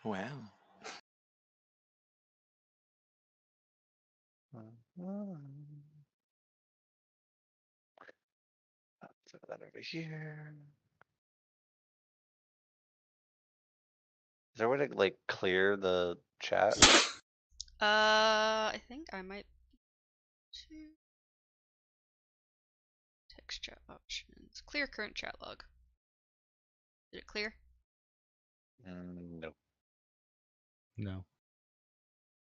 Wow. Throw that over here. Is there a way to like clear the chat? I think I might. Text chat options. Clear current chat log. Did it clear? No. No.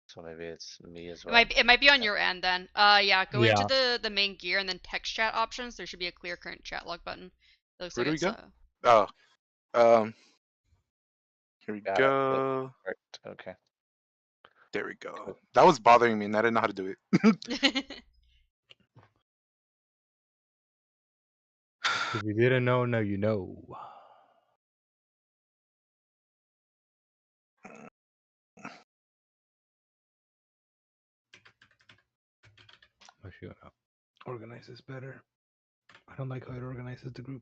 So maybe it's me as It well. might be on your end then. Yeah, go into Yeah. the main gear and then text chat options. There should be a clear current chat log button. It looks Where like do we it's go? Oh, here we Got it. Yep. go. Perfect. Okay. There we go. Cool. That was bothering me, and I didn't know how to do it. If you didn't know, now you know. I should organize this better. I don't like how it organizes the group.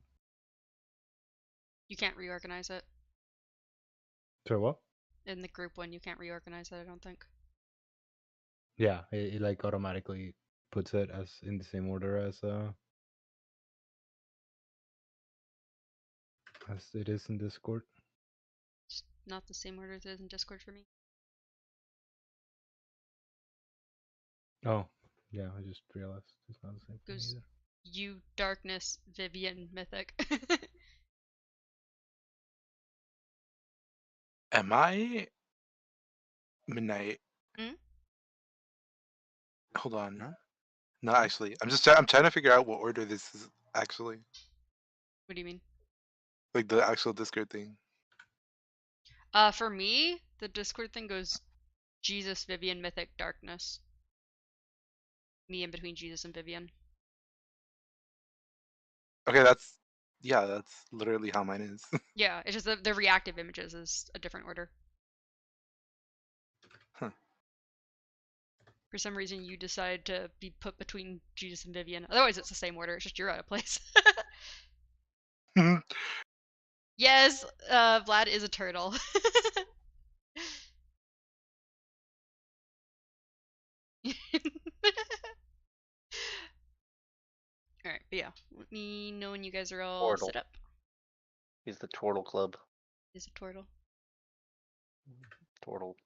You can't reorganize it. So what? In the group one, you can't reorganize it, I don't think. Yeah, it like automatically puts it as in the same order as it is in Discord. It's not the same order as it is in Discord for me. Oh, yeah, I just realized it's not the same for me Goes either. you, Darkness, Vivian, Mythic. Am I midnight? Hmm? Hold on. Huh? No, actually, I'm trying to figure out what order this is actually. What do you mean? Like the actual Discord thing. For me, the Discord thing goes Jesus, Vivian, Mythic, Darkness. Me in between Jesus and Vivian. Okay, that's literally how mine is. Yeah, it's just the reactive images is a different order. Huh. For some reason, you decide to be put between Jesus and Vivian. Otherwise, it's the same order. It's just you're out of place. Yes, Vlad is a turtle. Alright, but yeah. Let me know when you guys are all Turtle. set up. He's the Turtle Club. Is a turtle. Turtle.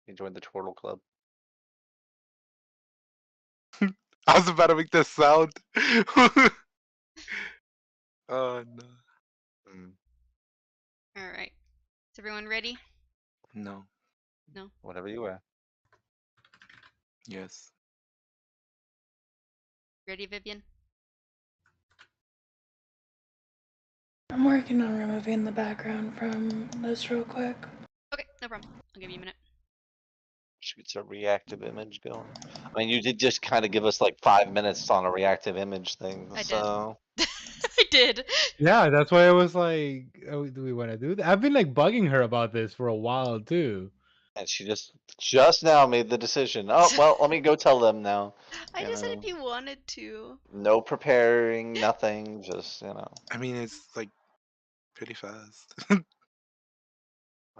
He joined the Turtle Club. I was about to make that sound. Oh no. Alright. Is everyone ready? No. No? Whatever you are. Yes. Ready, Vivian? I'm working on removing the background from this real quick. Okay, no problem. I'll give you a minute. Should get a reactive image going. I mean, you did just kind of give us like 5 minutes on a reactive image thing, I did. so. I did. Yeah, that's why I was like, oh, do we want to do that? I've been like bugging her about this for a while too. And she just now made the decision. Oh, well, let me go tell them now. I You just said know, if you wanted to. no preparing, nothing, just, you know. I mean, it's like pretty fast. I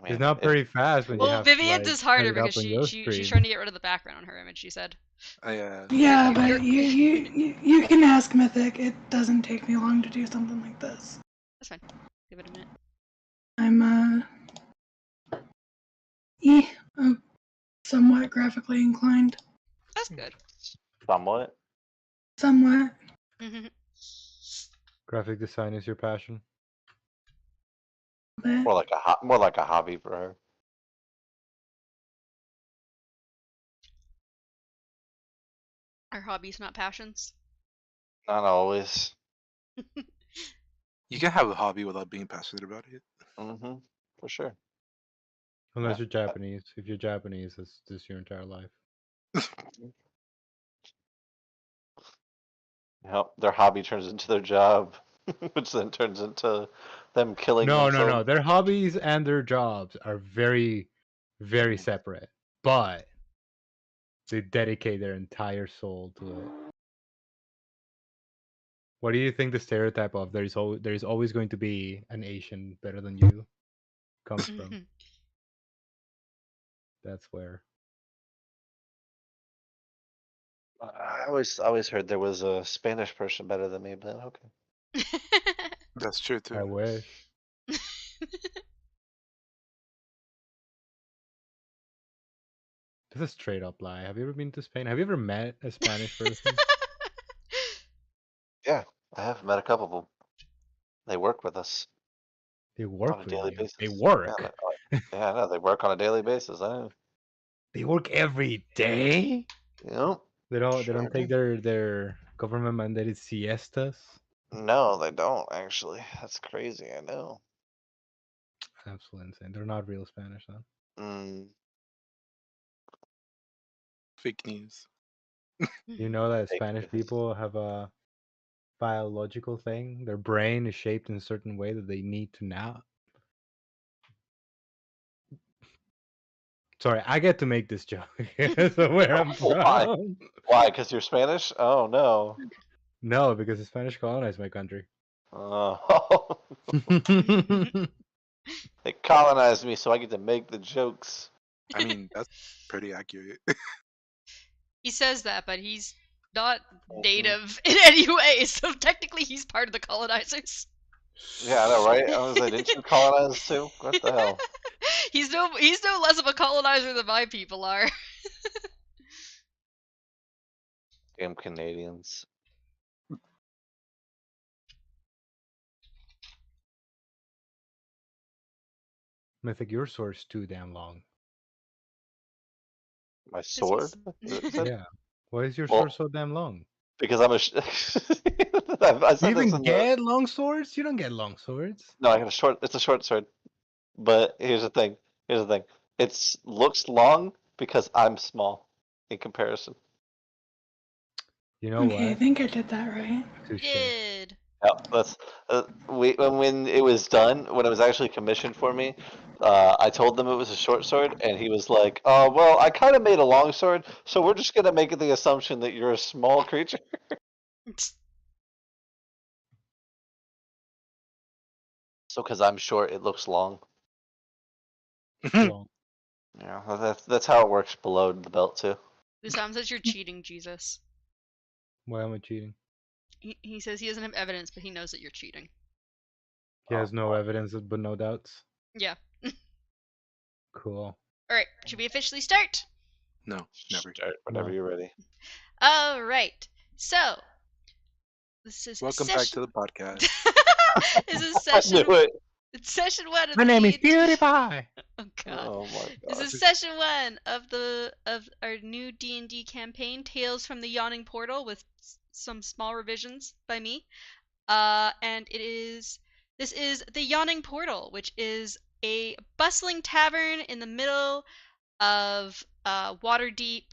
It's mean, not very fast when you Well, have to Vivian's like is set harder it up because on your she's screen. trying to get rid of the background on her image, she said. Yeah. Yeah, You're- but you can ask Mythic. It doesn't take me long to do something like this. That's fine. Give it a minute. I'm somewhat graphically inclined. That's good. somewhat. Somewhat. Graphic design is your passion. But More like a hobby for her. Our hobbies, not passions. Not always. You can have a hobby without being passionate about it. Mm-hmm. For sure. Unless Yeah. you're Japanese. If you're Japanese, that's just your entire life. Yep, their hobby turns into their job, which then turns into them killing No. themselves. Their hobbies and their jobs are very, very separate. But they dedicate their entire soul to it. What do you think the stereotype of there's always going to be an Asian better than you comes from? That's where. I always heard there was a Spanish person better than me, but okay. That's true I too. wish. This is a straight up lie. Have you ever been to Spain? Have you ever met a Spanish person? Yeah, I have met a couple of them. They work with us They on work a with daily you. basis. They Yeah, work. yeah, I know. They work on a daily basis. I know. They work every day. Yep. They don't. They Sure don't take do. their government mandated siestas. No, they don't actually. That's crazy. I know. Absolutely insane. They're not real Spanish, though. Mm, Fake news. You know that fake Spanish news. people have a biological thing. Their brain is shaped in a certain way that they need to nap. Sorry, I get to make this joke. So where I'm Why? from. Why? Because you're Spanish? Oh no. No, because the Spanish colonized my country. Oh, they colonized me, so I get to make the jokes. I mean, that's pretty accurate. He says that, but he's not Mhm. native in any way, so technically he's part of the colonizers. Yeah, I know, right? I was like, didn't you colonize too? What the hell? He's no less of a colonizer than my people are. Damn Canadians. Mythic, your sword's too damn long. My 'Cause sword? he's- Is it said? Yeah. Why is your Well, sword so damn long? because I'm a. I You said this even in the. get long swords? You don't get long swords. No, I got a short. It's a short sword. But here's the thing. Here's the thing. It's looks long because I'm small in comparison. You know Okay, I what? think I did that right. Touche. did. Yeah, that's when it was done, when it was actually commissioned for me. I told them it was a short sword, and he was like, "Oh, well, I kind of made a long sword, so we're just gonna make the assumption that you're a small creature." So, because I'm short, it looks long. Long. Yeah, that's how it works below the belt too. This says you're cheating, Jesus. Why am I cheating? He says he doesn't have evidence, but he knows that you're cheating. He has Oh, no well, evidence but no doubts. Yeah. Cool. Alright, should we officially start? No, never. start whenever No. you're ready. Alright. So, this is Welcome back to the podcast. This is I session knew it. it's session 1 of My the name is D&D. PewDiePie. Oh god. Oh my This god. is session 1 of our new D&D campaign, Tales from the Yawning Portal, with some small revisions by me. And this is the Yawning Portal, which is a bustling tavern in the middle of Waterdeep,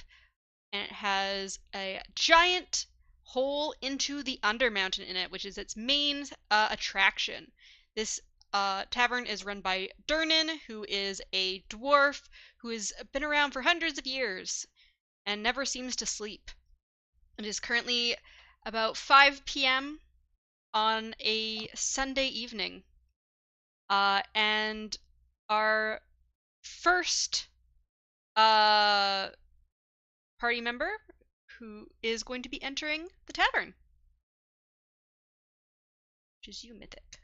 and it has a giant hole into the Undermountain in it, which is its main attraction. This tavern is run by Durnan, who is a dwarf who has been around for hundreds of years and never seems to sleep. It is currently about 5 p.m. on a Sunday evening. And our first party member who is going to be entering the tavern, which is you, Mythic.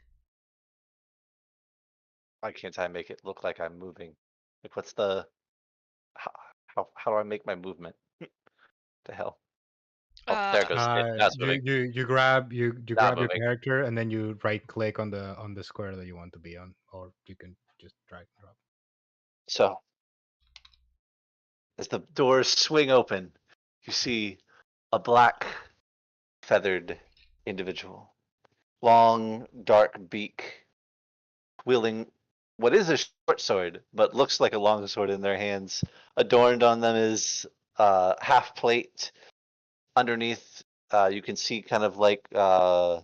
Why can't I make it look like I'm moving? Like, what's the how do I make my movement? The hell? Oh, there it goes. That's moving. You grab Not your moving. character and then you right click on the square that you want to be on, or you can just drag and drop. So, as the doors swing open, you see a black feathered individual, long dark beak, wielding what is a short sword, but looks like a long sword in their hands. Adorned on them is half plate. Underneath, you can see kind of like a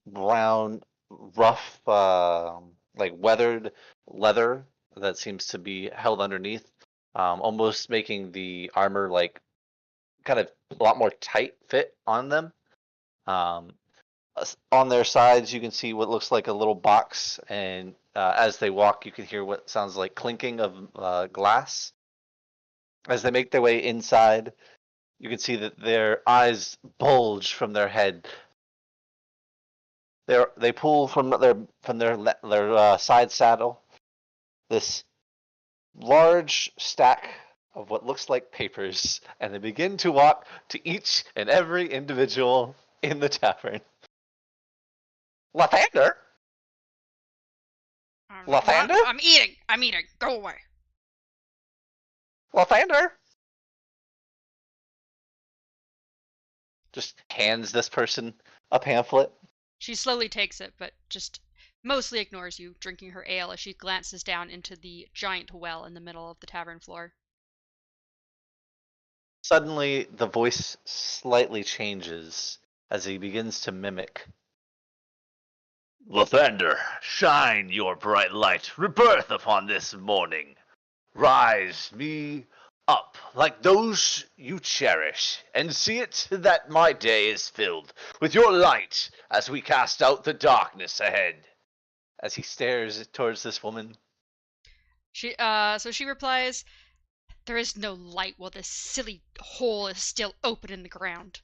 brown, rough, like weathered leather that seems to be held underneath, almost making the armor like kind of a lot more tight fit on them. Um, on their sides, you can see what looks like a little box, and as they walk, you can hear what sounds like clinking of glass. As they make their way inside, you can see that their eyes bulge from their head. They pull from their side saddle this large stack of what looks like papers, and they begin to walk to each and every individual in the tavern. Lathander? What? Lathander? I'm eating. I'm eating. Go away. Lathander? Just hands this person a pamphlet. She slowly takes it, but just mostly ignores you, drinking her ale as she glances down into the giant well in the middle of the tavern floor. Suddenly, the voice slightly changes as he begins to mimic. Lathander, shine your bright light, rebirth upon this morning. Rise me up like those you cherish, and see it that my day is filled with your light as we cast out the darkness ahead. As he stares towards this woman. So she replies, "There is no light while this silly hole is still open in the ground."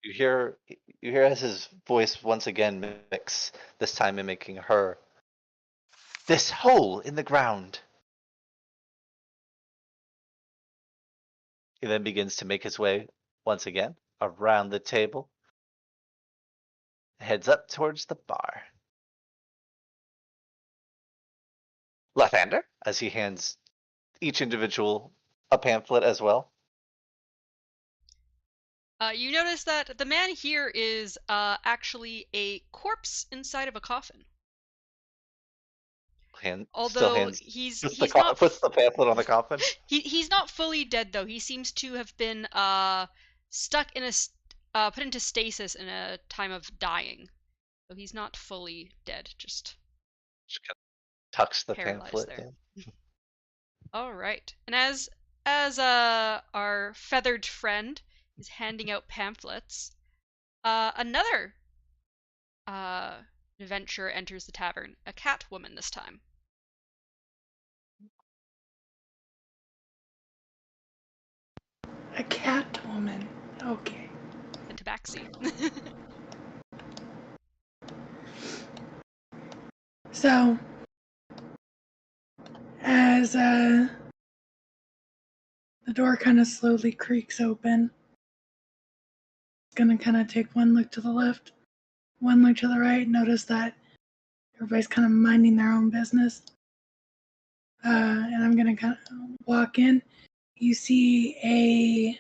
You hear as his voice once again mimics, this time mimicking her. This hole in the ground. He then begins to make his way once again around the table, heads up towards the bar. Lathander, as he hands each individual a pamphlet as well. You notice that the man here is actually a corpse inside of a coffin. Still Although hands he's puts not the pamphlet on the coffin. he's not fully dead though. He seems to have been stuck in put into stasis in a time of dying. So he's not fully dead, just Just kind of tucks the paralyzed pamphlet there. in. All right. And as our feathered friend is handing out pamphlets, another adventurer enters the tavern, a cat woman this time. A cat woman. Okay. The tabaxi. So, as the door kind of slowly creaks open, it's gonna kind of take one look to the left, one look to the right, notice that everybody's kind of minding their own business. And I'm gonna kind of walk in. You see a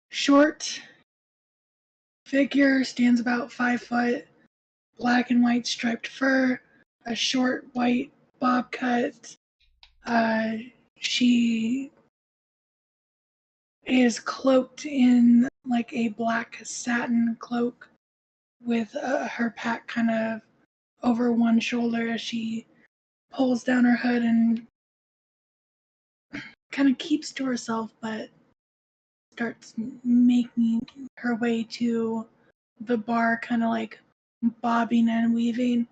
short figure, stands about 5 foot, black and white striped fur, a short white bob cut. She is cloaked in like a black satin cloak with her pack kind of over one shoulder as she pulls down her hood and kind of keeps to herself, but starts making her way to the bar, kind of like bobbing and weaving,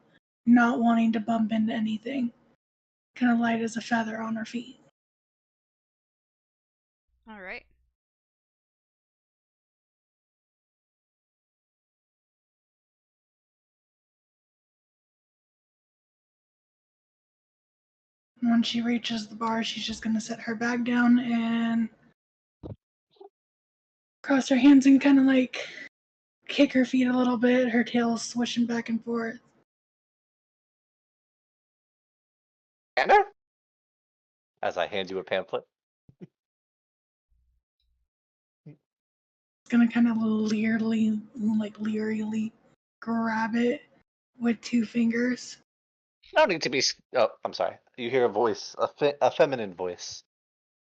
not wanting to bump into anything. Kind of light as a feather on her feet. All right. And when she reaches the bar, she's just gonna set her bag down and cross her hands and kind of like kick her feet a little bit, her tail swishing back and forth. Lathander? As I hand you a pamphlet. It's gonna kind of leerily grab it with 2 fingers. No need to be. Oh, I'm sorry. You hear a voice, a feminine voice.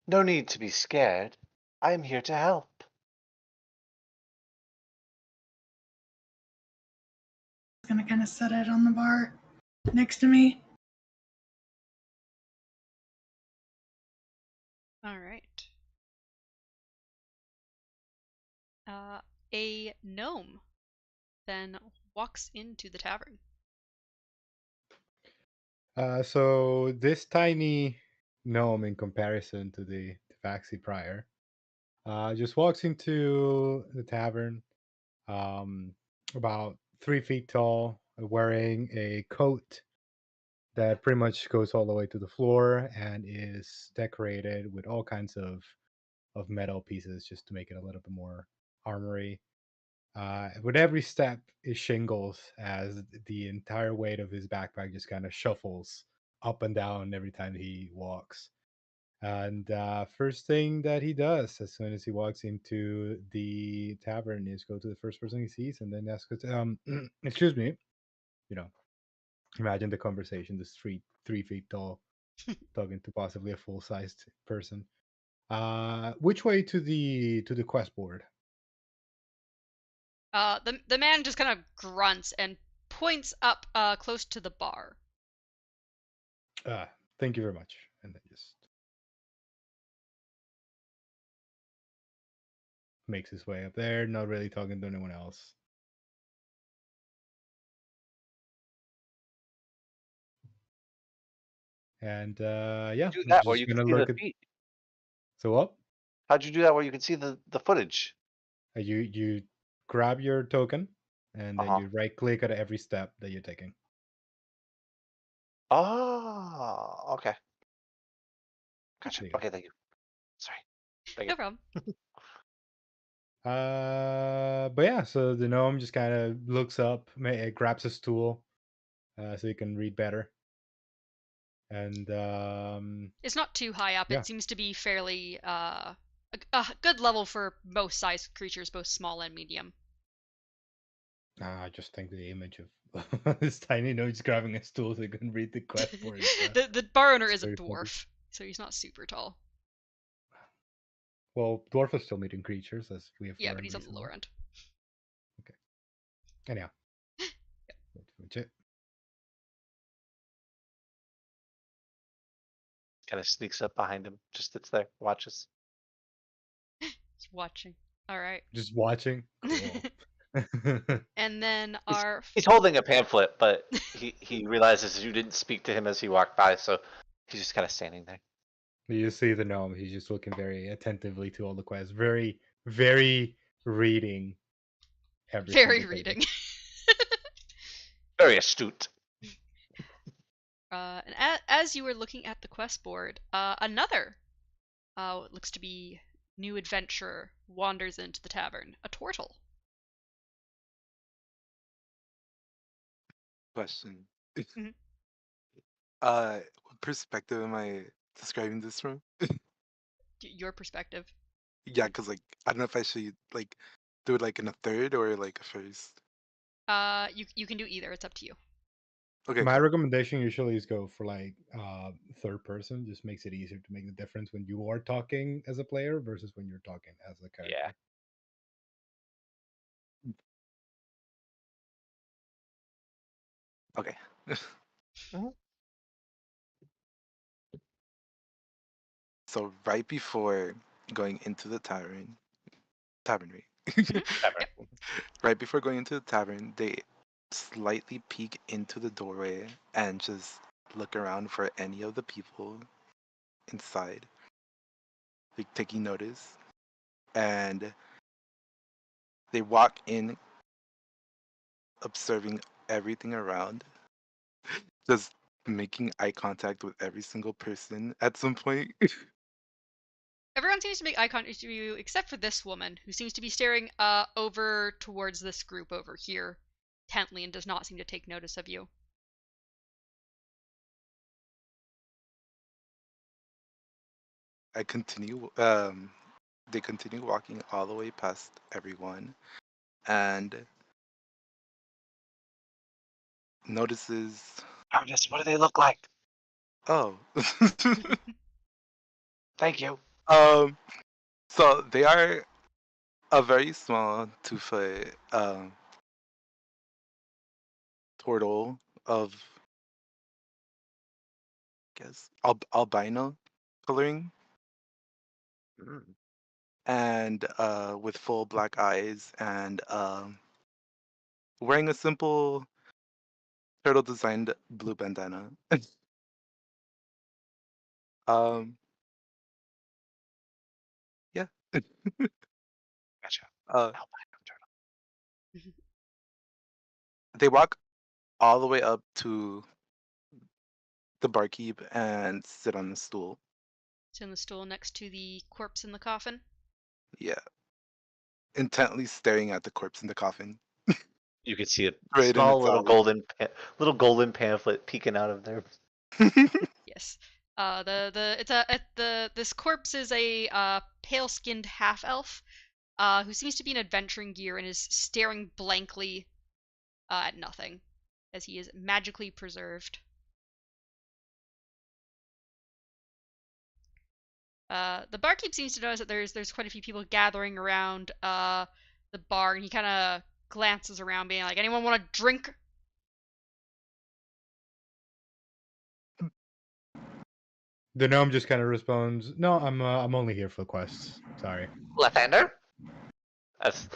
No need to be scared. I am here to help. It's gonna kind of set it on the bar next to me. All right. A gnome then walks into the tavern. So this tiny gnome, in comparison to the Tabaxi prior, just walks into the tavern, um, about 3 feet tall, wearing a coat that pretty much goes all the way to the floor and is decorated with all kinds of metal pieces just to make it a little bit more armory. With every step is shingles as the entire weight of his backpack just kind of shuffles up and down every time he walks. And first thing that he does as soon as he walks into the tavern is go to the first person he sees and then ask, excuse me, you know, imagine the conversation, this 3 feet tall talking to possibly a full sized person. Which way to the quest board? The man just kind of grunts and points up close to the bar. Thank you very much. And then just makes his way up there, not really talking to anyone else. And yeah, Do we're that where just you can gonna see the look at. feet. So what? How'd you do that where you can see the footage? You grab your token, and then Uh-huh. you right click at every step that you're taking. Oh, okay. Gotcha. There you go. Okay, thank you. Sorry. Thank No you. problem. But yeah, so the gnome just kind of looks up, grabs a stool, so he can read better, and It's not too high up. yeah, It seems to be fairly a good level for most size creatures, both small and medium. I just think the image of this tiny gnome just grabbing a stool so he can read the quest board. The bar owner It's is a very funny. dwarf, so he's not super tall. Well, dwarf are still meeting creatures, as we have Yeah, but learned he's on the recently. lower end. Anyhow, legit. Kind of sneaks up behind him, just sits there, watches. He's watching. All right. Just watching. Cool. And then He's, our he's holding a pamphlet, but he realizes you didn't speak to him as he walked by, so he's just kind of standing there. You see the gnome. He's just looking very attentively to all the quests. Very, very reading every very single paper. reading. Very astute. And as you were looking at the quest board, another what looks to be new adventurer wanders into the tavern. A turtle. Question. Mhm. What perspective am I describing this from? Your perspective. Yeah, because like I don't know if I should like do it like in a third or like a first. You can do either. It's up to you. Okay, My cool. recommendation usually is go for like third person. Just makes it easier to make the difference when you are talking as a player versus when you're talking as a character. Yeah. Okay. Mhm. So right before going into the tavern, Tavern. right before going into the tavern, they slightly peek into the doorway and just look around for any of the people inside, like taking notice. And they walk in, observing everything around, just making eye contact with every single person at some point. Everyone seems to make eye contact with you except for this woman, who seems to be staring over towards this group over here, intently, and does not seem to take notice of you. I continue. They continue walking all the way past everyone, and notices. Arnis, what do they look like? Oh. Thank you. um. So they are a very small 2 foot turtle of, I guess, albino coloring, Mm. and with full black eyes, and wearing a simple turtle designed blue bandana. Um, yeah. Gotcha. Uh, Albino turtle. they walk all the way up to the barkeep and sit on the stool. It's in the stool next to the corpse in the coffin. Yeah, intently staring at the corpse in the coffin. You can see a Right in small its eyes. little golden pamphlet peeking out of there. Yes. This corpse is a pale-skinned half-elf, who seems to be in adventuring gear and is staring blankly at nothing, as he is magically preserved. The barkeep seems to notice that there's quite a few people gathering around the bar, and he kind of glances around, being like, "Anyone want a drink?" The gnome just kind of responds, "No, I'm only here for quests. Sorry." Lathander? As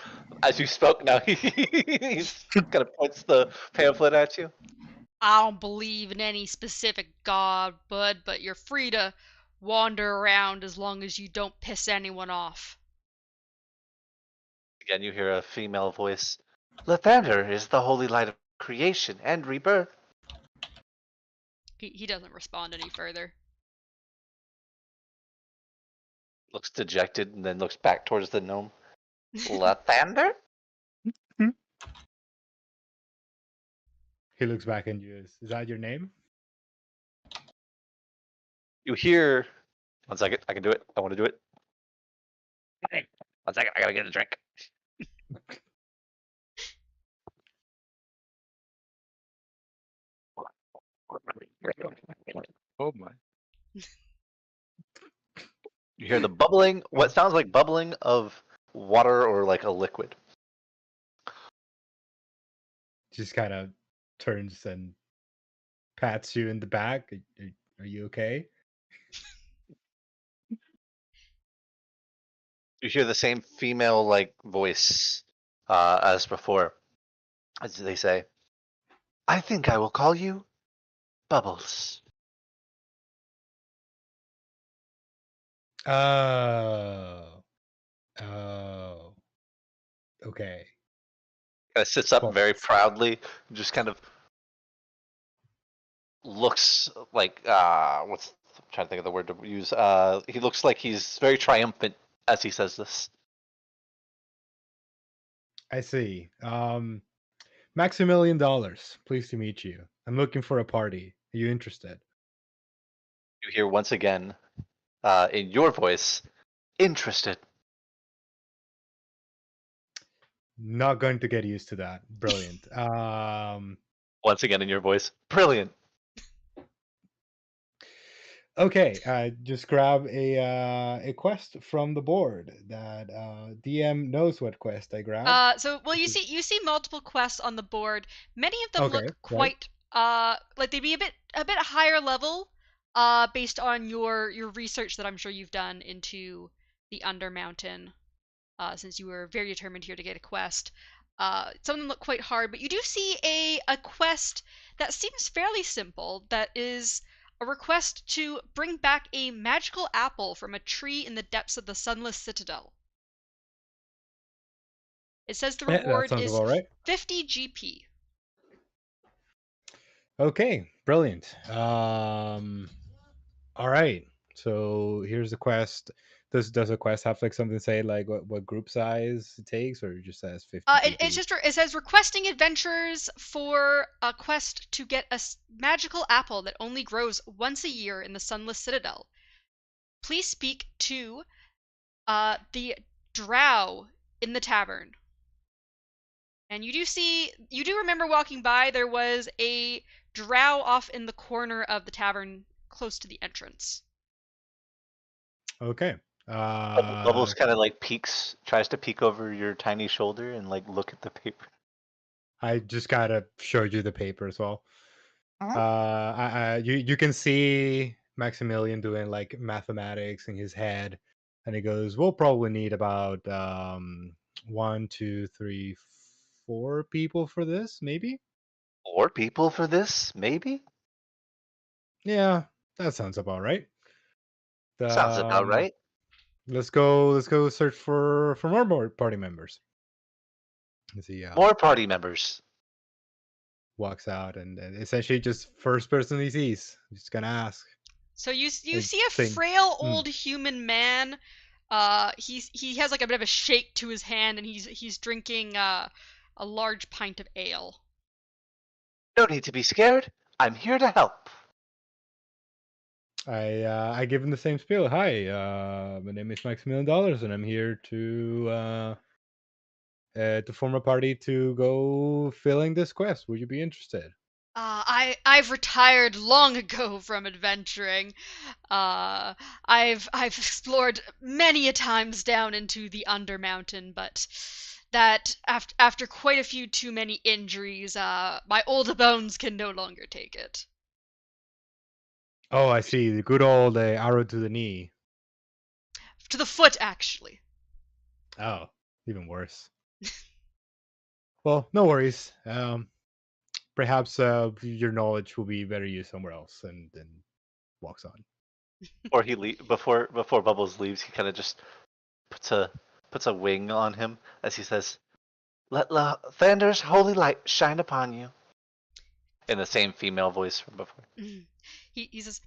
you spoke now, he's kind of points the pamphlet at you. I don't believe in any specific god, bud, but you're free to wander around as long as you don't piss anyone off. Again, you hear a female voice. Lathander is the holy light of creation and rebirth. He doesn't respond any further. Looks dejected and then looks back towards the gnome. Lathander? He looks back and you. Is that your name? You hear. 1 second, I can do it. I want to do it. 1 second, I gotta get a drink. Oh my. You hear the bubbling, what sounds like bubbling of water or like a liquid. Just kind of turns and pats you in the back. Are you okay? You hear the same female like voice as before. As they say, I think I will call you Bubbles. Oh. Oh. Okay. Kind of sits up very Bubbles. proudly, just kind of looks like what's I'm trying to think of the word to use. He looks like he's very triumphant as he says this. I see. Maximilian Dollars. Pleased to meet you. I'm looking for a party. Are you interested? You hear once again in your voice, interested. Not going to get used to that. Brilliant. Once again in your voice, brilliant. Okay, just grab a quest from the board that DM knows what quest I grabbed. Well, you see multiple quests on the board. Many of them Okay, look right. quite like they'd be a bit higher level based on your research that I'm sure you've done into the Undermountain, since you were very determined here to get a quest. Some of them look quite hard, but you do see a quest that seems fairly simple. That is a request to bring back a magical apple from a tree in the depths of the Sunless Citadel. It says the Yeah, that reward sounds is about right. 50 GP. Okay, brilliant. All right. So here's the quest. Does a quest have like something to say like what group size it takes, or it just says 50 GP? It says requesting adventures for a quest to get a magical apple that only grows once a year in the Sunless Citadel. Please speak to the drow in the tavern. And you do remember walking by, there was a drow off in the corner of the tavern close to the entrance. Okay. Bubbles kind of like tries to peek over your tiny shoulder and like look at the paper. I just gotta showed you the paper as well. Uh-huh. You can see Maximilian doing like mathematics in his head, and he goes, "We'll probably need about 1, 2, 3, 4 people for this, maybe." 4 people for this, maybe? Yeah, that sounds about right. Sounds about Um, right. let's go. Let's go search for more party members. As he More party members. walks out and essentially just first person he sees, just gonna ask. So you I see a think. frail Hmm. old human man. He has like a bit of a shake to his hand, and he's drinking a large pint of ale. No need to be scared. I'm here to help. I give him the same spiel. Hi, my name is $1,000,000, and I'm here to form a party to go filling this quest. Would you be interested? I've retired long ago from adventuring. I've explored many a times down into the Undermountain, but that after quite a few too many injuries, my old bones can no longer take it. Oh, I see. The good old arrow to the knee. To the foot, actually. Oh, even worse. Well, no worries. Perhaps your knowledge will be better used somewhere else, and then walks on. Or before Bubbles leaves, he kind of just puts a wing on him as he says, "Let Lathander's holy light shine upon you." In the same female voice from before. He says,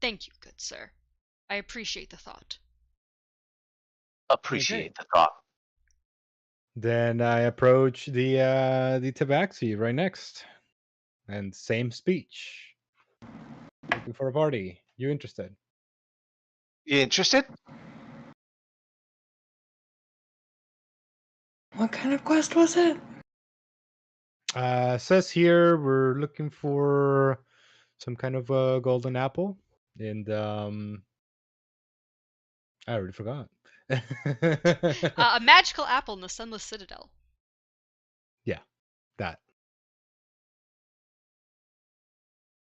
"Thank you, good sir. I appreciate the thought." Appreciate the thought. Then I approach the tabaxi right next, and same speech. Looking for a party. You interested? You interested? What kind of quest was it? Says here we're looking for some kind of golden apple, and I already forgot. A magical apple in the Sunless Citadel. Yeah, that.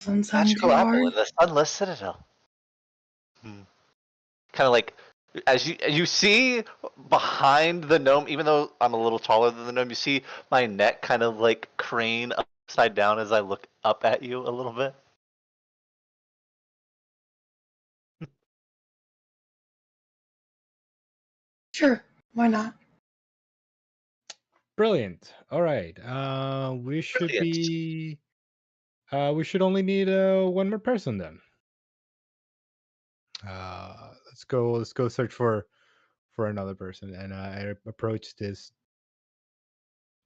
Doesn't sound Magical too apple hard. in the sunless citadel. Kind of like as you see behind the gnome, even though I'm a little taller than the gnome, you see my neck kind of like crane upside down as I look up at you a little bit. Sure, why not? Brilliant. All right. We should Brilliant. be. We should only need one more person then. Let's go. Let's go search for another person, and I approach this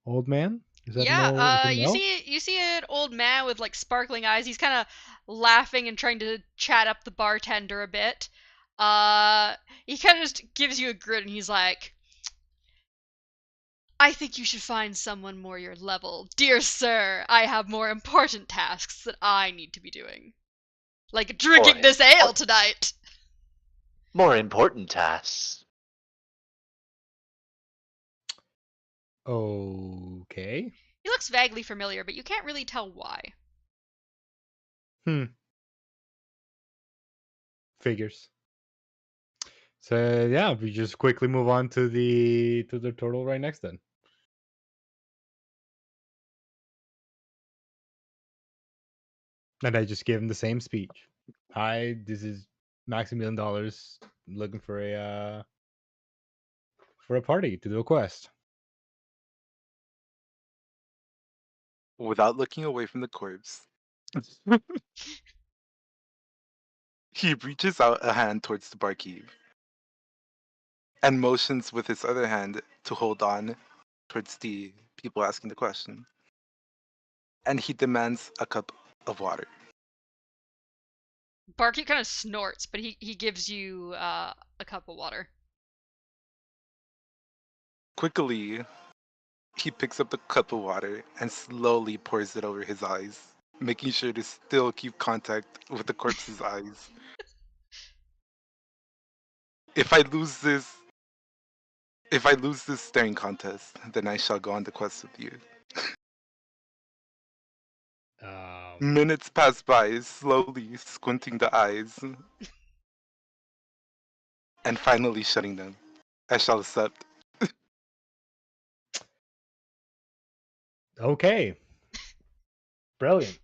old man. Is that Yeah, him now? you see an old man with like sparkling eyes. He's kind of laughing and trying to chat up the bartender a bit. He kind of just gives you a grin and he's like, "I think you should find someone more your level. Dear sir, I have more important tasks that I need to be doing. Like More drinking this ale important, tonight." more important tasks. Okay. He looks vaguely familiar, but you can't really tell why. Hmm. Figures. So yeah, we just quickly move on to the turtle right next then. And I just give him the same speech. Hi, this is $1,000,000 looking for a party to do a quest. Without looking away from the corpse, he reaches out a hand towards the barkeep and motions with his other hand to hold on towards the people asking the question. And he demands a cup of water. Barkeep kind of snorts, but he gives you a cup of water. Quickly, he picks up the cup of water and slowly pours it over his eyes, making sure to still keep contact with the corpse's eyes. If I lose this, if I lose this staring contest, then I shall go on the quest with you. Minutes pass by, slowly squinting the eyes, and finally shutting them. I shall accept. Okay. Brilliant.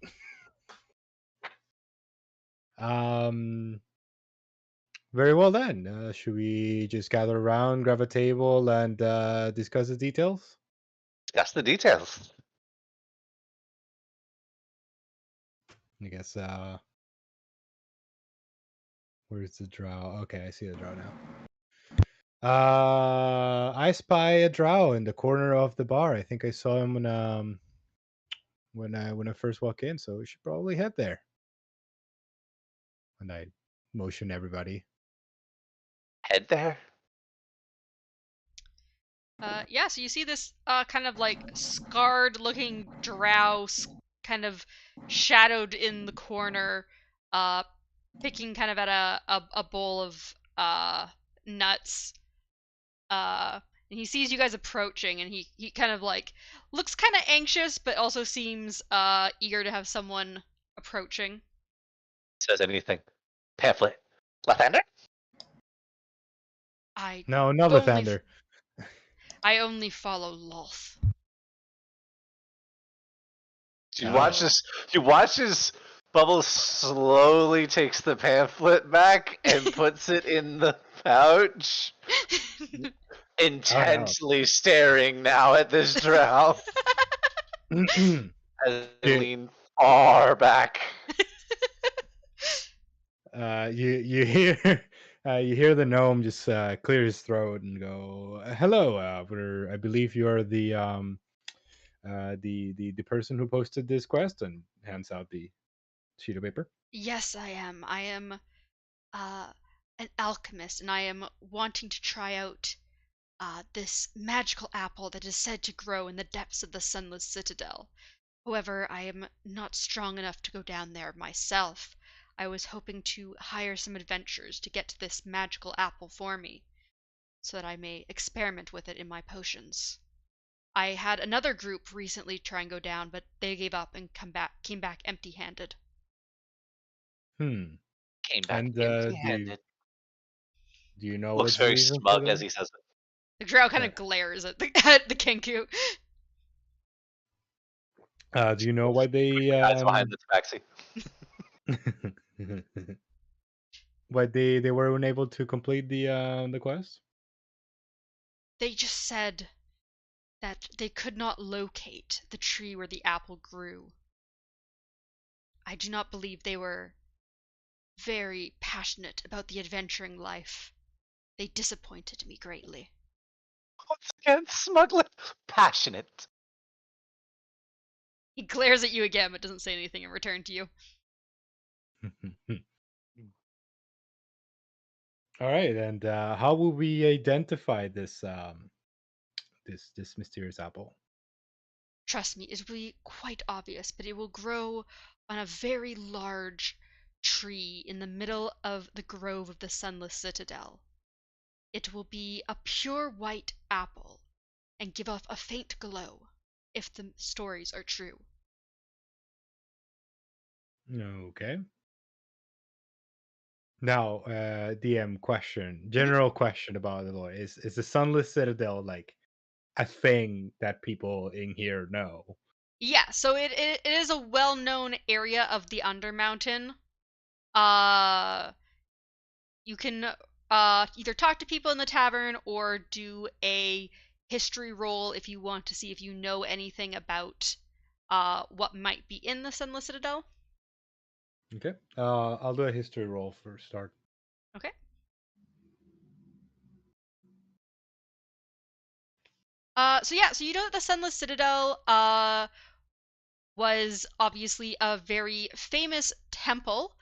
Very well then. Should we just gather around, grab a table, and discuss the details? That's the details. I guess. Where's the drow? Okay, I see the drow now. I spy a drow in the corner of the bar. I think I saw him when I first walk in, so we should probably head there. And I motion everybody. Head there. Yeah, so you see this kind of like scarred looking drow kind of shadowed in the corner, picking kind of at a bowl of nuts. And he sees you guys approaching, and he kind of like looks kind of anxious, but also seems eager to have someone approaching. Says anything. Pamphlet. Lathander? I No, not only Lathander. I only follow Loth. You watch this. You watch as Bubbles slowly takes the pamphlet back and puts it in the pouch, intensely staring now at this drow You as they lean far back. you hear you hear the gnome just clear his throat and go, "Hello, I believe you are the person who posted this quest," and hands out the sheet of paper. Yes, I am. I am an alchemist, and I am wanting to try out this magical apple that is said to grow in the depths of the Sunless Citadel. However, I am not strong enough to go down there myself. I was hoping to hire some adventurers to get this magical apple for me, so that I may experiment with it in my potions. I had another group recently try and go down, but they gave up and came back empty-handed. Hmm. Came back And empty-handed. do you know Looks what's the very reason for smug as that? he says it. The drow kind of Right. glares at the Kenku. Do you know why they Guys behind the tabaxi. why they were unable to complete the quest? They just said that they could not locate the tree where the apple grew. I do not believe they were very passionate about the adventuring life. They disappointed me greatly. Once again, smugly passionate. He glares at you again, but doesn't say anything in return to you. All right, and how will we identify this mysterious apple? Trust me, it will be quite obvious, but it will grow on a very large tree in the middle of the grove of the Sunless Citadel. It will be a pure white apple and give off a faint glow, if the stories are true. Okay. Now, DM question, general question about the lore: is the Sunless Citadel like a thing that people in here know? Yeah, so it is a well-known area of the Undermountain. Uh, you can either talk to people in the tavern or do a history roll if you want to see if you know anything about what might be in the Sunless Citadel. Okay. I'll do a history roll for start. Okay. So yeah, so you know that the Sunless Citadel was obviously a very famous temple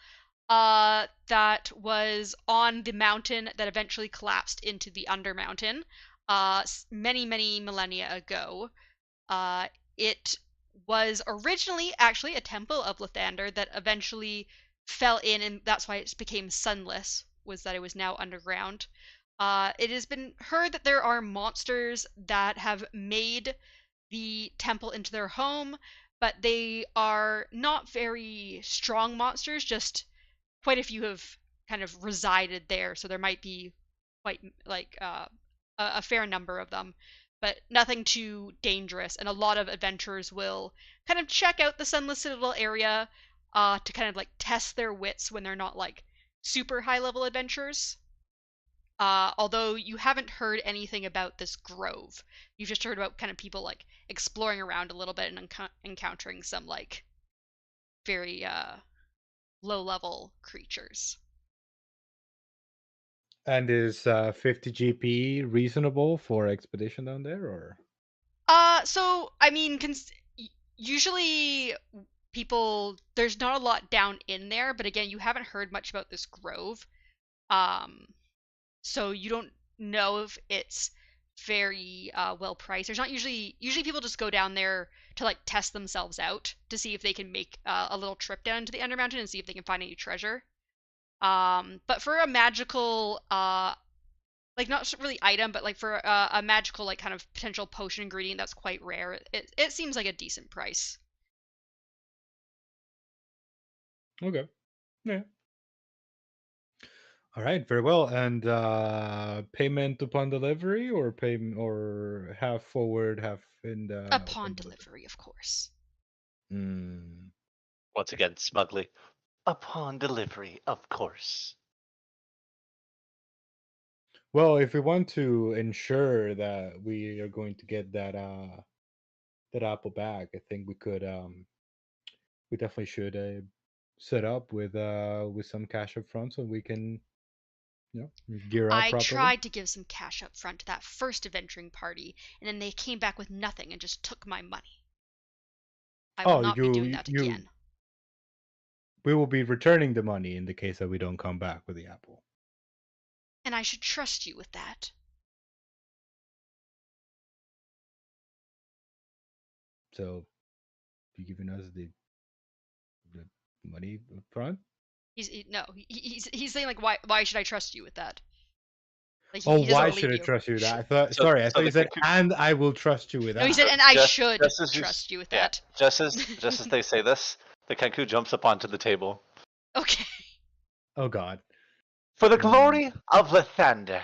that was on the mountain that eventually collapsed into the Undermountain many, many millennia ago. It was originally actually a temple of Lathander that eventually fell in, and that's why it became sunless, was that it was now underground. It has been heard that there are monsters that have made the temple into their home, but they are not very strong monsters, just quite a few have kind of resided there, so there might be quite like a fair number of them, but nothing too dangerous. And a lot of adventurers will kind of check out the Sunless Citadel area to kind of like test their wits when they're not like super high level adventurers. Although you haven't heard anything about this grove. You've just heard about kind of people like exploring around a little bit and encountering some like very low level creatures. And is 50 GP reasonable for expedition down there, or? So I mean, usually people there's not a lot down in there, but again, you haven't heard much about this grove. So you don't know if it's very well priced. There's not usually people just go down there to like test themselves out to see if they can make a little trip down into the Undermountain and see if they can find any treasure. But for a magical like not really item, but like for a magical like kind of potential potion ingredient that's quite rare, it seems like a decent price. Okay. Yeah. All right, very well. And payment upon delivery, or payment, or half forward, half in the Upon delivery, of course. Mm. Once again, smugly. Upon delivery, of course. Well, if we want to ensure that we are going to get that apple back, I think we definitely should set up with some cash up front so we can, gear up I properly. tried to give some cash up front to that first adventuring party, and then they came back with nothing and just took my money. I will not be doing that again. We will be returning the money in the case that we don't come back with the apple. And I should trust you with that. So, you giving us the money up front? He's saying like why should I trust you with that? Like Oh, he doesn't why believe should I you. trust you with that? I thought, So- sorry, I so thought the you said, Kenku- and I will trust you with No, he that. said, and I Just- should just as you trust you with yeah, that. just as they say this, the Kenku jumps up onto the table. Okay. Oh God. For the glory of Lathander.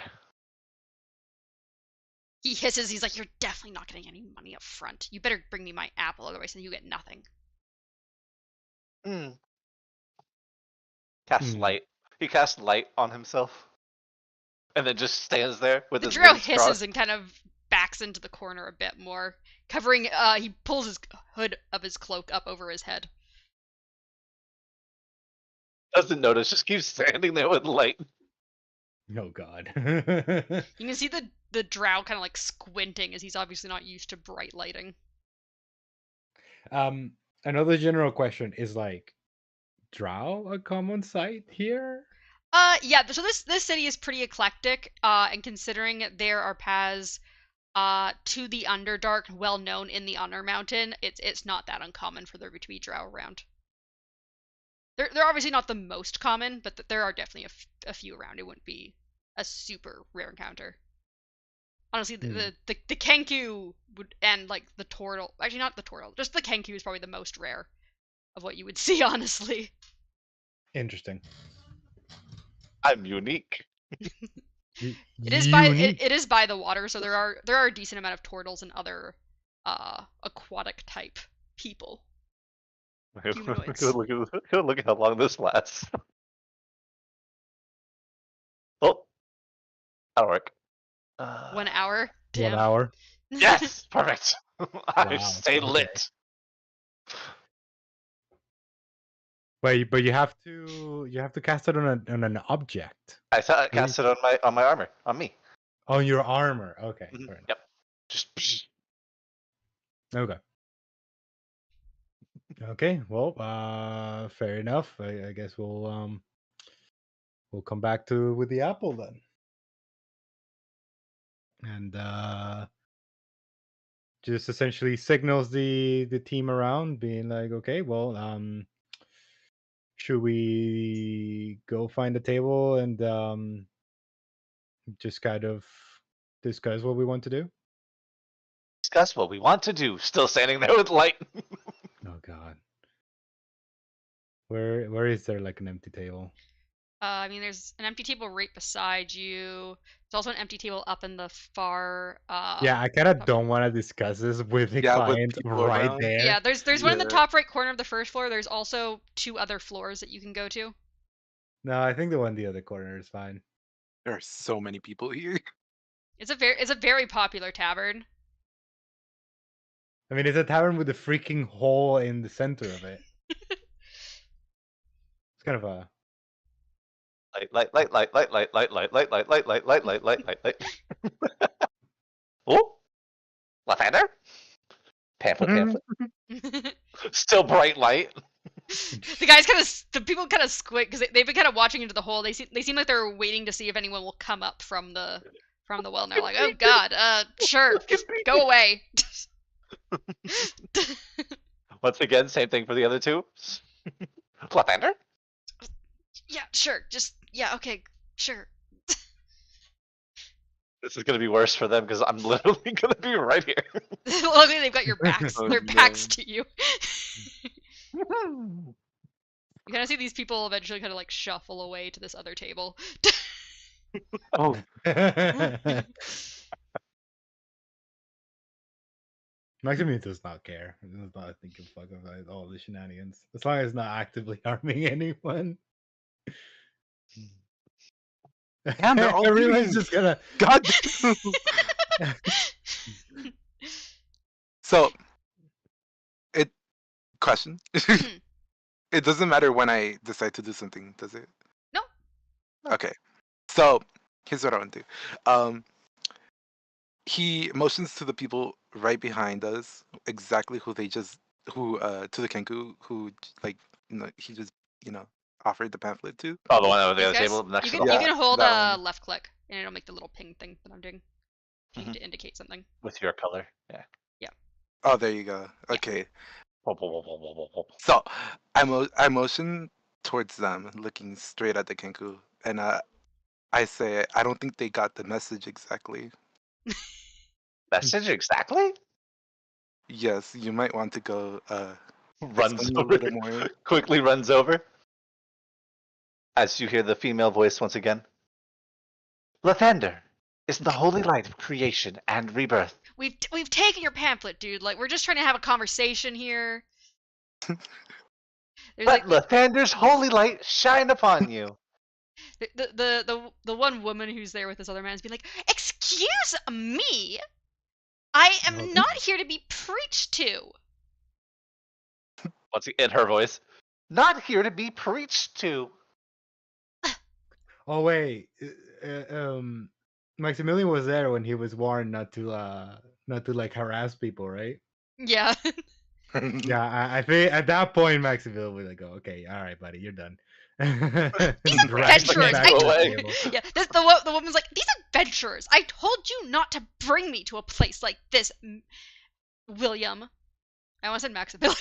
He hisses. He's like, "You're definitely not getting any money up front. You better bring me my apple, otherwise then you get nothing." Casts light. He casts light on himself. And then just stands there with The his drow wings hisses crossed. and kind of backs into the corner a bit more, covering. He pulls his hood of his cloak up over his head. Doesn't notice, just keeps standing there with light. Oh God. You can see the drow kind of like squinting as he's obviously not used to bright lighting. Another general question is like, drow a common sight here? Yeah. So this city is pretty eclectic. And considering there are paths to the Underdark, well known in the Undermountain, it's not that uncommon for there to be drow around. They're obviously not the most common, but there are definitely a few around. It wouldn't be a super rare encounter. Honestly, the Kenku would, and like the Tortle, actually not the Tortle, just the Kenku is probably the most rare of what you would see, honestly. Interesting. I'm unique. It is by the water, so there are a decent amount of turtles and other aquatic type people. Humanoids. Go look at how long this lasts. Oh, that'll work. 1 hour. 1 Damn. hour. Yes, perfect. I Wow, stay okay. lit. But you have to cast it on an object. I cast it on my armor, on me. On your armor. Okay. Fair enough. Yep. Just Okay. Okay. Well, fair enough. I guess we'll come back with the apple then. And just essentially signals the team around, being like, okay, well, should we go find a table and just kind of discuss what we want to do? discuss what we want to do. Still standing there with light. Oh God. Where is there like an empty table? I mean, there's an empty table right beside you. There's also an empty table up in the far. Yeah, I kind of don't want to discuss this with the Yeah, with client people right around. there. Yeah, there's one in the Yeah. top right corner of the first floor. There's also 2 other floors that you can go to. No, I think the one in the other corner is fine. There are so many people here. It's a very popular tavern. I mean, it's a tavern with a freaking hole in the center of it. It's kind of a. Light. Oh, Lathander? Pamphlet. Still bright light. The people kind of squint because they've been kind of watching into the hole. They seem like they're waiting to see if anyone will come up from the well, and they're like, oh god, sure, just go away. Once again, same thing for the other two. Lathander? Yeah, sure, just yeah, okay, sure. This is gonna be worse for them because I'm literally gonna be right here. Luckily, they've got your backs. Oh, Their no. backs to you. You kind of see these people eventually kind of like shuffle away to this other table. Oh, Maximilian does not care. He does not think a fuck about all the shenanigans. As long as it's not actively harming anyone. damn, they're all Everyone's leaving. just gonna. God. So, question. It doesn't matter when I decide to do something, does it? No. Okay. So, here's what I want to do. He motions to the people right behind us, exactly who to the Kenku who he just offered the pamphlet to. Oh, the one over the These other guys, table next you to can the you wall can hold that one. left click and it'll make the little ping thing that I'm doing. You need to indicate something. with your color. Yeah. Oh, there you go. Yeah. Okay. Pop. So, I motion towards them, looking straight at the Kenku, and I say, I don't think they got the message exactly. Message exactly? Yes, you might want to go Runs explain a over. little more. Quickly runs over. As you hear the female voice once again. Lathander is the holy light of creation and rebirth. We've taken your pamphlet, dude. Like we're just trying to have a conversation here. There's Let like Lathander's holy light shine upon you. the one woman who's there with this other man's being like, "Excuse me, I am Okay. not here to be preached to." Once in her voice. Not here to be preached to. Oh wait, Maximilian was there when he was warned not to like harass people, right? Yeah. Yeah, I think at that point Maximilian was like, "Oh, okay, all right, buddy, you're done." These Dragged him adventurers. back to the away. table. Yeah, the woman's like, "These adventurers. I told you not to bring me to a place like this, William." I almost said Maximilian.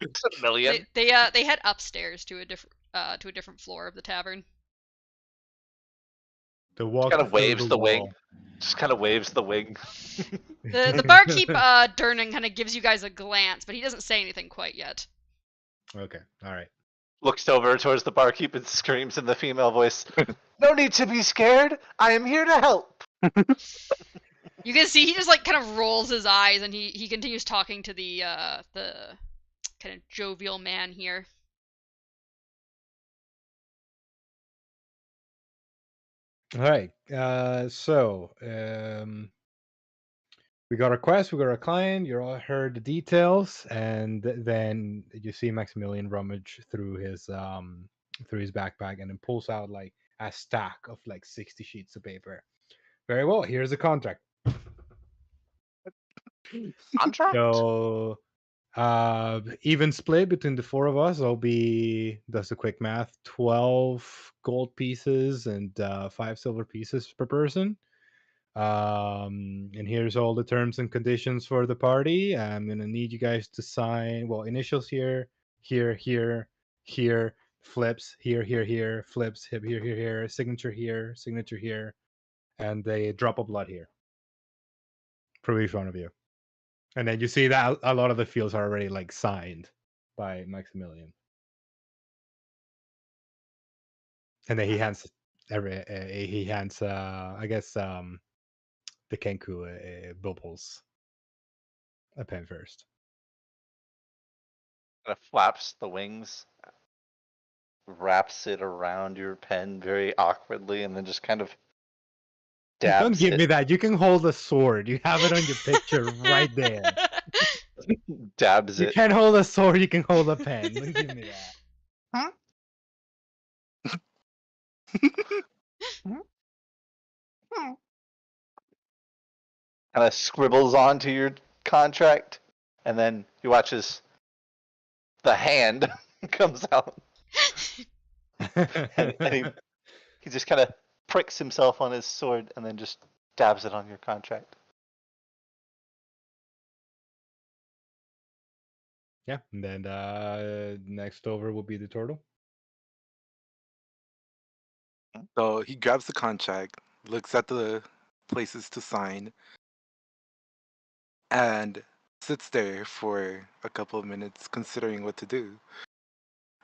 It's a million. they head upstairs to a different floor of the tavern. The walk Kind of through waves the wing. wall. Just kind of waves the wing. The barkeep Durnan kind of gives you guys a glance, but he doesn't say anything quite yet. Okay, all right. Looks over towards the barkeep and screams in the female voice. No need to be scared. I am here to help. You can see he just like kind of rolls his eyes and he continues talking to the kind of jovial man here. All right. We got a quest, we got a client, you all heard the details, and then you see Maximilian rummage through his backpack and then pulls out like a stack of like 60 sheets of paper. Very well, here's a contract. Contract? So even split between the four of us, I'll be, does the quick math, 12 gold pieces and 5 silver pieces per person. And here's all the terms and conditions for the party. I'm gonna need you guys to sign, well, initials here, flips here, flips here, signature here, and a drop of blood here for each one of you. And then you see that a lot of the fields are already like signed by Maximilian. And then he hands I guess the Kenku Bubbles a pen first. Kind of flaps the wings wraps it around your pen very awkwardly and then just kind of Don't dabs give me it, that. You can hold a sword. You have it on your picture right there. dabs You it. can't hold a sword. You can hold a pen. Don't give me that. Kind of scribbles onto your contract, and then you watch as the hand comes out, and he just kind of pricks himself on his sword and then just dabs it on your contract. Yeah, and then next over will be the turtle. So he grabs the contract, looks at the places to sign, and sits there for a couple of minutes considering what to do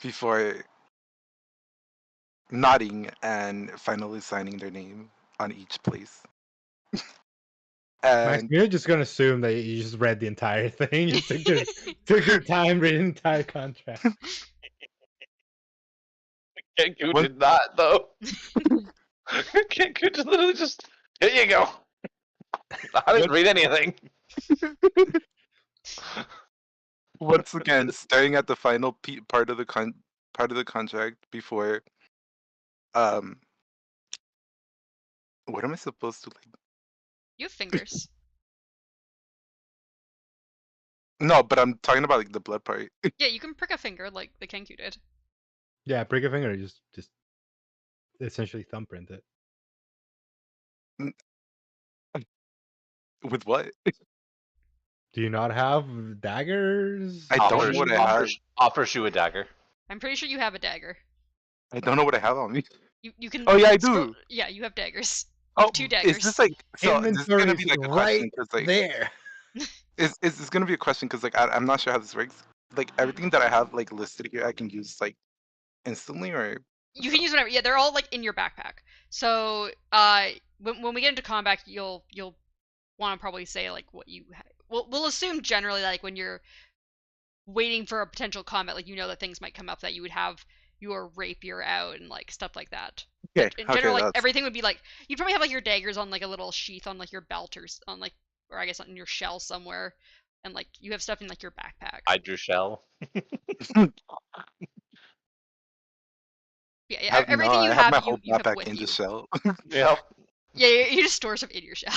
before nodding and finally signing their name on each place. Max, And we're just gonna assume that you just read the entire thing. You took your time reading the entire contract. Kenku What? did not, though. Kenku just literally just, here you go. I didn't read anything. Once again, staring at the final part of the contract before, um, what am I supposed to like? You have fingers. No, but I'm talking about like the blood part. Yeah, you can prick a finger like the Kenku did. Yeah, prick a finger. Just essentially thumbprint it. With what? Do you not have daggers? I don't know what I have. Offers you a dagger. I'm pretty sure you have a dagger. I don't know what I have on me. You can. Oh yeah, I scroll- do. Yeah, you have daggers. You have 2 daggers. Is this like so? This is gonna Inventory's be like a right question because like there. is this gonna be a question because like I'm not sure how this works. Like everything that I have like listed here, I can use like instantly or You can use whatever. Yeah, they're all like in your backpack. So, when we get into combat, you'll want to probably say like what you. We'll assume generally like when you're waiting for a potential combat, like you know that things might come up that you would have your rapier out and like stuff like that. okay, Like, in general, like that's everything would be like you'd probably have like your daggers on like a little sheath on like your belt on like or I guess on your shell somewhere, and like you have stuff in like your backpack. I drew shell. Yeah, no, everything you I have have, my whole you have backpack with in the you. shell. Yep. Yeah, you just store stuff in your shell.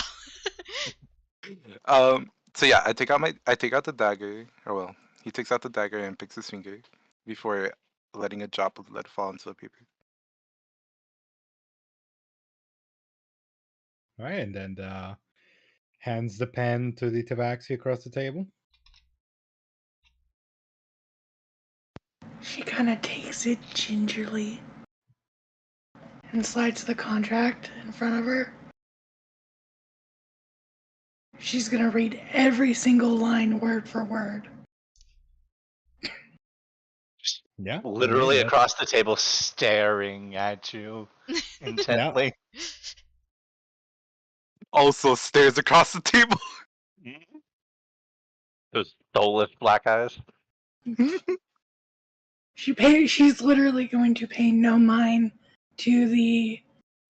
So yeah, I take out the dagger, or well, he takes out the dagger and picks his finger before letting a drop of lead fall into the paper. All right, and then hands the pen to the tabaxi across the table. She kind of takes it gingerly and slides the contract in front of her. She's gonna read every single line word for word. Yeah, Literally yeah. across the table, staring at you intently. Also stares across the table. Those soulless black eyes. She's literally going to pay no mind to the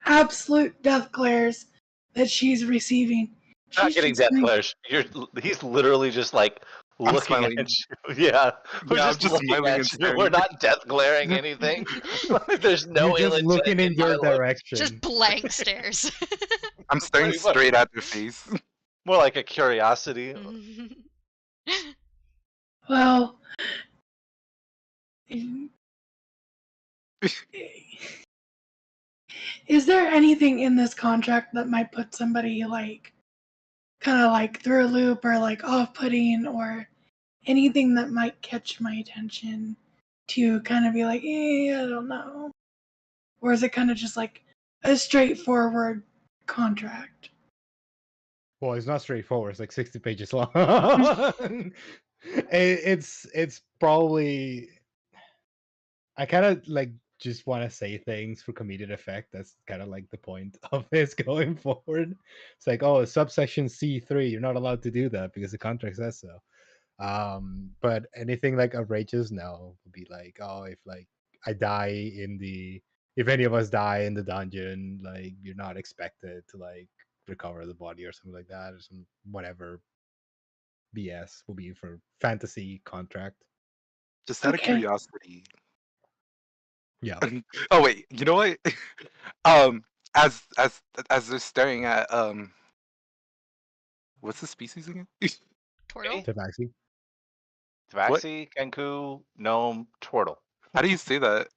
absolute death glares that she's receiving. Not She's getting just death going, glares. He's literally just like I'm looking at smiling. you. Yeah, we're Yeah, I'm just just looking smiling at and you. staring. We're not death glaring anything. There's no You're just ill looking intent in your my look. direction. Just blank stares. I'm staring Pretty much. straight at their face. More like a curiosity. well, is there anything in this contract that might put somebody like kind of like through a loop or like off-putting or anything that might catch my attention to kind of be like, I don't know? Or is it kind of just like a straightforward contract? Well, it's not straightforward. It's like 60 pages long. It's probably I kind of like just want to say things for comedic effect. That's kind of like the point of this going forward. It's like, oh, subsection C3, you're not allowed to do that because the contract says so. But anything like outrageous, no, would be like, oh, if like I die in the if any of us die in the dungeon, like you're not expected to like recover the body or something like that, or some whatever BS will be for fantasy contract. Just out of Okay. curiosity. Yeah. Oh wait, you know what? um, as as as they're staring at what's the species again? Turtle? Tabaxi. What? Tabaxi, Kenku, Gnome, Turtle. How do you say that?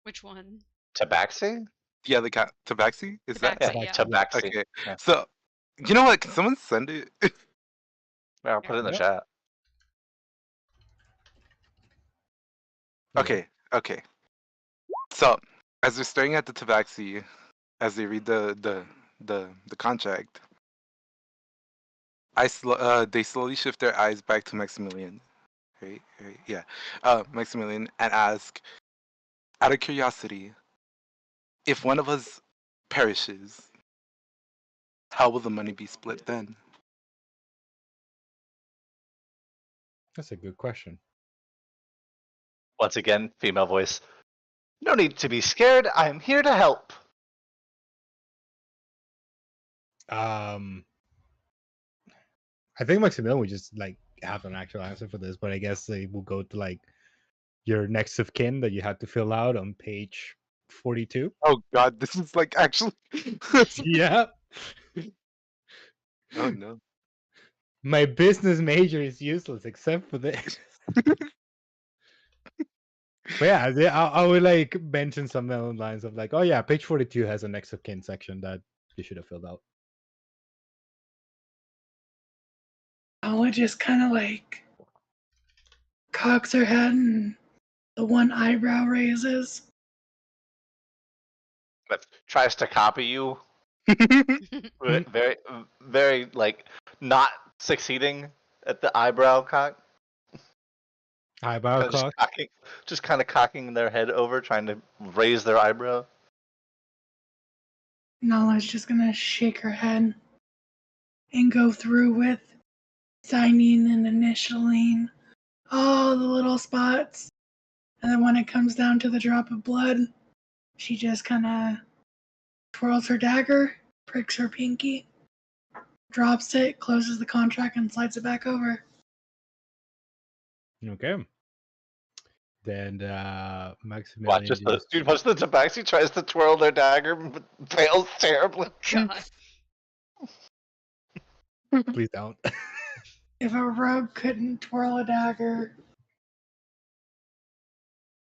Which one? Tabaxi? Yeah, the cat tabaxi. Is that Tabaxi, Yeah, yeah. Tabaxi. okay? Yeah. So, you know what? Can someone send it? Yeah, I'll put it in the Yeah. chat. Okay, okay. So, as they're staring at the tabaxi, as they read the contract, they slowly shift their eyes back to Maximilian. Right, yeah. Maximilian, and ask, out of curiosity, if one of us perishes, how will the money be split then? That's a good question. Once again, female voice. No need to be scared. I'm here to help. I think Maximilian would just like have an actual answer for this, but I guess they will go to like your next of kin that you had to fill out on page 42. Oh God, this is like actually. Yeah. Oh no. My business major is useless except for this. But yeah, I would like mention some along the lines of like, oh yeah, page 42 has a next of kin section that you should have filled out. Paula just kind of like cocks her head and the one eyebrow raises. But tries to copy you. Very, very like not succeeding at the eyebrow cock. Eyebrow Kinda cock. just kind of cocking their head over, trying to raise their eyebrow. Nala's just gonna shake her head and go through with signing and initialing all the little spots. And then when it comes down to the drop of blood, she just kind of twirls her dagger, pricks her pinky, drops it, closes the contract, and slides it back over. Okay. Then Watch Maximilian the just dude. Watch the tabaxi tries to twirl their dagger, but fails terribly. God. please don't. If a rogue couldn't twirl a dagger,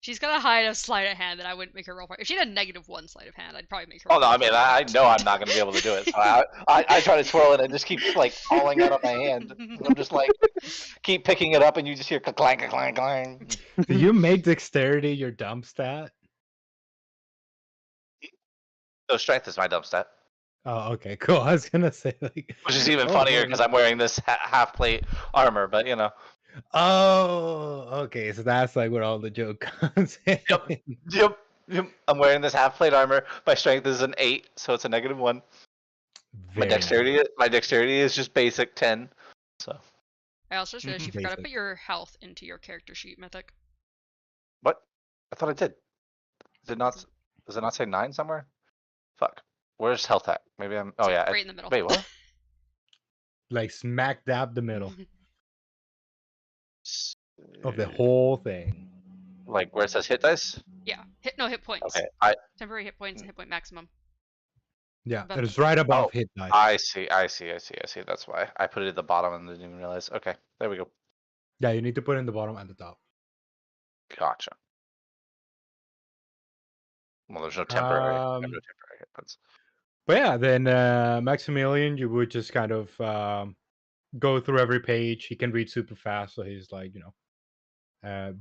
She's got a high enough sleight of hand that I wouldn't make her roll for it. If she had a -1 sleight of hand, I'd probably make her Oh roll no, I for mean it, I but- know I'm not gonna be able to do it. So I try to twirl it and it just keeps like falling out of my hand. And I'm just like keep picking it up and you just hear clang clang clang. Do you make dexterity your dump stat? So strength is my dump stat, Oh, okay, cool. I was gonna say like, which is even oh, funnier boy. because I'm wearing this half plate armor. But you know, Oh, okay. So that's like where all the joke comes in. yep. I'm wearing this half plate armor. My strength is an 8, so it's a -1. My Very nice. dexterity is just basic 10. So I also just realized you forgot to Basic. put your health into your character sheet, Mythic. what? I thought I did. Did not? Does it not say 9 somewhere? Fuck. Where's health at? Maybe I'm. Oh yeah. Right in the middle. Wait, what? Like smack dab the middle of the whole thing. Like where it says hit dice? Yeah. Hit points. Okay. Temporary hit points and hit point maximum. Yeah, Above it's right above Oh, hit dice. I see. That's why I put it at the bottom and didn't even realize. Okay, there we go. Yeah, you need to put it in the bottom and the top. Gotcha. Well, there's no temporary. I have no Um, temporary hit points. But yeah, then Maximilian, you would just kind of go through every page. He can read super fast, so he's like,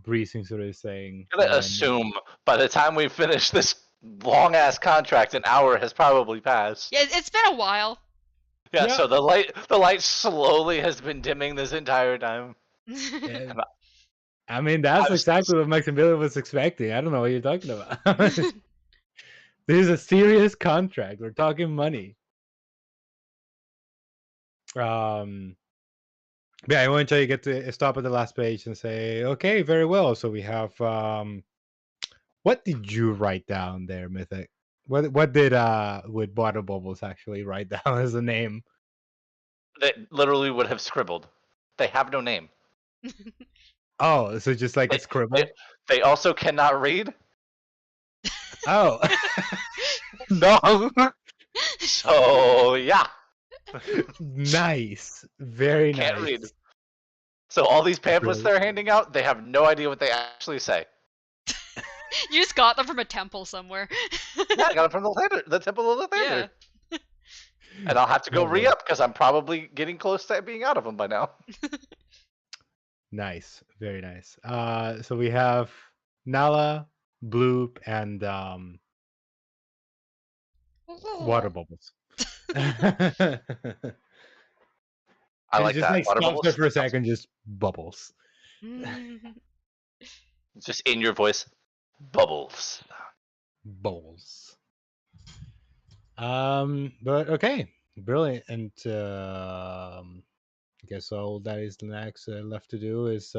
breezing through his thing. I'm gonna And assume by the time we finish this long ass contract, an hour has probably passed. Yeah, it's been a while. Yeah, Yeah. so the light slowly has been dimming this entire time. Yeah. I mean, that's exactly what Maximilian was expecting. I don't know what you're talking about. This is a serious contract. We're talking money. Yeah, eventually you get to stop at the last page and say, okay, very well. So we have What did you write down there, Mythic? What did would Water Bubbles actually write down as a name? They literally would have scribbled. They have no name. Oh, so just like a They, scribble? they also cannot read. Oh. No. So yeah, Nice. Very can't nice. read. So all these pamphlets Brilliant. they're handing out, they have no idea what they actually say. You just got them from a temple somewhere. Yeah, I got it from the Temple of Lathander. Yeah. And I'll have to go Lovely. re-up because I'm probably getting close to being out of them by now. Nice. Very nice. So we have Nala, Bloop, and Water Bubbles. I And like just that. like Water stops there bubbles. for a second, just bubbles. It's just in your voice. Bubbles. Bubbles. But okay, brilliant. And I guess all that is next left to do is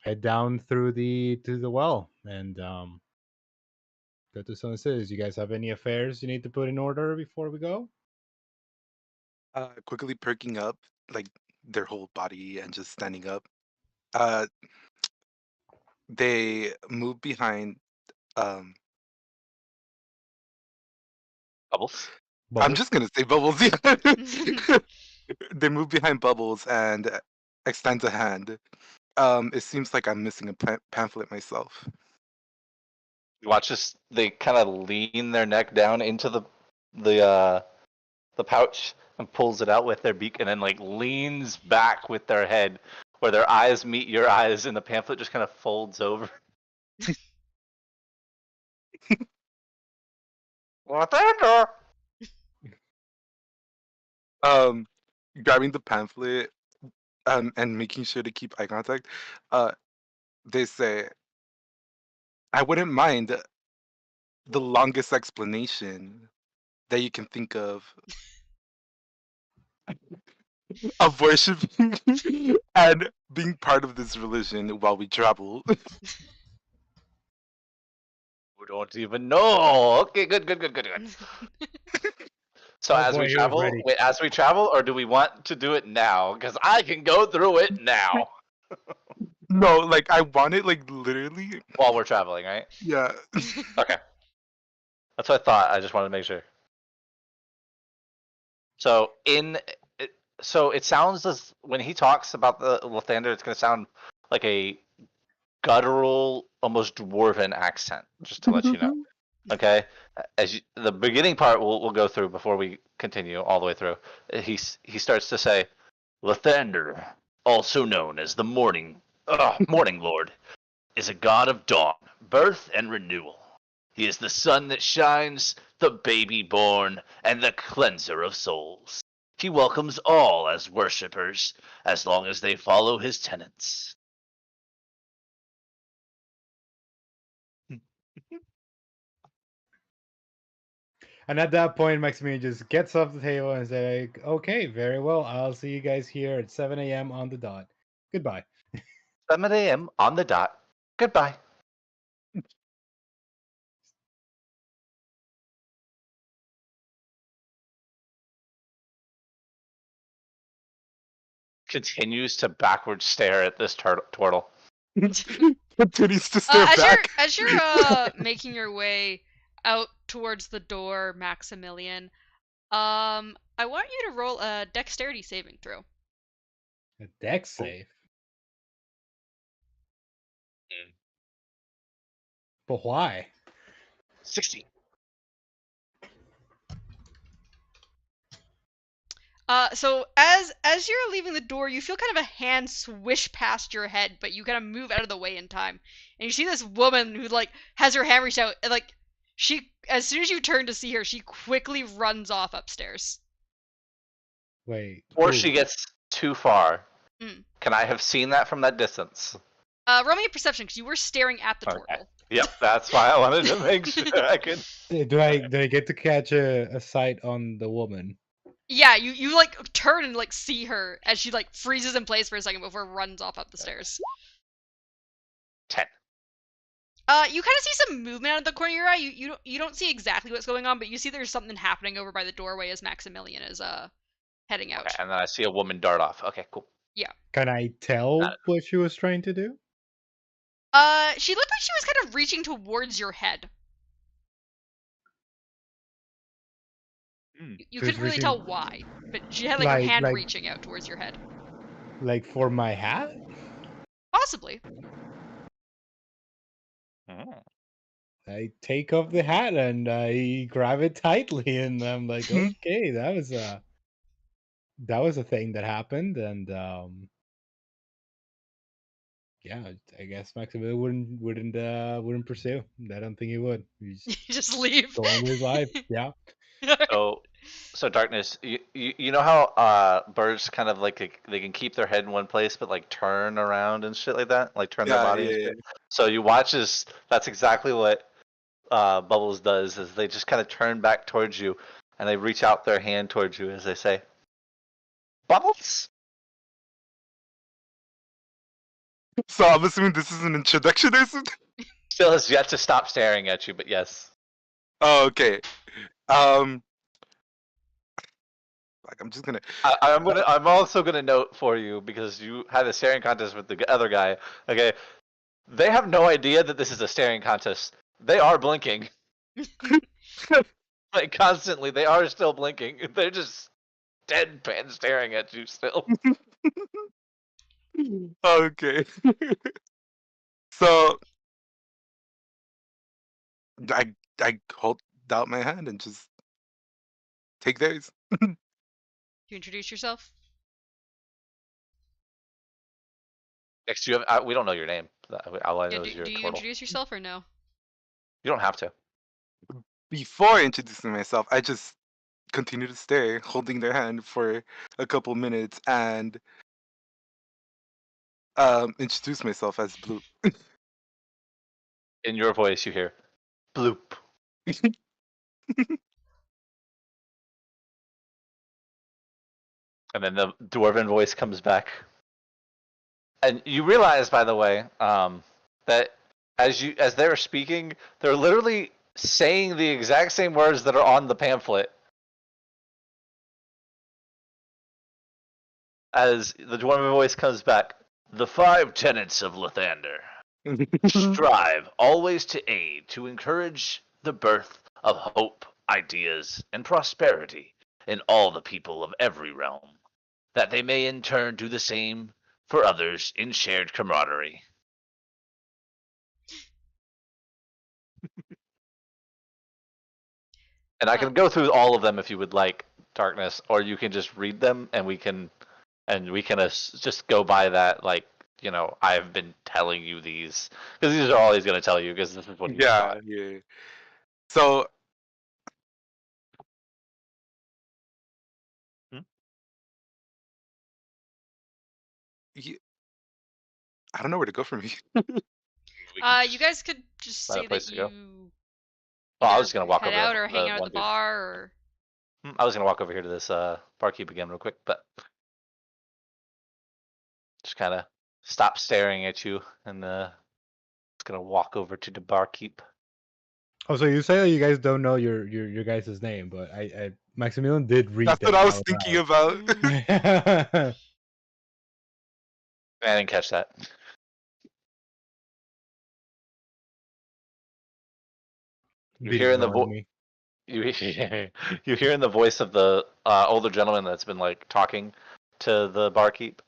head down through to the well and go to Sun Cities. You guys have any affairs you need to put in order before we go? Quickly perking up, like their whole body and just standing up. Uh, they move behind. Um, Bubbles. I'm Bubbles? just gonna say Bubbles. Yeah. They move behind Bubbles and extends a hand. It seems like I'm missing a pamphlet myself. You watch this. They kind of lean their neck down into the pouch and pulls it out with their beak, and then like leans back with their head, where their eyes meet your eyes, and the pamphlet just kind of folds over. Lathander. Um, Grabbing the pamphlet, and making sure to keep eye contact. They say, "I wouldn't mind the longest explanation that you can think of worshiping and being part of this religion while we travel." We don't even know. Okay, good. So Oh as boy, we he was travel, ready. wait, as we travel, or do we want to do it now? Because I can go through it now No, like I want it like literally. while we're traveling, right? Yeah. Okay, that's what I thought. I just wanted to make sure. So so it sounds as when he talks about the Lathander, it's going to sound like a guttural, almost dwarven accent. Just to let you know. Okay, the beginning part we'll go through before we continue all the way through. He starts to say, Lathander, also known as the Morning Lord, is a god of dawn, birth, and renewal. He is the sun that shines, the baby born, and the cleanser of souls. He welcomes all as worshippers, as long as they follow his tenets. And at that point, Maximilian just gets off the table and says, like, okay, very well. I'll see you guys here at 7 a.m. on the dot. Goodbye. 7 a.m. on the dot. Goodbye. Continues to backward stare at this turtle. Continues to stare back. As you're making your way out towards the door, Maximilian, I want you to roll a dexterity saving throw. A dex save. But why? 60. So as you're leaving the door, you feel kind of a hand swish past your head, but you kind of move out of the way in time, and you see this woman who like has her hand reached out, and like she, as soon as you turn to see her, she quickly runs off upstairs. Wait. Before who? she gets too far, Mm. can I have seen that from that distance? Roll me a perception because you were staring at the Okay. turtle. Yep, that's why I wanted to make sure I could. Do I get to catch a sight on the woman? Yeah, you like turn and like see her as she like freezes in place for a second before runs off up the stairs. 10. You kind of see some movement out of the corner of your eye. You don't see exactly what's going on, but you see there's something happening over by the doorway as Maximilian is heading out. Okay, and then I see a woman dart off. Okay, cool. Yeah. Can I tell what she was trying to do? She looked like she was kind of reaching towards your head. You couldn't really tell why, but she had like her hand reaching out towards your head. Like for my hat? Possibly. I take off the hat and I grab it tightly, and I'm like, okay, that was a thing that happened, and yeah, I guess Maximilian wouldn't pursue. I don't think he would. He's just leave. Go on with his life. Yeah. So darkness. You know how birds kind of like they can keep their head in one place, but like turn around and shit like that, like turn their body. And shit? So you watch as that's exactly what Bubbles does. Is they just kind of turn back towards you, and they reach out their hand towards you as they say, "Bubbles." So I'm assuming this is an introduction or something? Still has yet to stop staring at you, but yes. Oh, okay. Like I'm just gonna. I'm also gonna note for you because you had a staring contest with the other guy. Okay, they have no idea that this is a staring contest. They are blinking. Like constantly, they are still blinking. They're just deadpan staring at you still. Okay. So I hold out my hand and just take theirs. You introduce yourself? Next, you have we don't know your name. All I know is your do you total. introduce yourself or no? You don't have to. Before introducing myself, I just continue to stare, holding their hand for a couple minutes, and introduce myself as Blue. In your voice, you hear bloop. And then the dwarven voice comes back. And you realize, by the way, that as they're speaking, they're literally saying the exact same words that are on the pamphlet. As the dwarven voice comes back, the 5 tenets of Lathander. Strive always to aid, to encourage the birth of hope, ideas, and prosperity in all the people of every realm, that they may in turn do the same for others in shared camaraderie. And I can go through all of them if you would like, Darkness, or you can just read them and we can just go by that, like, you know, I've been telling you these because these are all he's going to tell you because this is what he's taught. Yeah. So I don't know where to go from here. You guys could just say that you. Oh, I was just gonna walk head over out or hang out at the dude. bar, or. I was gonna walk over here to this barkeep again real quick, but just kind of stop staring at you and just gonna walk over to the barkeep. Oh, so you say that you guys don't know your guys' name, but I Maximilian did read. That's what I was thinking about. I didn't catch that. You hear in the you hear in the voice of the older gentleman that's been like talking to the barkeep.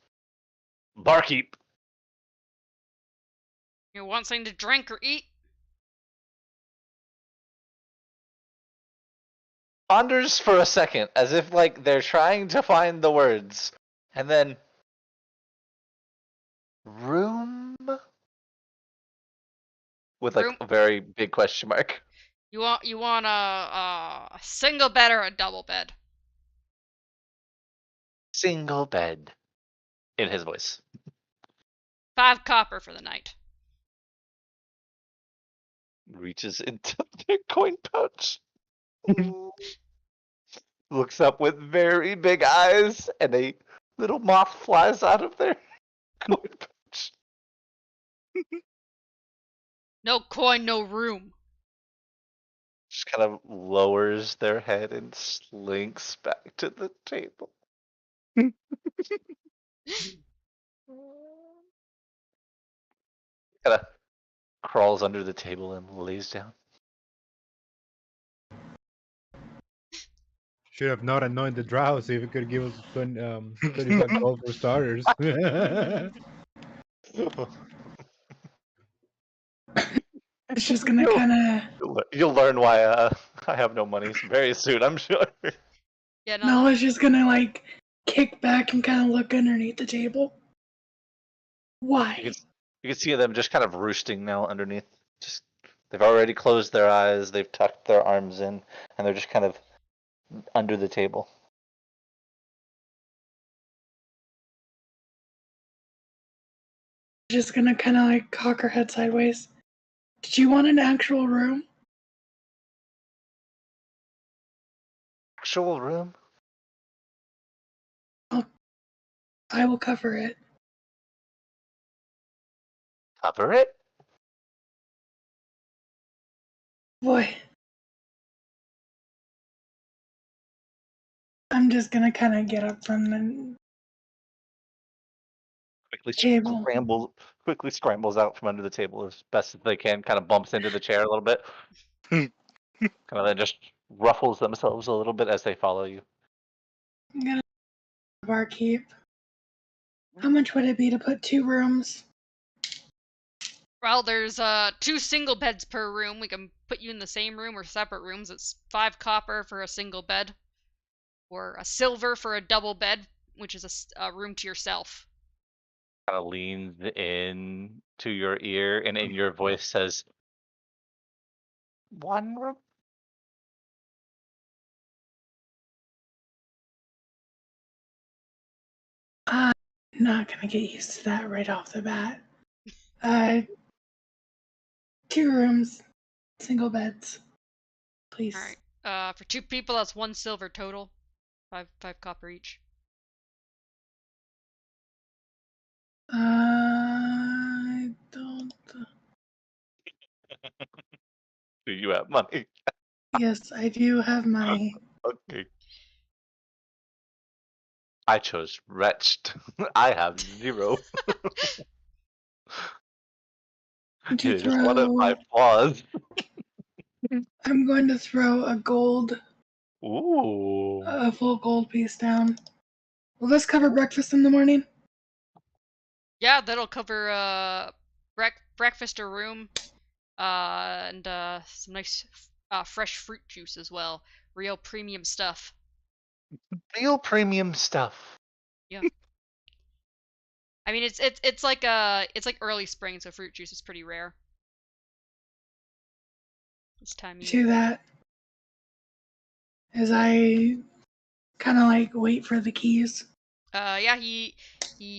Barkeep, you want something to drink or eat? ponders for a second as if like they're trying to find the words, and then room with like a very big question mark. You want a single bed or a double bed? Single bed, in his voice. 5 copper for the night. Reaches into their coin pouch. Looks up with very big eyes, and a little moth flies out of their coin pouch. No coin, no room. Just kind of lowers their head and slinks back to the table. Kind of crawls under the table and lays down. Should have not annoyed the drow, see if it could give us 25 gold for starters. It's just gonna You'll, kind of. you'll learn why I have no money very soon, I'm sure. Yeah, No, it's just gonna like kick back and kind of look underneath the table. Why? You can see them just kind of roosting now underneath. Just they've already closed their eyes, they've tucked their arms in, and they're just kind of under the table. Just gonna kind of like cock her head sideways. Did you want an actual room? Actual room? I will cover it. Cover it? Boy. I'm just gonna kind of get up from the table. Quickly scrambles out from under the table as best as they can, kind of bumps into the chair a little bit. Kind of then just ruffles themselves a little bit as they follow you. I'm gonna barkeep. How much would it be to put 2 rooms? Well, there's 2 single beds per room. We can put you in the same room or separate rooms. It's 5 copper for a single bed, or a silver for a double bed, which is a room to yourself. Kind of leans in to your ear and in your voice says, "One room." I'm not gonna get used to that right off the bat. 2 rooms, single beds, please. All right. For 2 people, that's 1 silver total. 5 copper each. I don't. Do you have money? Yes, I do have money. Okay. I chose wretched. I have 0. To It is one of my throw, flaws. I'm going to throw a Ooh. full gold piece down. Will this cover breakfast in the morning? Yeah, that'll cover breakfast or room, and some nice fresh fruit juice as well. Real premium stuff. Real premium stuff. Yeah. I mean, it's like early spring, so fruit juice is pretty rare this time of year. To that, as I kind of like wait for the keys. Yeah, he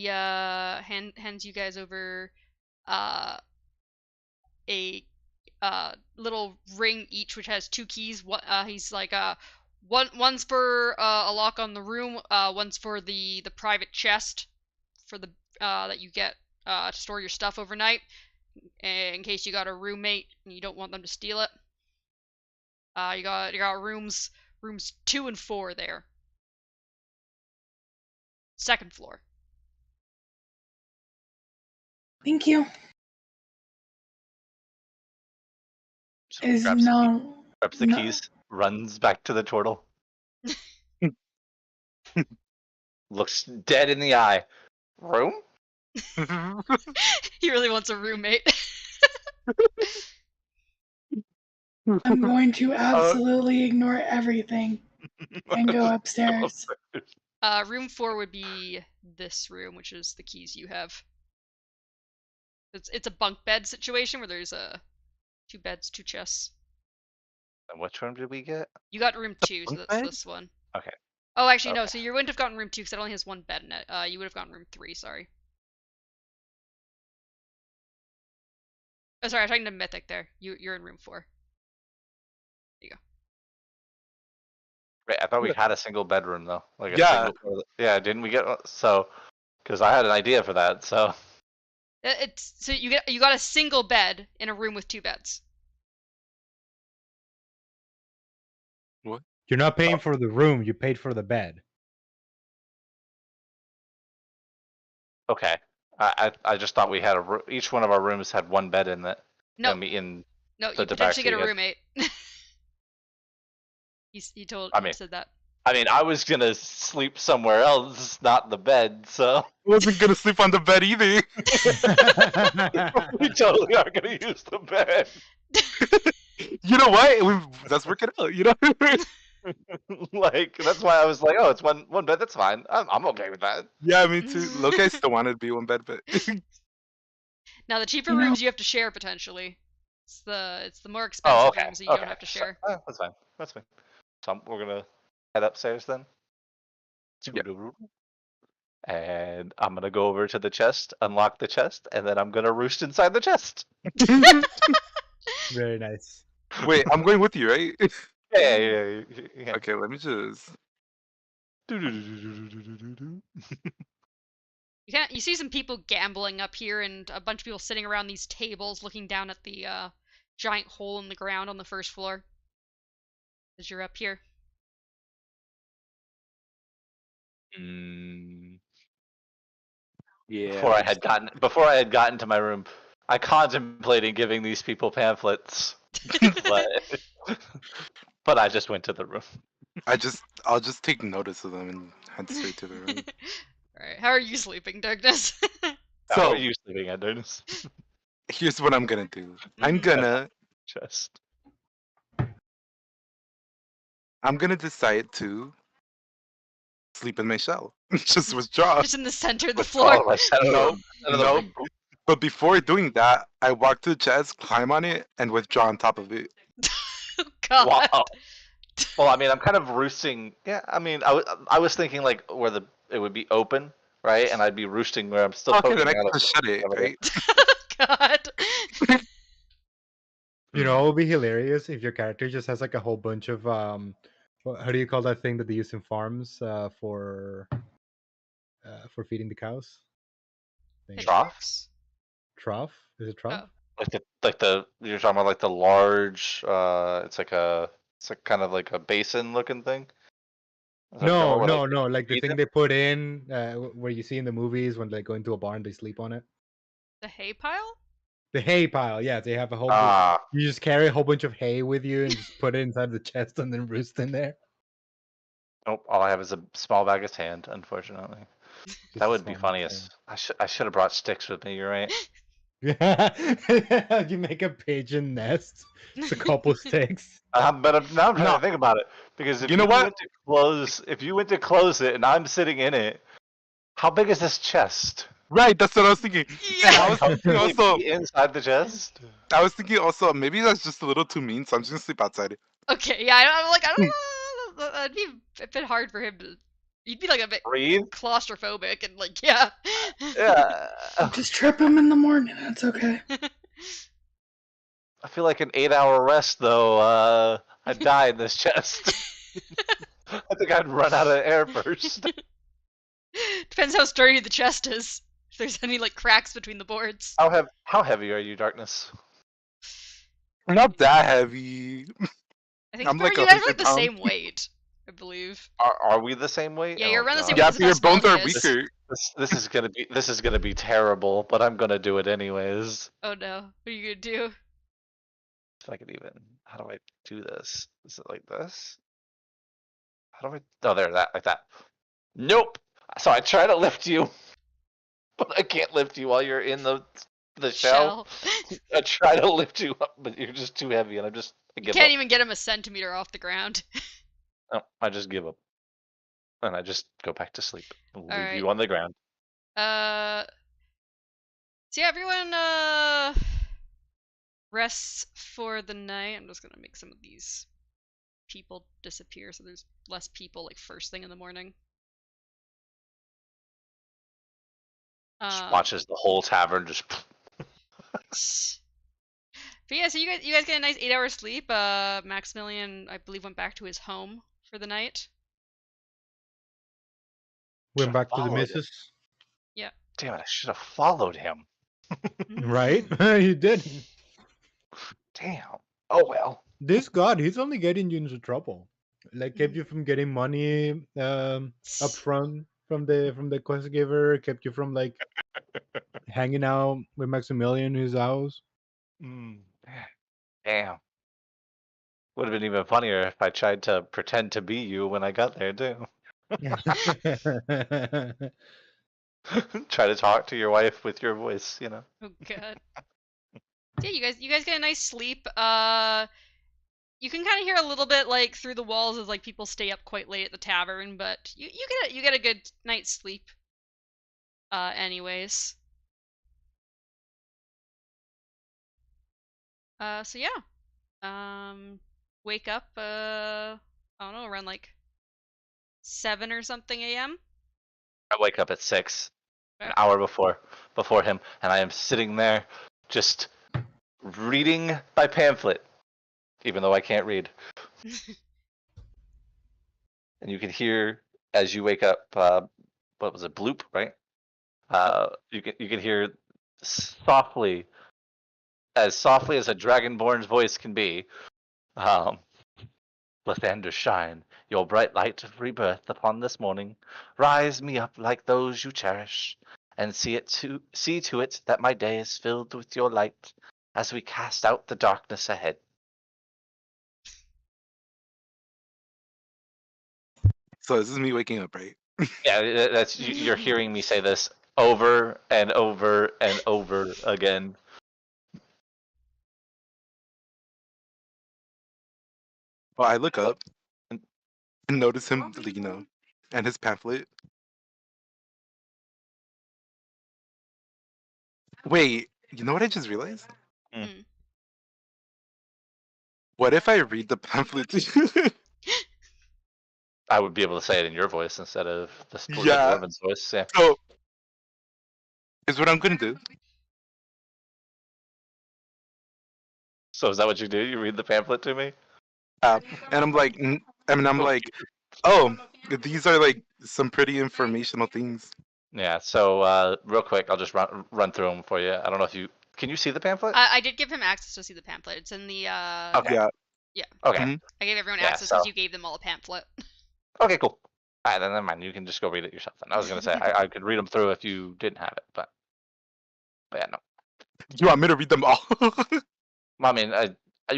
hands you guys over a little ring each, which has 2 keys. What he's like one's for a lock on the room, one's for the private chest for the that you get to store your stuff overnight, in case you got a roommate and you don't want them to steal it. You got rooms 2 and 4 there. 2nd floor. Thank you. So Is grabs no. the no. keys, runs back to the turtle. Looks dead in the eye. Room? He really wants a roommate. I'm going to absolutely ignore everything and go upstairs. Room 4 would be this room, which is the keys you have. It's a bunk bed situation where there's 2 beds, 2 chests. And which room did we get? You got room 2, so bunk that's bed? this one. Okay. Oh, actually, no. Okay. So you wouldn't have gotten room 2 because it only has 1 bed in it. You would have gotten room 3. Sorry. Oh, sorry. I'm talking to Mythic there. You're in room 4. There you go. Wait, I thought we had a single bedroom though. Like a Yeah. single. Yeah, didn't we get so? Because I had an idea for that. So It's so you got a single bed in a room with 2 beds. What? You're not paying for the room. You paid for the bed. Okay. I just thought we had each one of our rooms had one bed in it. No, In no, the you potentially get a Tabaxi had- roommate. He I said that. mean, I was gonna sleep somewhere else, not the bed. So I wasn't gonna sleep on the bed either. we totally are gonna use the bed. You know what? Let's work it out. You know. Like that's why I was like, oh, it's one bed. That's fine. I'm okay with that. Yeah, me too. Loki, I still wanted to be one bed, but Now the cheaper You know- rooms you have to share potentially. It's the more Oh, expensive okay. rooms that you Okay. don't have to share. That's fine. That's fine. So we're gonna head upstairs then. Yeah. And I'm gonna go over to the chest, unlock the chest, and then I'm gonna roost inside the chest. Very nice. wait, I'm going with you, right? Yeah. Okay, let me just. You see some people gambling up here, and a bunch of people sitting around these tables, looking down at the giant hole in the ground on the first floor. As you're up here. Yeah. Before I had gotten to my room, I contemplated giving these people pamphlets, but I just went to the room. I'll just take notice of them and head straight to the room. Alright, how are you sleeping, Darkness? How So are you sleeping, Enders? here's what I'm gonna do. I'm gonna decide to sleep in my shell. Just withdraw. Just in the center of the With floor. all of us out of the No, room, out of the no. room. But before doing that, I walk to the chest, climb on it, and withdraw on top of it. Oh, God. Wow. Well, I mean, I'm kind of roosting. Yeah, I mean, I was thinking like where it would be open, right? And I'd be roosting where I'm still Okay, poking then I out can of just shut it, over there. right? God. You know, it would be hilarious if your character just has like a whole bunch of how do you call that thing that they use in farms for feeding the cows? Thing. Troughs? Trough? Is it trough? Oh. Like the you're talking about like the large. It's like kind of like a basin looking thing. Is that what you're talking about, where, No. Like the feed thing them? they put in where you see in the movies when they go into a barn, they sleep on it. The hay pile? The hay pile, yeah. They have a whole. Ah, You just carry a whole bunch of hay with you and just put it inside the chest and then roost in there. nope. All I have is a small bag of sand, unfortunately. Just That a would be small funny. thing. I should have brought sticks with me. You're right. Yeah, you make a pigeon nest. It's a couple sticks. But now I'm trying No. to think about it because if You know what? if you went to close it and I'm sitting in it, how big is this chest? Right, that's what I was thinking. And I was How thinking can we also, be inside the chest? maybe that's just a little too mean, so I'm just gonna sleep outside it. Okay, yeah, I'm like, I don't know. That'd be a bit hard for him to. You'd be like a bit Breathe. claustrophobic and like, yeah. Yeah. Just trip him in the morning. That's okay. I feel like an 8-hour rest though. I'd die in this chest. I think I'd run out of air first. Depends how sturdy the chest is. If there's any like cracks between the boards. How heavy are you, Darkness? Not that heavy. I think I'm like you guys are 100 like the pounds. same weight, I believe. Are we the same weight? Yeah, you're around the same God. weight. Yeah, This but your is how bones small are he is. weaker. This is gonna be terrible, but I'm gonna do it anyways. Oh no, what are you gonna do? If I could even, how do I do this? Is it like this? How do I? Oh, there, that like that. Nope. So I try to lift you, but I can't lift you while you're in the shell. I try to lift you up, but you're just too heavy, and I You give can't up. even get him a centimeter off the ground. No, I just give up, and I just go back to sleep. And leave Alright. you on the ground. So yeah, everyone rests for the night. I'm just gonna make some of these people disappear so there's less people like first thing in the morning. Just watches the whole tavern just. But yeah, so you guys get a nice 8-hour sleep. Maximilian, I believe, went back to his home for the night. Went back to the Followed it. missus. Yeah. Damn it! I should have followed him. Right? You didn't. Damn. Oh well. This god, he's only getting you into trouble. Like kept you from getting money up front from the quest giver, kept you from like hanging out with Maximilian in his house. Mm. Damn. Would have been even funnier if I tried to pretend to be you when I got there too. Try to talk to your wife with your voice, you know. Oh god. Yeah, you guys get a nice sleep. You can kind of hear a little bit like through the walls as like people stay up quite late at the tavern, but you get a good night's sleep. Anyways. So yeah. Wake up. I don't know, around like 7 or something a.m. I wake up at 6, an Yeah. hour before him, and I am sitting there just reading my pamphlet, even though I can't read. And you can hear as you wake up. What was it? Bloop, right? You can hear softly as a dragonborn's voice can be. Lathander shine, your bright light of rebirth upon this morning. Rise me up like those you cherish, and see to it that my day is filled with your light as we cast out the darkness ahead. So this is me waking up, right? Yeah, that's you're hearing me say this over and over and over again. Well, I look up and notice him, and his pamphlet. Wait, you know what I just realized? Mm. What if I read the pamphlet to you? I would be able to say it in your voice instead of the Yeah. dwarven's voice. Yeah. So, is what I'm gonna do. So is that what you do? You read the pamphlet to me? And I'm like, I'm like, oh, these are like some pretty informational things. Yeah. So real quick, I'll just run through them for you. I don't know if you can you see the pamphlet? I did give him access to see the pamphlet. It's in the Okay. Yeah. Yeah. Okay. Mhm. I gave everyone Yeah, access because so- you gave them all a pamphlet. Okay. Cool. All right, then never mind. You can just go read it yourself. Then I was gonna say I could read them through if you didn't have it, but yeah, no. You want me to read them all? Well, I mean,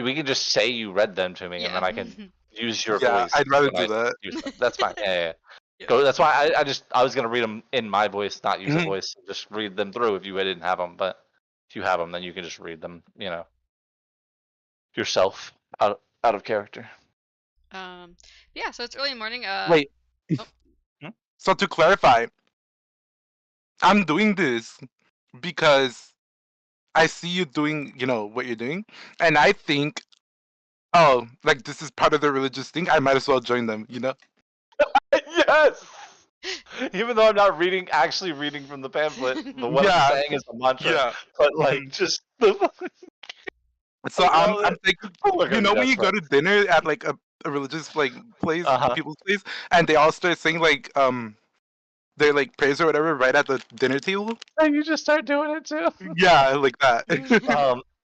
we can just say you read them to me, and then I can use your Yeah, voice. I'd rather when do I that. use them. That's fine. Yeah. Yeah. Go. That's why I was gonna read them in my voice, not use a Mhm. voice. Just read them through if you didn't have them. But if you have them, then you can just read them. You know, yourself out of character. Yeah, so it's early morning. Wait. Oh. So to clarify, I'm doing this because I see you doing, what you're doing, and I think, oh, like this is part of the religious thing. I might as well join them. Yes. Even though I'm not actually reading from the pamphlet, but what I'm Yeah, saying is a mantra. yeah. But like, Mhm. just the. So I I'm love I'm it. thinking, Look at me, when that's you go fun. to dinner at like a religious like place, Uh-huh. people's place, and they all start saying like their like prayers or whatever right at the dinner table. And you just start doing it too. Yeah, like that.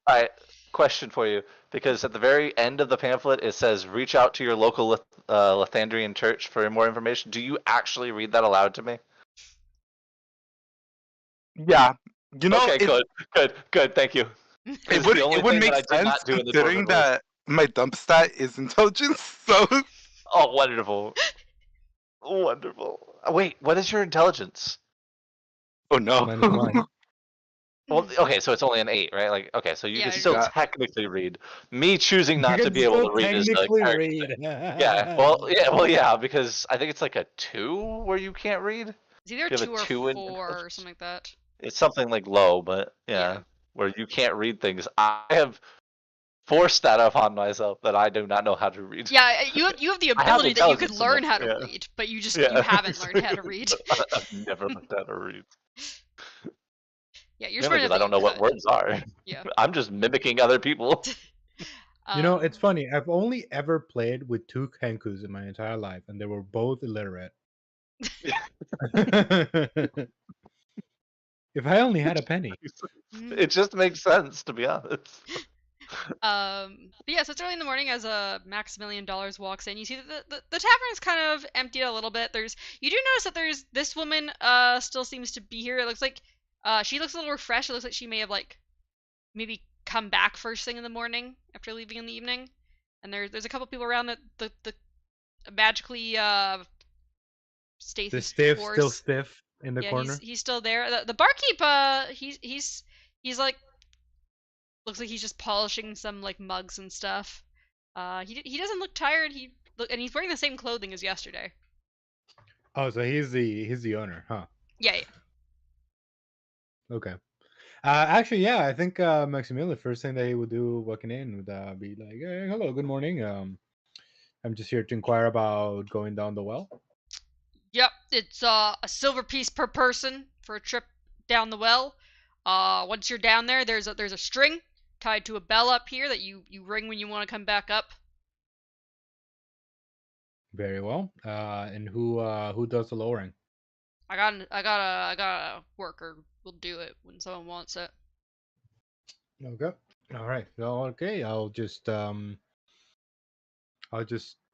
I question for you because at the very end of the pamphlet it says reach out to your local Lathandrian church for more information. Do you actually read that aloud to me? Yeah, Okay, good. Thank you. it It's would the only it would thing that make I did sense not do in the considering Dwarven rules. that my dump stat is intelligence. So Oh, wonderful. Wonderful. Wait, what is your intelligence? oh no. -1. Well, okay, so it's only an 8, right? Like, okay, so you Yeah, can still Yeah. technically read. Me choosing You not to can be able still to read is the technically character read. thing. Yeah, because I think it's like a 2 where you can't read. It's either You have a 2 or 2 in 4 or intelligence. something like that. It's something like low, but yeah, where you can't read things. I have forced that upon myself that I do not know how to read. Yeah, you have the I have ability that you could intelligence learn enough, how to yeah. read, but you Yeah, haven't learned how to read. I've never learned how to read. Yeah, you're Mainly smart enough because I that don't you know what could. words are. Yeah. I'm just mimicking other people. It's funny. I've only ever played with 2 Kenkus in my entire life, and they were both illiterate. If I only had a penny. It just makes sense, to be honest. But yeah, so it's early in the morning as Maximilian Dollars walks in. You see that the tavern is kind of emptied a little bit. You do notice that there's this woman still seems to be here. It looks like she looks a little refreshed. It looks like she may have like maybe come back first thing in the morning after leaving in the evening. And there's a couple people around that the magically The stasis stiff, force. still stiff in the Yeah, corner. he's still there. The barkeep he's like looks like he's just polishing some like mugs and stuff. He doesn't look tired. And he's wearing the same clothing as yesterday. Oh, so he's the owner, huh? Yeah. Okay. Actually, yeah, I think Maximilian, the first thing that he would do walking in would be like, hey, hello, good morning. I'm just here to inquire about going down the well. Yep, it's a silver piece per person for a trip down the well. Once you're down there, there's a string tied to a bell up here that you ring when you want to come back up. Very well. And who does the lowering? I got a worker will do it when someone wants it. Okay. All right. Well, okay. I'll just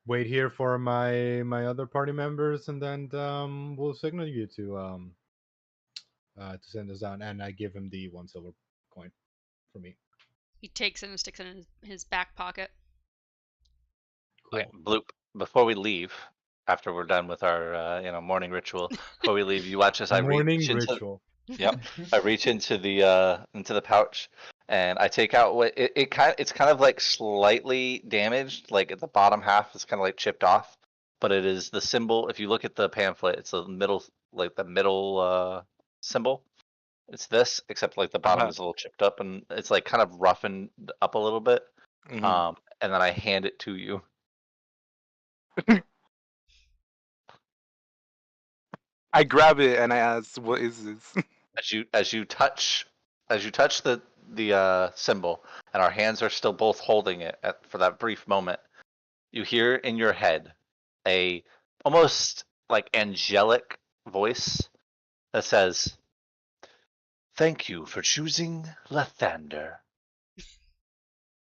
wait here for my other party members, and then we'll signal you to send us down. And I give him the 1 silver coin for me. He takes it and sticks it in his back pocket. Cool. Okay, Bloop. Before we leave, after we're done with our morning ritual, before we leave, you watch as I Morning reach into. ritual. Yep. I reach into the pouch and I take out what it's kind of like slightly damaged, like at the bottom half is kind of like chipped off, but it is the symbol. If you look at the pamphlet, it's the middle symbol. It's this, except like the bottom is a little chipped up and it's like kind of roughened up a little bit. Mhm. And then I hand it to you. I grab it and I ask, "What is this?" As you touch the symbol, and our hands are still both holding it for that brief moment, you hear in your head a almost like angelic voice that says, "Thank you for choosing Lathander."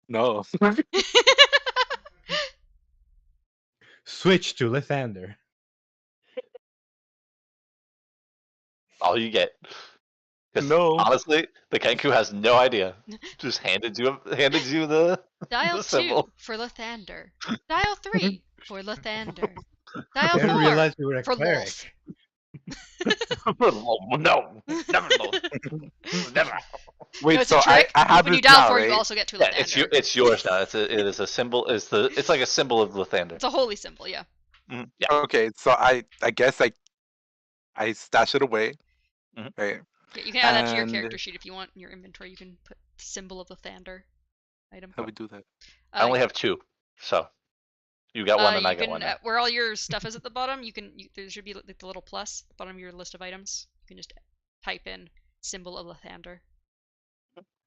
No. Switch to Lathander. All you get. Because No. honestly, the Kenku has no idea. Just handed you the Dial the 2 symbol. for Lathander. Dial 3 for Lathander. I Dial didn't 4 realize you were a for cleric. Lolf. No, never, never. Wait, No, it's so a trick. I have When you this dial now, 4, right? you also get to Yeah, Lathander. it's yours now. It is a symbol. It's like a symbol of Lathander. It's a holy symbol, yeah. Yeah. Okay, so I guess I stash it away, Mhm. right? Yeah, you can add that to your And character sheet if you want in your inventory. You can put the symbol of Lathander item. how we do that? I only have 2, so you got one and I you got can one now. where all your stuff is at the bottom. There should be like the little plus at the bottom of your list of items. You can just type in symbol of Lathander.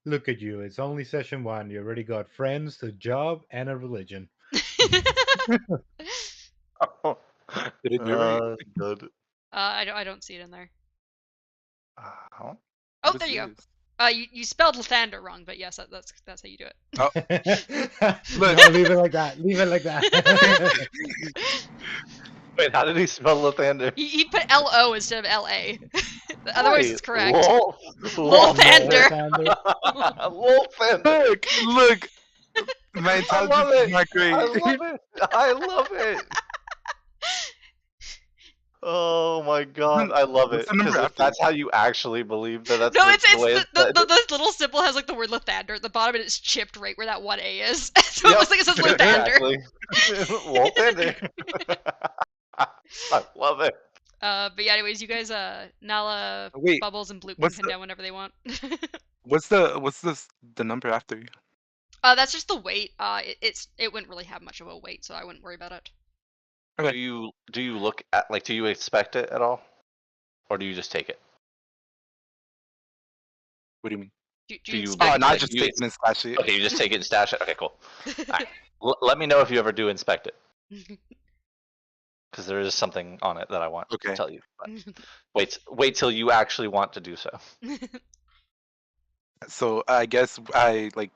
Look at you. It's only session 1. You already got friends, a job, and a religion. Did it do it right? Good. I don't see it in there. Uh-huh. Oh, What there is you go. this? You spelled Lathander wrong, but yes, that's how you do it. Oh, No, leave it like that. Leave it like that. Wait, how did he spell Lathander? He put LO instead of LA. Otherwise, it's correct. Lathander. Lathander. Lathander. look! My I intelligence love is it. not great. I love it. I love it. Oh my god, I love What's it. the number Because if after? that's how you actually believe that that's No, the it's way this little symbol has like the word Lathander at the bottom, and it's chipped right where that one A is. So it Yep, looks like it says Lathander. exactly. Lathander. I love it. But yeah, anyways, you guys, Nala, Wait, Bubbles, and Bloop can what's come the down whenever they want. what's the number after? That's just the weight. It wouldn't really have much of a weight, so I wouldn't worry about it. Okay. Do you look at do you expect it at all, or do you just take it? What do you mean? Do Do you you Oh, like, no, I like just you? take it and stash it. Okay, you just take it and stash it. Okay, cool. All right. Let me know if you ever do inspect it. because there is something on it that I want to Okay. tell you. But wait till you actually want to do so. So I guess I like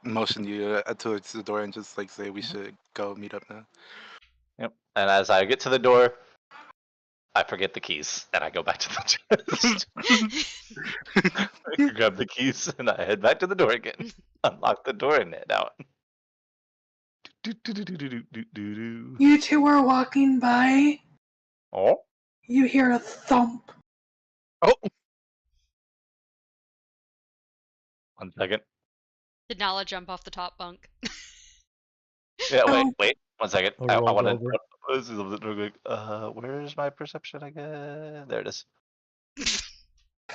motion you towards the door and just like say we should go meet up now. Yep. And as I get to the door, I forget the keys and I go back to the chest. I grab the keys and I head back to the door again. Unlock the door and head out. You two are walking by. Oh, You hear a thump. Oh, 1 second. Did Nala jump off the top bunk? Yeah, Oh. wait 1 second. Or I rolled want over. to. This is a little quick. Where's my perception again? There it is.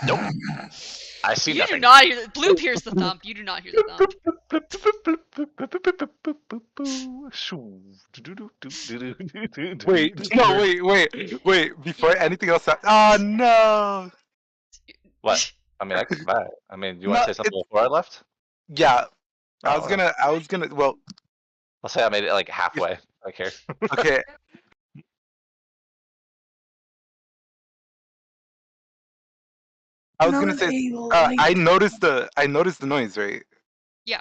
Nope. I see You do nothing. not hear. Bloop hears the thump. You do not hear the thump. wait, no, wait. Before anything else, oh no. What? I mean, I can come back. I mean, you want No, to say something before I left? Yeah, I Oh, was gonna. Well, I'll say I made it like halfway. I care. okay. I was gonna Not say. a light. I noticed the noise, right? Yeah.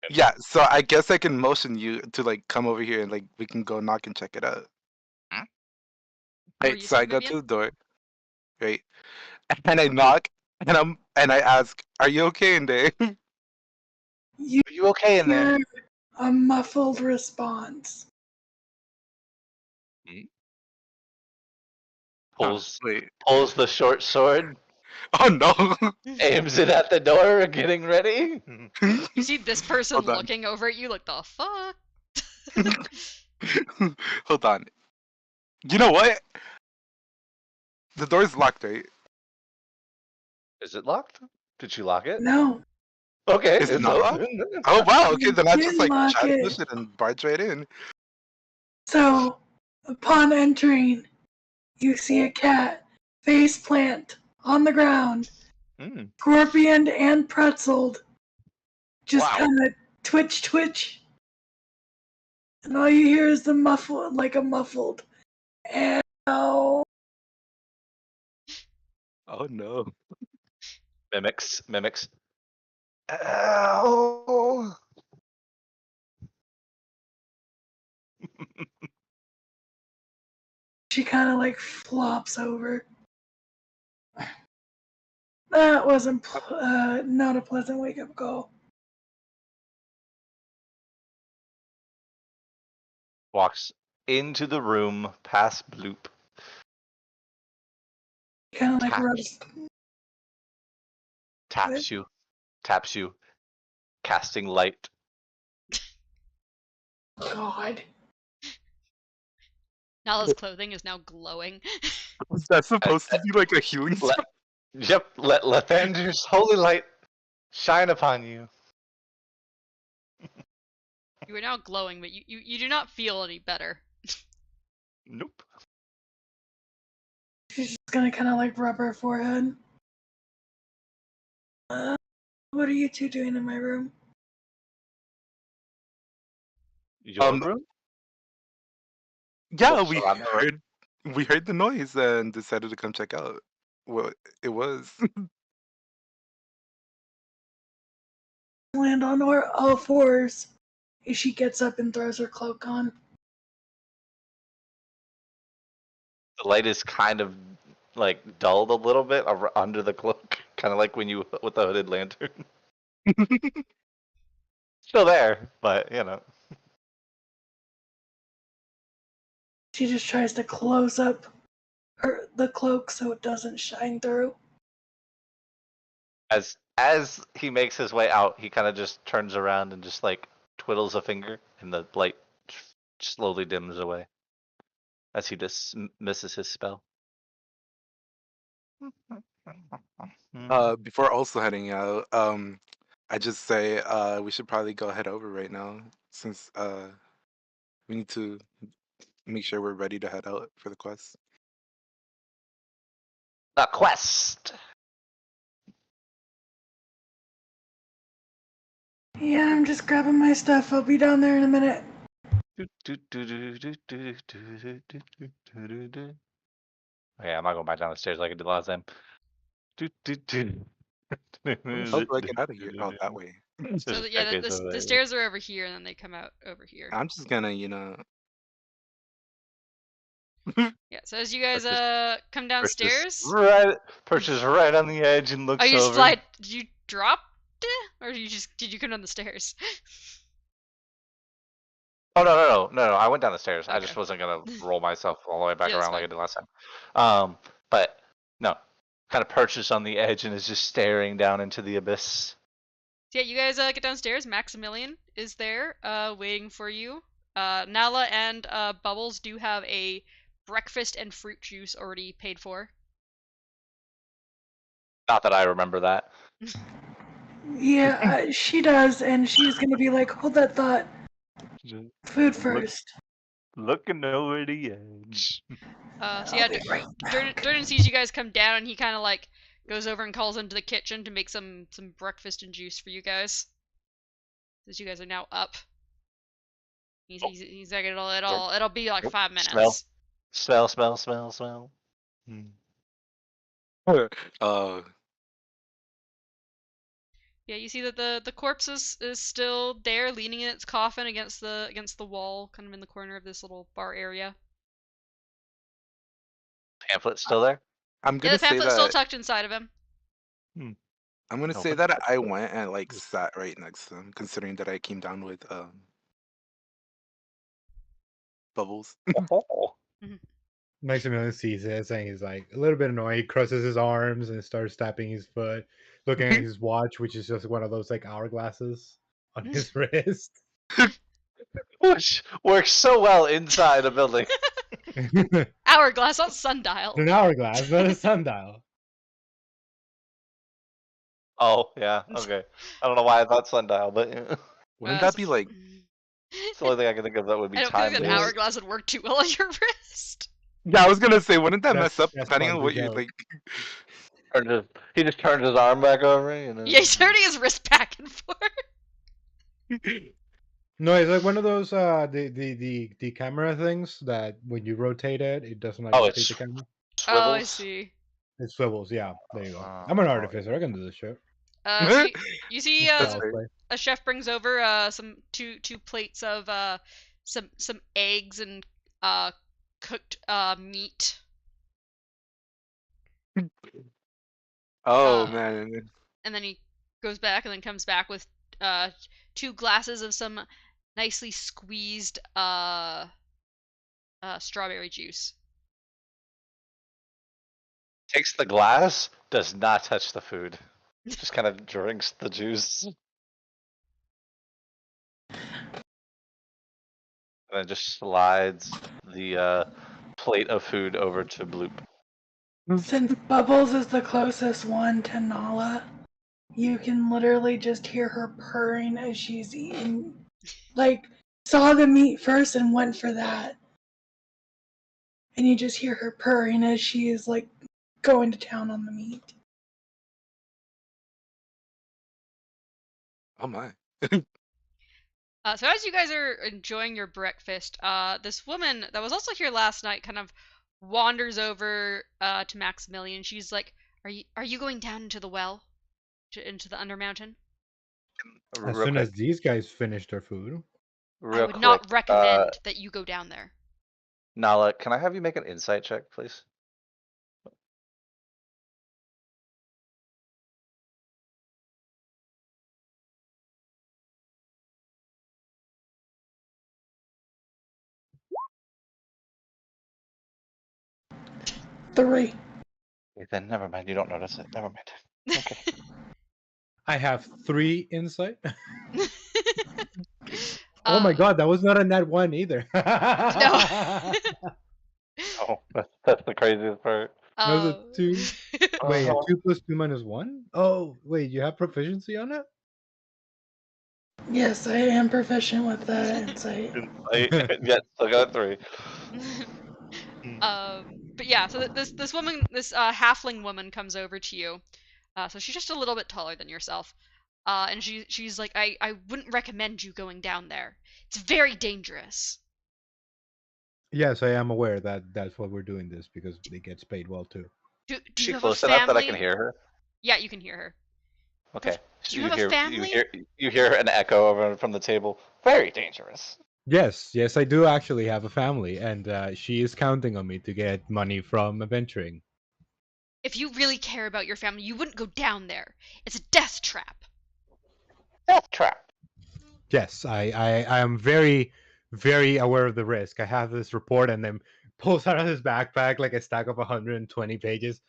Yeah. So I guess I can motion you to like come over here and like we can go knock and check it out. What were Right. you So I saying, go Vivian? to the door, right, and I knock, and I ask, "Are you okay in there?" You Are you okay in there? hear a muffled response. Pulls Wait. the short sword, Oh no. aims it at the door, getting ready. You see this person Hold on. looking over at you like the fuck? Hold on. You know what? The door's locked, right? Is it locked? Did you lock it? No, Okay, Is it it's not locked? open. Oh wow. Okay, you then I just did like lock try to it. push it and barge right in. So, upon entering, you see a cat face plant on the ground, Mm. scorpioned and pretzeled, just Wow. kind of twitch, and all you hear is the muffled, ow. Oh no. Mimics. Ow. She kind of like flops over. That wasn't not a pleasant wake up call. Walks into the room, past Bloop. Kind of like Tap. rubs. Taps you, casting light. God. Nala's clothing is now glowing. Was that supposed to be like a healing spell? Let Lathander's holy light shine upon you. You are now glowing, but you do not feel any better. Nope. She's just gonna kind of like rub her forehead. What are you two doing in my room? Your room? Yeah, Well, so I'm the- we heard the noise and decided to come check out what it was. Land on all fours. She gets up and throws her cloak on. The light is kind of like dulled a little bit under the cloak, kind of like when you with the hooded lantern. Still there, but you know. She just tries to close up the cloak so it doesn't shine through. As he makes his way out, he kind of just turns around and just like twiddles a finger, and the light slowly dims away as he dismisses his spell. Before also heading out, I just say we should probably go head over right now since we need to make sure we're ready to head out for the quest. The quest. Yeah, I'm just grabbing my stuff. I'll be down there in a minute. Okay, I'm not going back down the stairs like I did last time. Where the hell do I get out of here? Oh, that way. So Just yeah, staircase over the there. stairs are over here, and then they come out over here. I'm just gonna, Yeah. So as you guys come Perches downstairs, right on the edge and oh, looks you just over. fly? Did you drop? Or did you come down the stairs? Oh no! I went down the stairs. I Okay. just wasn't gonna roll myself all the way back Yeah, that's around like I fine. did last time. But no, kind of perches on the edge and is just staring down into the abyss. So yeah, you guys get downstairs. Maximilian is there, waiting for you. Nala and Bubbles do have a breakfast and fruit juice already paid for. Not that I remember that. Yeah, she does, and she's gonna be like, hold that thought. Just Food first. looking over the edge. So yeah, I'll be right back. Durden sees you guys come down, and he kind of like goes over and calls into the kitchen to make some breakfast and juice for you guys. Since you guys are now up. He's like it'll be like 5 minutes. Smell. Yeah, you see that the corpse is still there, leaning in its coffin against the wall, kind of in the corner of this little bar area. Pamphlet's still there? I'm Yeah, gonna the say pamphlet's still that tucked inside of him. I'm gonna No, say but that I went and like sat right next to him, considering that I came down with Bubbles. Maximilian sees it, saying he's like a little bit annoyed. He crosses his arms and starts tapping his foot, looking at his watch, which is just one of those like hourglasses on his wrist. Which works so well inside a building. Hourglass, not sundial. An hourglass, not a sundial. Oh yeah, okay. I don't know why I thought sundial, but yeah. Wouldn't that be like? It's the only thing I can think of that would be I don't time think an based. hourglass would work too well on your wrist. Yeah, I was gonna say, wouldn't that mess up That's depending part on of what the you joke. like? He just turned his arm back over, you know. Yeah, he's turning his wrist back and forth. No, it's like one of those the camera things that when you rotate it, it doesn't like Oh, rotate it's the camera. Oh, I swivels. see. It swivels. Yeah, there you go. Oh, I'm an oh, artificer. I can do this shit. So you see It's That's child's fair. play. a chef brings over some two plates of some eggs and cooked meat. Oh Uh, man. and then he goes back and then comes back with 2 glasses of some nicely squeezed strawberry juice. Takes the glass, does not touch the food. Just kind of drinks the juice. And then just slides the plate of food over to Bloop. Since Bubbles is the closest one to Nala, you can literally just hear her purring as she's eating. Like, saw the meat first and went for that. And you just hear her purring as she is, like, going to town on the meat. Oh my. So as you guys are enjoying your breakfast, this woman that was also here last night kind of wanders over to Maximilian. She's like, "Are you going down into the well, into the Undermountain?" As Real soon quick, as these guys finish their food, I real would quick. not recommend that you go down there. Nala, can I have you make an insight check, please? Three. Okay, then never mind. You don't notice it. Never mind. Okay. I have 3 insight. Oh my god, that was not a net 1 either. No. Oh, that's the craziest part. That was a 2. Wait, a Uh-huh. 2 plus 2 minus 1? Oh, wait, you have proficiency on it? Yes, I am proficient with that insight. Yeah, still got 3. But yeah, so this woman, this halfling woman, comes over to you. So she's just a little bit taller than yourself. And she's like, I wouldn't recommend you going down there. It's very dangerous. Yes, I am aware that that's what we're doing this because it gets paid well too. Do Is you she have a close enough that I can family? hear her? Yeah, you can hear her. Okay. Do So you you have a hear family? you hear an echo over from the table. Very dangerous. Yes, I do actually have a family, and she is counting on me to get money from adventuring. If you really care about your family, you wouldn't go down there. It's a death trap. Death trap. Yes, I am very, very aware of the risk. I have this report, and then pulls out of his backpack like a stack of 120 pages.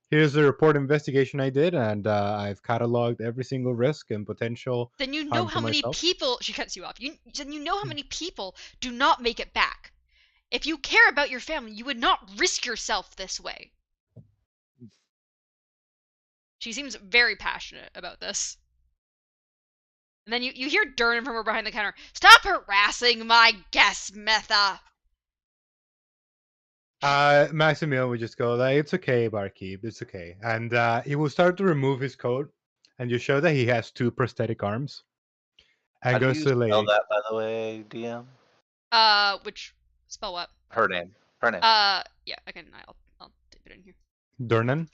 Here's the report investigation I did, and I've cataloged every single risk and potential Then you know harm how to many myself. people she cuts you off. Then you know how many people do not make it back. If you care about your family, you would not risk yourself this way. She seems very passionate about this. And then you hear Durnan from behind the counter. Stop harassing my guests, Metha. Maximilian would just go like, "It's okay, barkeep, it's okay," and he will start to remove his coat, and you show that he has two prosthetic arms, How and do goes you to the spell lady. that, by the way, DM? Which spell what? Her name. Her name. Yeah, I'll type it in here. Durnan,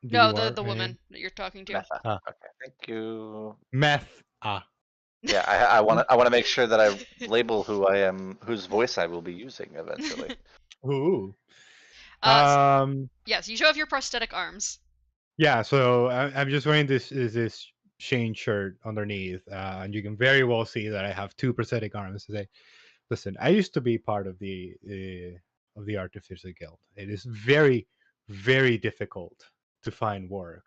No, Durnan. the woman that you're talking to. Metha. Ah, Okay. Thank you. meth. Ah, Yeah, I want to make sure that I label who I am, whose voice I will be using eventually. ooh. uh, Yes, so you show off your prosthetic arms. yeah. So I'm just wearing this Shane shirt underneath, and you can very well see that I have two prosthetic arms. Say, listen, I used to be part of the Artificer Guild. It is very, very difficult to find work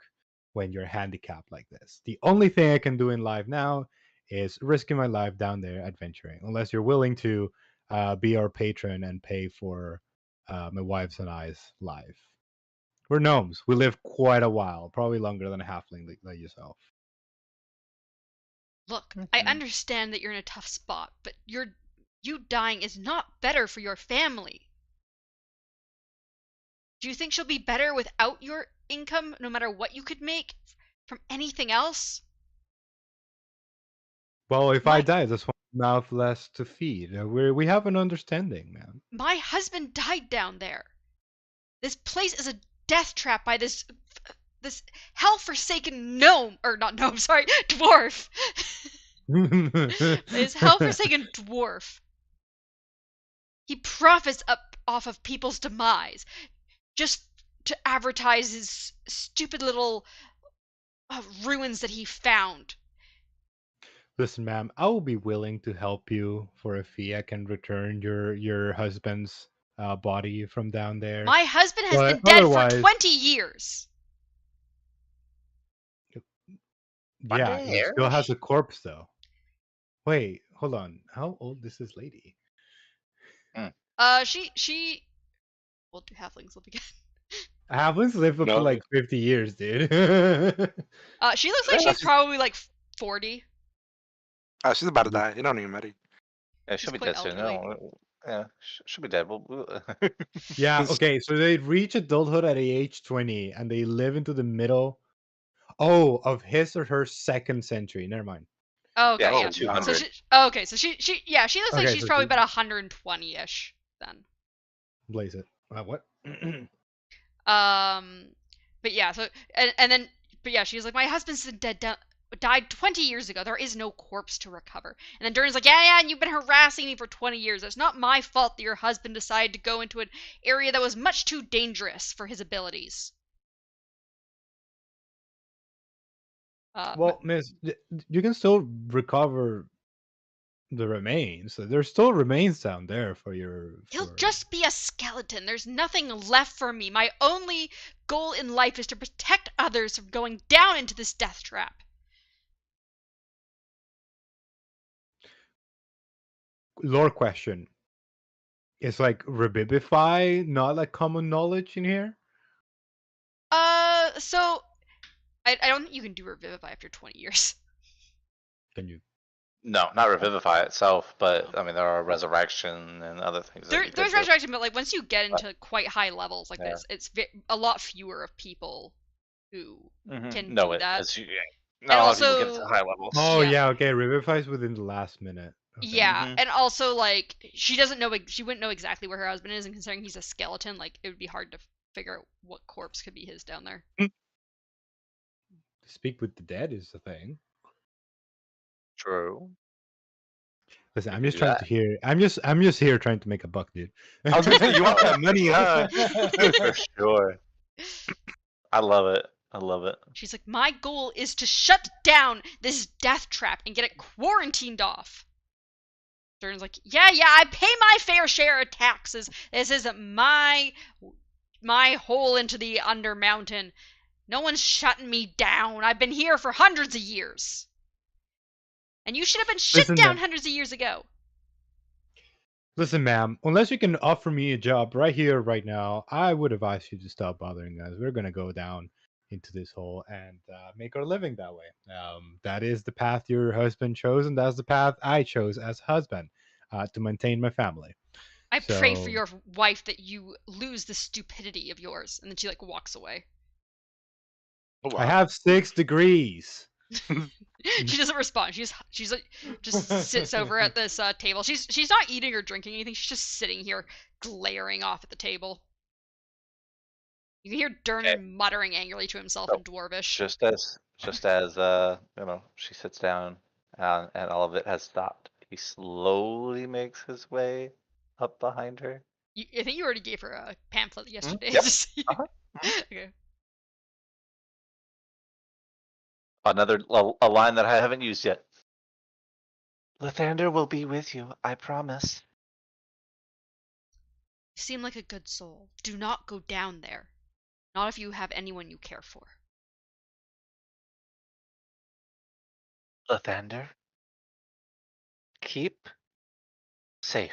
when you're handicapped like this. The only thing I can do in life now is risking my life down there adventuring, unless you're willing to be our patron and pay for my wife's and I's life. We're gnomes. We live quite a while, probably longer than a halfling like yourself. Look, I understand that you're in a tough spot, but you dying is not better for your family. Do you think she'll be better without your income, no matter what you could make from anything else? Well, if I My die, there's one mouth less to feed. We have an understanding, man. my husband died down there. This place is a death trap by this hell-forsaken gnome, or not gnome, sorry, dwarf. This hell-forsaken dwarf. He profits up off of people's demise, just to advertise his stupid little ruins that he found. Listen, ma'am, I will be willing to help you for a fee. I can return your husband's body from down there. My husband has But been dead for otherwise, 20 years. yeah, 20 he still has years? a corpse though. Wait, hold on. How old is this lady? She. Well, do halflings live again? Halflings live up to No, like 50 years, dude. She looks like she's probably like 40. she's about to die. It don't even matter. Yeah, She's she'll be quite dead soon. elderly. No, yeah, she'll be dead. Yeah, okay, so they reach adulthood at age 20 and they live into the middle of his or her second century. Never mind. Oh, Yeah, okay, Oh yeah. to wow. So 200. she looks like Okay, she's so probably about 120-ish then. blaze it. What? But yeah, so and then but yeah, she's like, my husband's died 20 years ago. There is no corpse to recover. And then Durn's like, yeah, and you've been harassing me for 20 years. It's not my fault that your husband decided to go into an area that was much too dangerous for his abilities. Well, miss, you can still recover the remains. There's still remains down there for your. He'll just be a skeleton. There's nothing left for me. My only goal in life is to protect others from going down into this death trap. Lore question. Is like revivify not like common knowledge in here? So I don't think you can do revivify after 20 years. Can you? No, not revivify itself, but I mean there are resurrection and other things that you could There's do. resurrection, but like once you get into quite high levels like Yeah. this, it's a lot fewer of people who can know do it that. because not a lot of people get to also- high levels. Oh Yeah. yeah, okay. Revivify is within the last minute. Yeah, Mhm. and also like she doesn't know. She wouldn't know exactly where her husband is, and considering he's a skeleton, like it would be hard to figure out what corpse could be his down there. Speak with the dead is the thing. True. Listen, We I'm could just do trying that. to hear. I'm just here trying to make a buck, dude. I was gonna say, you want that money, huh? For sure. I love it. I love it. She's like, my goal is to shut down this death trap and get it quarantined off. Stern's like, yeah, I pay my fair share of taxes. This is my hole into the Undermountain. No one's shutting me down. I've been here for hundreds of years. And you should have been shut Listen, down ma'am. hundreds of years ago. Listen, ma'am. Unless you can offer me a job right here, right now, I would advise you to stop bothering us. We're gonna go down into this hole and make our living that way. That is the path your husband chose, and that's the path I chose as husband to maintain my family. I pray for So your wife that you lose the stupidity of yours. And then she like walks away. Oh, I wow. have 6 degrees. She doesn't respond. She's like just sits over at this table. She's not eating or drinking anything. She's just sitting here glaring off at the table. You can hear Okay. Dernan muttering angrily to himself So, in Dwarvish. Just as she sits down and all of it has stopped, he slowly makes his way up behind her. I think you already gave her a pamphlet yesterday. Yep. Uh-huh. Okay. Another a line that I haven't used yet. Lathander will be with you, I promise. You seem like a good soul. Do not go down there. Not if you have anyone you care for. Lathander, keep safe.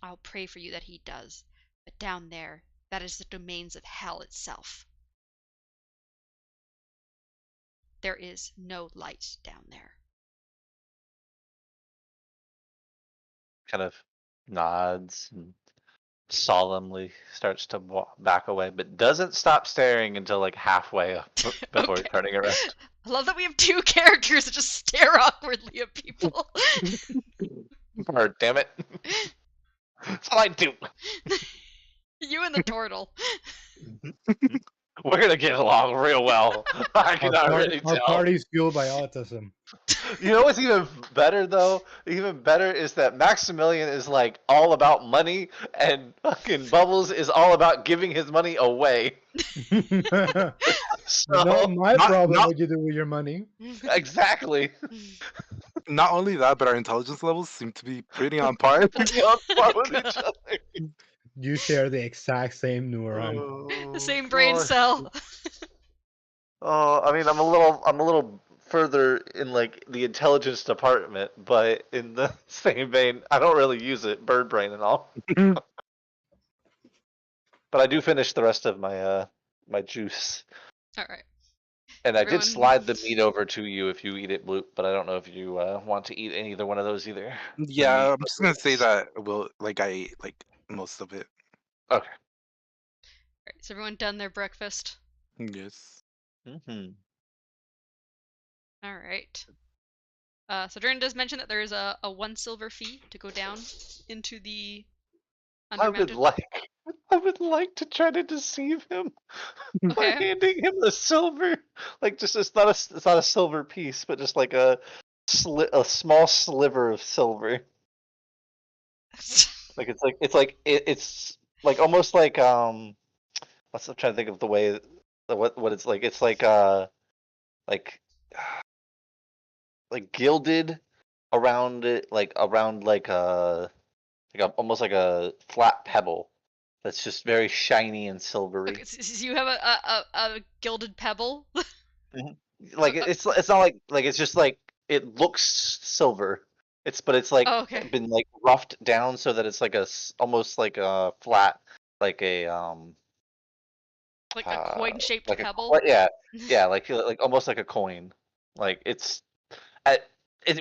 I'll pray for you that he does. But down there, that is the domains of hell itself. There is no light down there. Kind of nods and solemnly starts to back away, but doesn't stop staring until like halfway up before Okay. turning around. I love that we have two characters that just stare awkwardly at people. Or damn it. That's what I do. You and the turtle. We're gonna get along real well. I can already Our tell. party's fueled by autism. You know what's even better though? Even better is that Maximilian is like all about money, and fucking Bubbles is all about giving his money away. So Not my Not- problem not- what you do with your money. exactly. Not only that, but our intelligence levels seem to be pretty on par. We're on par with each other. You share the exact same neuron. Oh, The same brain gosh. cell. Oh, I mean, I'm a little further in like the intelligence department, but in the same vein, I don't really use it, bird brain and all. But I do finish the rest of my my juice, Alright. and I did Everyone- slide the meat over to you if you eat it, Bloop. But I don't know if you want to eat either one of those either. Yeah, meat I'm just gonna say that I ate like most of it. Okay. Alright, so everyone done their breakfast? Yes. Mm-hmm. Alright. So Durin does mention that there is a 1 silver fee to go down into the I would Undermountain. I would like to try to deceive him by Okay. handing him the silver. Like just it's not a silver piece, but just like a small sliver of silver. Like it's like almost like I'm trying to think of the way what it's like. It's like like gilded around it, like around like almost like a flat pebble that's just very shiny and silvery. Okay, so you have a gilded pebble? Like it's not like it's just like it looks silver. It's like Oh, okay. been like roughed down so that it's like almost like a flat, like a Like a coin-shaped like pebble? yeah, like almost like a coin. Like it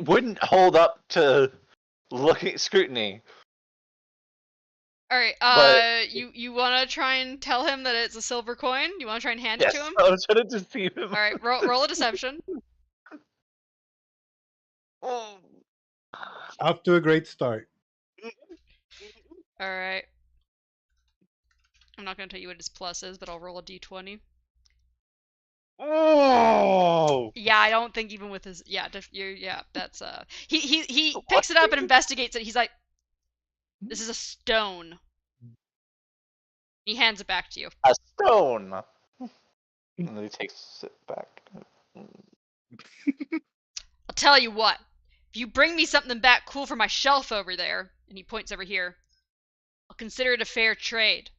wouldn't hold up to looking scrutiny. Alright, But- you wanna try and tell him that it's a silver coin? You wanna try and hand it Yes, to him? I was trying to deceive him. Alright, roll a deception. Off to a great start. All right. I'm not gonna tell you what his plus is, but I'll roll a d20. Oh! Yeah, I don't think even with his that's he picks it up and investigates it. He's like, this is a stone. He hands it back to you. A stone! And then he takes it back. I'll tell you what. If you bring me something back cool for my shelf over there, and he points over here, I'll consider it a fair trade.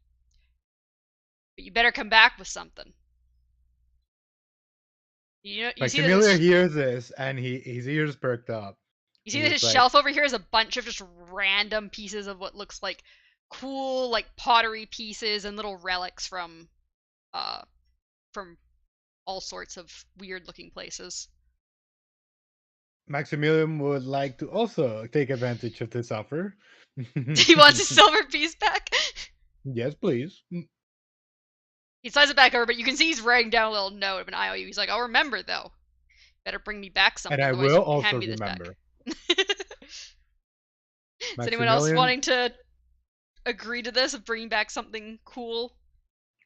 But you better come back with something. You know, you see that Maximilian hears this and his ears perked up. you see and that his he's like, shelf over here is a bunch of just random pieces of what looks like cool, like pottery pieces and little relics from all sorts of weird looking places. Maximilian would like to also take advantage of this offer. He wants his silver piece back. Yes, please. He slides it back over, but you can see he's writing down a little note of an IOU. He's like, I'll remember though. Better bring me back something. And I otherwise will you can also hand me this remember. back. Is anyone else Maximilian- wanting to agree to this of bringing back something cool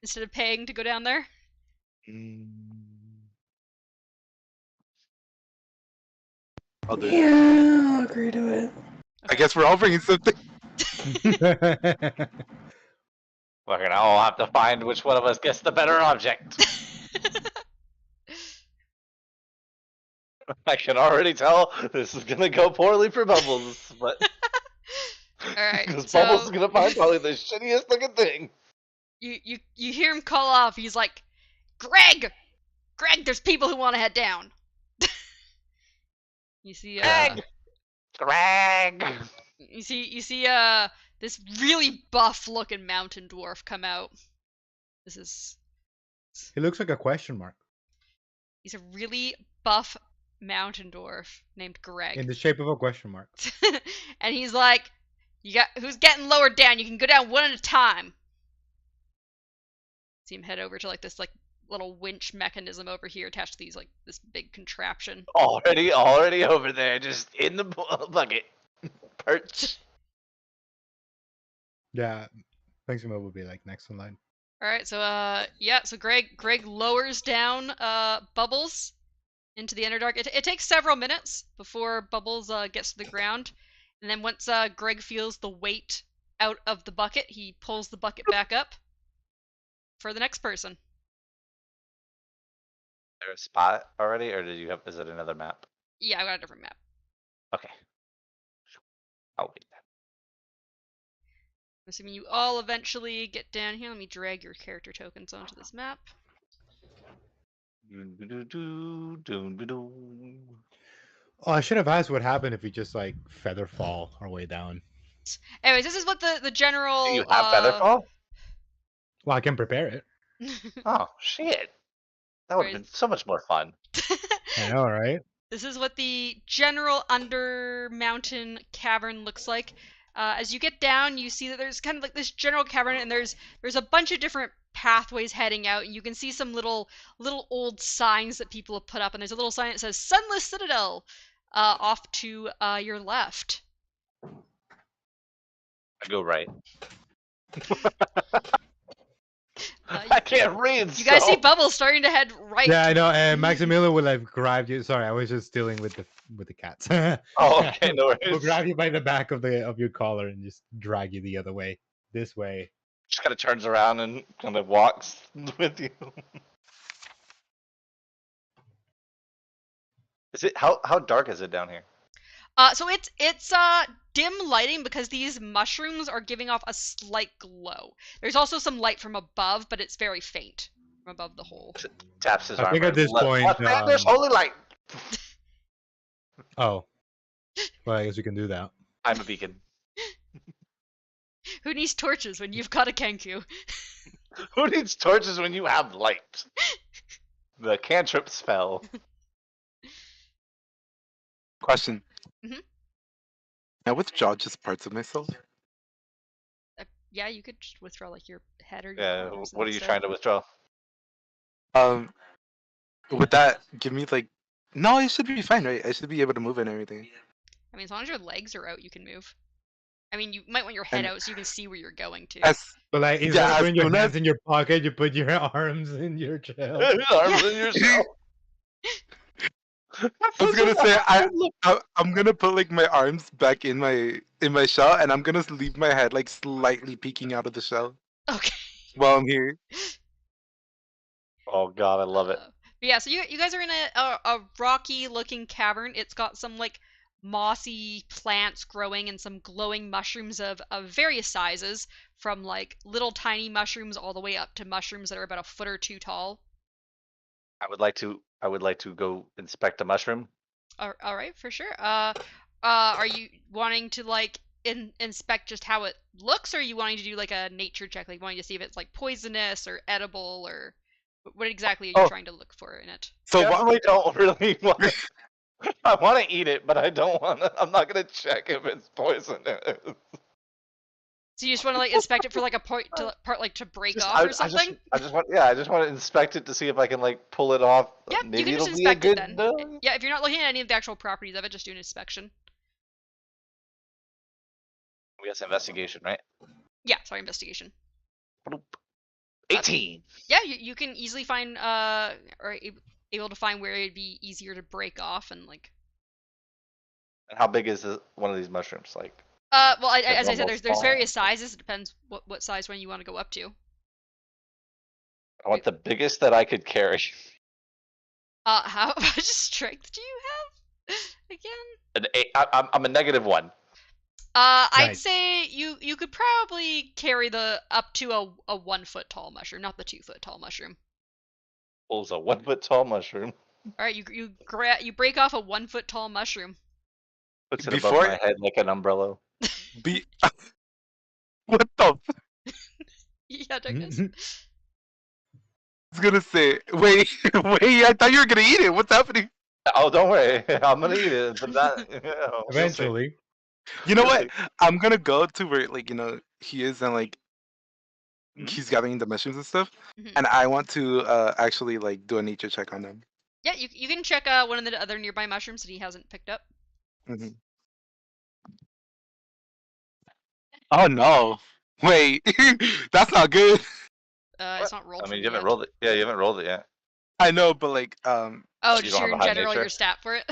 instead of paying to go down there? I'll do it. Yeah, I'll agree to it. I guess we're all bringing something. We're gonna all have to find which one of us gets the better object. I can already tell this is gonna go poorly for Bubbles, but Alright, because so Bubbles is gonna find probably the shittiest looking thing. you hear him call off. He's like, Greg, there's people who want to head down. You see, Greg. you see, this really buff-looking mountain dwarf come out. This is He looks like a question mark he's a really buff mountain dwarf named Greg, in the shape of a question mark. and he's like, who's getting lowered down? You can go down one at a time. See him head over to like this little winch mechanism over here attached to this big contraption. Already over there, just in the bucket. Perch. Yeah, Maximilian will be like next in line. All right, so Greg lowers down Bubbles into the Underdark. It takes several minutes before Bubbles gets to the ground, and then once Greg feels the weight out of the bucket, he pulls the bucket back up for the next person. Is there a spot already, or is it another map? Yeah, I got a different map. Okay. I'll wait then. I'm assuming you all eventually get down here. Let me drag your character tokens onto this map. Oh, I should have asked what happened if we just like feather fall our way down. Anyways, this is what the general. Do you have Featherfall? Well, I can prepare it. Oh shit! That would have been so much more fun. I know, right? This is what the general under mountain cavern looks like. As you get down, you see that there's kind of like this general cavern, and there's a bunch of different pathways heading out, and you can see some little old signs that people have put up, and there's a little sign that says Sunless Citadel off to your left. I go right. I can't read. You guys see Bubbles starting to head right. Yeah, I know. And Maximilian will have grabbed you. Sorry, I was just dealing with the cats. Oh, okay, no worries. We'll grab you by the back of your collar and just drag you the other way. This way. Just kind of turns around and kind of walks with you. Is it how dark is it down here? So it's dim lighting because these mushrooms are giving off a slight glow. There's also some light from above, but it's very faint from above the hole. Taps his I armor. think at this point, there's holy light. Oh, well, I guess we can do that. I'm a beacon. Who needs torches when you've got a Kenku? Who needs torches when you have light? The cantrip spell. Question. Mhm. Can I withdraw just parts of myself? Yeah, you could just withdraw like your head or your Yeah. arms What are you instead. trying to withdraw? Would that give me like No, it should be fine, right? I should be able to move and everything. I mean, as long as your legs are out, you can move. I mean, you might want your head And out so you can see where you're going to. as But like, instead yeah, of as putting your soon as hands in your pocket, you put your arms in your chest. Arms in yourself. I was gonna say I'm gonna put like my arms back in my shell, and I'm gonna leave my head like slightly peeking out of the shell Okay. while I'm here. Oh god, I love it. But yeah, so you guys are in a rocky looking cavern. It's got some like mossy plants growing and some glowing mushrooms of various sizes, from like little tiny mushrooms all the way up to mushrooms that are about a foot or two tall. I would like to go inspect a mushroom. All right, for sure. Are you wanting to like inspect just how it looks, or are you wanting to do like a nature check, like wanting to see if it's like poisonous or edible, or what exactly are you Oh. trying to look for in it? So what? Definitely don't really want to. I want to eat it, but I don't want to. I'm not gonna check if it's poisonous. So you just want to like inspect it for like a part like to break off or something? I just want to inspect it to see if I can like pull it off. Yeah, Maybe you can it'll just be a inspect it good. then. Yeah, if you're not looking at any of the actual properties of it, just do an inspection. We got investigation, right? Yeah, sorry, investigation. 18. Yeah, you can easily find or able to find where it'd be easier to break off and like. And how big is one of these mushrooms? Like. Well, as I said, normal there's small? various sizes. It depends what size one you want to go up to. I want the biggest that I could carry. How much strength do you have again? An 8. I'm a -1. I'd Right. say you could probably carry the up to a 1 foot tall mushroom, not the 2 foot tall mushroom. Pulls a 1 foot tall mushroom. All right, you break off a 1 foot tall mushroom. Puts it Before- above my head like an umbrella. Be what the? Yeah, Douglas. I was gonna say, wait, I thought you were gonna eat it. What's happening? Oh, don't worry. I'm gonna eat it, but not. We'll see. Eventually. You know We'll what? see. I'm gonna go to where like he is, and like Mhm. he's gathering the mushrooms and stuff, Mhm. and I want to actually like do a nature check on them. Yeah, you can check one of the other nearby mushrooms that he hasn't picked up. Hmm. Oh no! Wait, that's not good. It's not rolled. I for mean, me you haven't yet. rolled it. Yeah, you haven't rolled it yet. I know, but like Oh, You just don't your have in a high general, nature? your stat for it.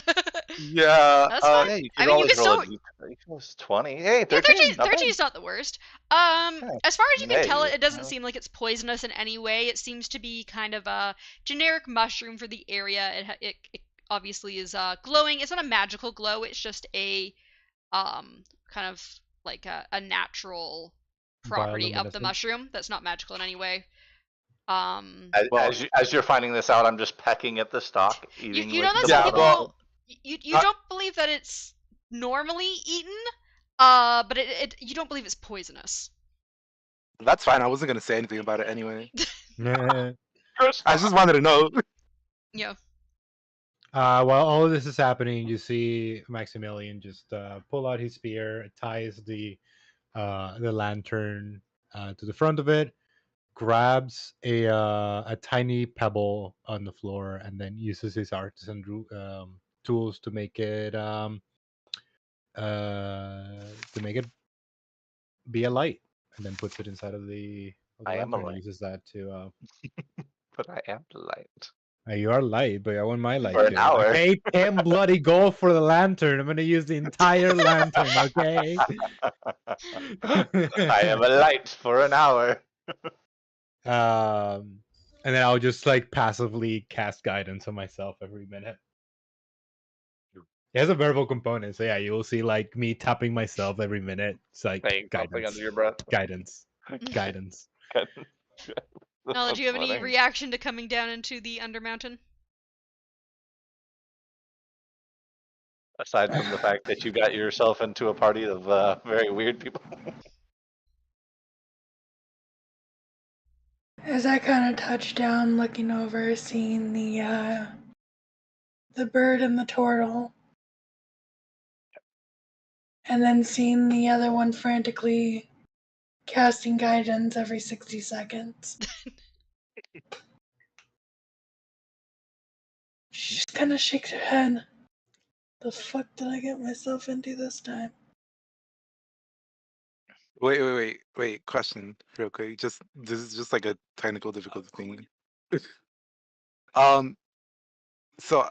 yeah. That's fine. Yeah, you I can mean, you always can roll still. it. You 20. Hey, Yeah, 13. 13 is not the worst. As far as you can Hey, tell, it doesn't yeah. seem like it's poisonous in any way. It seems to be kind of a generic mushroom for the area. It obviously is glowing. It's not a magical glow. It's just a kind of like a natural property of the Bioluminescent. mushroom that's not magical in any way. As you're finding this out, I'm just pecking at the stalk, eating. You know like, that the some Yeah, people well, you don't believe that it's normally eaten, but you don't believe it's poisonous. that's fine. I wasn't gonna say anything about it anyway. Nah. I just wanted to know. Yeah. While all of this is happening, you see Maximilian just pull out his spear, ties the lantern to the front of it, grabs a tiny pebble on the floor, and then uses his artisan tools to make it be a light, and then puts it inside of the I am a lantern. light. Uses that to. But I am the light. You are light, but I want my light For an too. hour. Okay, 10 bloody gold for the lantern. I'm gonna use the entire lantern. Okay. I am a light for an hour. And then I'll just like passively cast guidance on myself every minute. It has a verbal component, so yeah, you will see like me tapping myself every minute. It's like Saying something guidance, under your breath. guidance, guidance. Nala, do you have any Funny. reaction to coming down into the Undermountain? Aside from the fact that you got yourself into a party of very weird people. As I kind of touch down, looking over, seeing the bird and the turtle, and then seeing the other one frantically casting guidance every 60 seconds. She just kind of shakes her head. The fuck did I get myself into this time? Wait. Question, real quick. Just this is just like a technical difficulty thing. um, so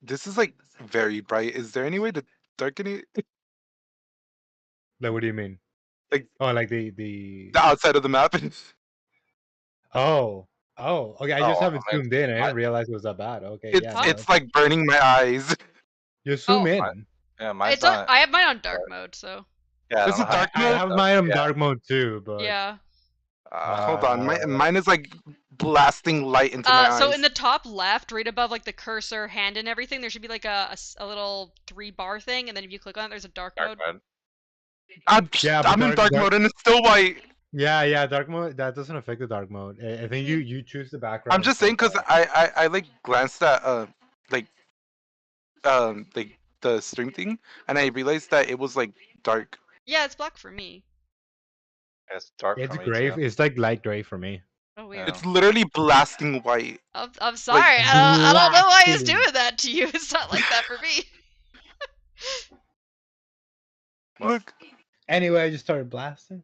this is like very bright. Is there any way to darken it? Like, what do you mean? Like Oh, like the the outside of the map? oh, okay. I just Oh, haven't man. zoomed in. I I- didn't realize it was that bad. Okay, It's yeah, Huh? no. it's like burning my eyes. You zoom Oh, in. Yeah, mine's it's on. not. I have mine on dark mode, so Yeah, I Is don't know it how. dark I mode? have mine on Yeah. dark mode too, but yeah. Hold on, uh, mine is like blasting light into my So in eyes. the top left, right above like the cursor, hand, and everything, there should be like a little 3-bar thing, and then if you click on it, there's a dark Dark mode. mode. yeah, but I'm in dark mode and it's still white. yeah, dark mode that doesn't affect the dark mode. I think Mhm. you choose the I'm background. just saying because I like glanced at like like the stream thing and I realized that it was like dark. Yeah, it's black for me. It's dark It's for me gray. too. It's like light gray for me. Oh weird. Yeah. It's literally blasting white. I'm sorry. I don't know why he's doing that to you. It's not like that for me. Look, Anyway, I just started blasting.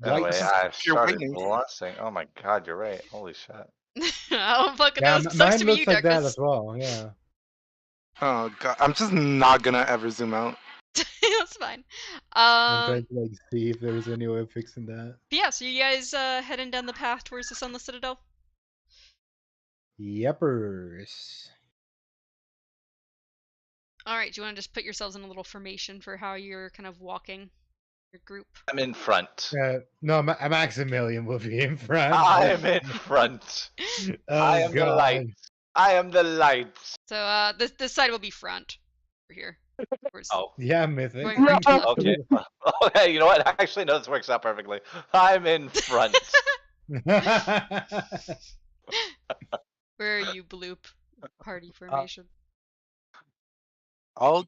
Anyway, This is I pure started whiteness. blasting. Oh my god, you're right. Holy shit. I don't fucking know. Yeah, It sucks mine to be looks you, like that Darkness. as well. Yeah. Oh god, I'm just not gonna ever zoom out. That's fine. I'm trying to like see if there's any way of fixing that. Yeah, so you guys heading down the path towards the Sunless Citadel? Yepers. Alright, do you want to just put yourselves in a little formation for how you're kind of walking your group? I'm in front. No, Maximilian will be in front. I am in front. Oh I am the god. light. I am the light. So this side will be front. Over here. Towards- Oh, Yeah, Mythic. Going right to left. okay. Okay, you know what? Actually, no, this works out perfectly. I'm in front. Where are you, Bloop? Party formation. I'll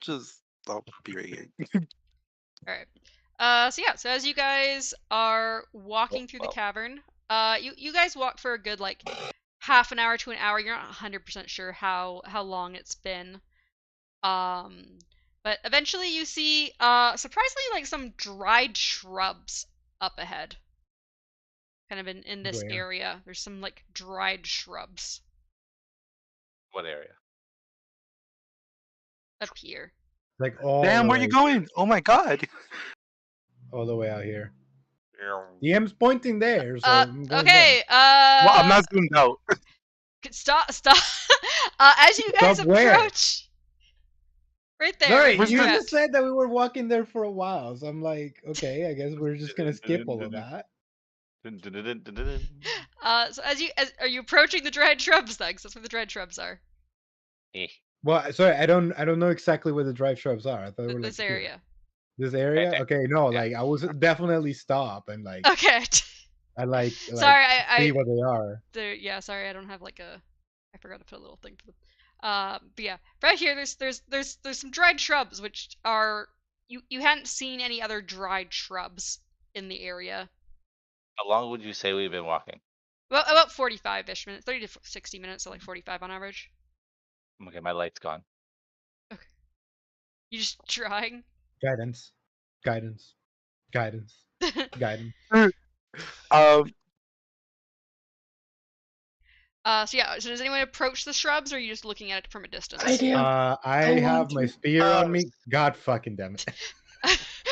be right here. Alright. So as you guys are walking through the cavern, you guys walk for a good like half an hour to an hour. You're not 100% sure how long it's been. But eventually you see surprisingly like some dried shrubs up ahead. Kind of in this Where? area. There's some like dried shrubs What area? up here. Like all Damn, the where way, you going? Oh my god. all the way out here. DM's pointing there, so I'm going Okay, Well, I'm not zoomed out. stop. As you guys Stop where? approach, right there. Sorry, where you you're just at. said that we were walking there for a while, so I'm like, okay, I guess we're just gonna skip all of that. So are you approaching the dried shrubs then? 'Cause that's where the dried shrubs are. Well, sorry, I don't know exactly where the drive shrubs are. I thought they were like This here. area. This area? Okay, no, like I was definitely stop and like Okay. I like Sorry, see I what they are. yeah. Sorry, I don't have like a. I forgot to put a little thing for them. But yeah, right here, there's some dried shrubs which are you hadn't seen any other dried shrubs in the area. How long would you say we've been walking? Well, about 45-ish minutes, 30 to 60 minutes, so like 45 on average. Okay, my light's gone. You just trying. Guidance. Guidance. Guidance. Guidance. Um, So yeah, so does anyone approach the shrubs, or are you just looking at it from a distance? I do. I I have want my to- spear on me. God fucking damn it.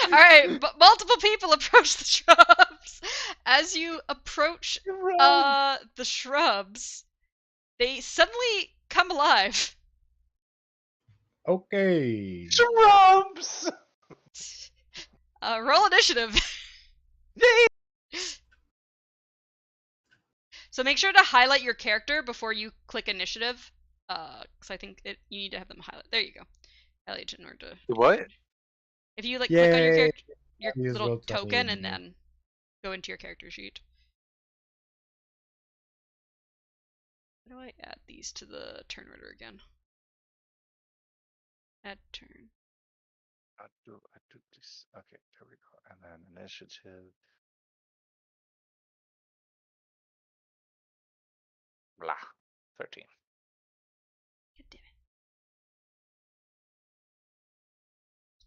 All right, but multiple people approach the shrubs. As you approach the shrubs, they suddenly come alive. Okay. Shrubs! Roll initiative. So make sure to highlight your character before you click initiative, because I think you need to have them highlight. There you go. Highlight in order to. what? If you like click on your Yay. character, your Use little roll 20, token, and yeah. then go into your character sheet. How do I add these to the turn order again? Add turn. I do this. Okay, there we go. And then initiative. Blah. 13.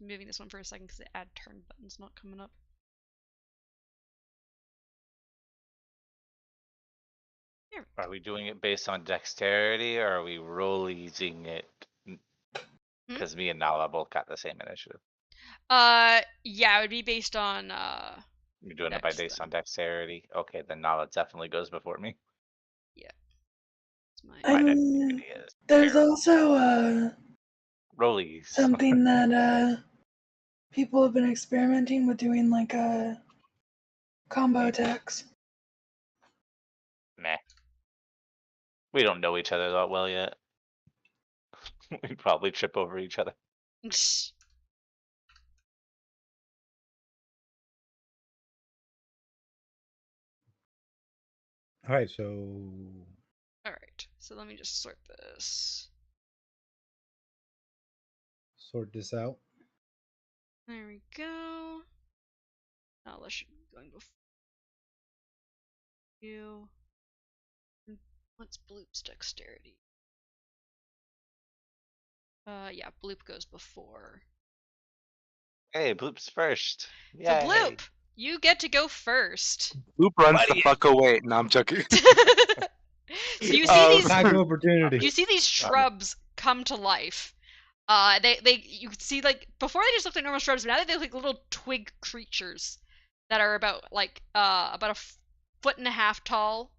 I'm moving this one for a second because the add turn button's not coming up. Are we doing it based on dexterity, or are we rolling it? Because me and Nala both got the same initiative. Yeah, it would be based on You're doing it dex, based then. on dexterity. Okay, then Nala definitely goes before me. Yeah. It's my My dexterity is There's terrible. also Rollies. something that people have been experimenting with doing, like combo attacks. Meh. We don't know each other that well yet. We'd probably trip over each other. All right, so Alright, so let me just sort this. sort this out. There we go. Nala should be going before you. What's Bloop's dexterity? Yeah, Bloop goes before. Hey, Bloop's first. So Yay. Bloop, you get to go first. Bloop runs the Buddy. fuck away. No, I'm joking. So you see these Attack of opportunity. you see these shrubs come to life. You see, like, before they just looked like normal shrubs, but now they look like little twig creatures that are about a foot and a half tall.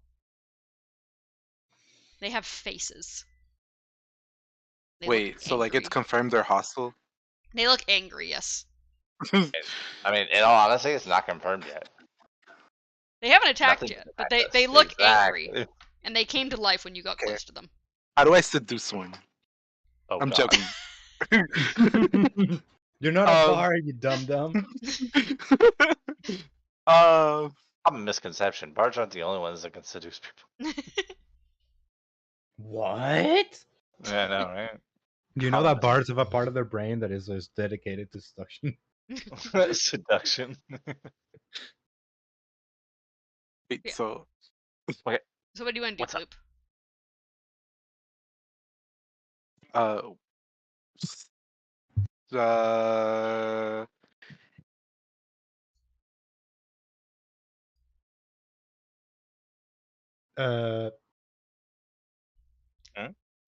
They have faces. They Wait, look so like it's angry. confirmed they're hostile? They look angry, yes. I mean, in all honesty, it's not confirmed yet. They haven't attacked Nothing yet, can but attack they us. look Exactly. angry, and they came to life when you got Okay. close to them. How do I seduce one? Oh, I'm God. joking. You're not a bard, you dum dum. Common misconception. Bards aren't the only ones that can seduce people. What? Yeah, I know, right? You know that bards have a part of their brain that is dedicated to seduction. Seduction. Wait, Yeah. so Okay. So what do you want to do, What's up? Bloop? uh Uh,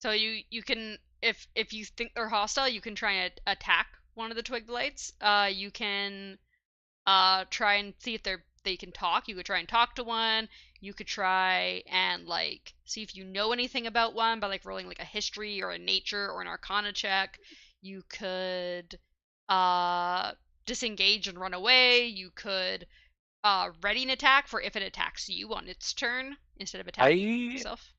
So you can, if you think they're hostile, you can try and attack one of the twig blights. You can try and see if they can talk. You could try and talk to one. You could try and like see if you know anything about one by like rolling like a history or a nature or an arcana check. You could disengage and run away. You could ready an attack for if it attacks you on its turn instead of attacking I yourself.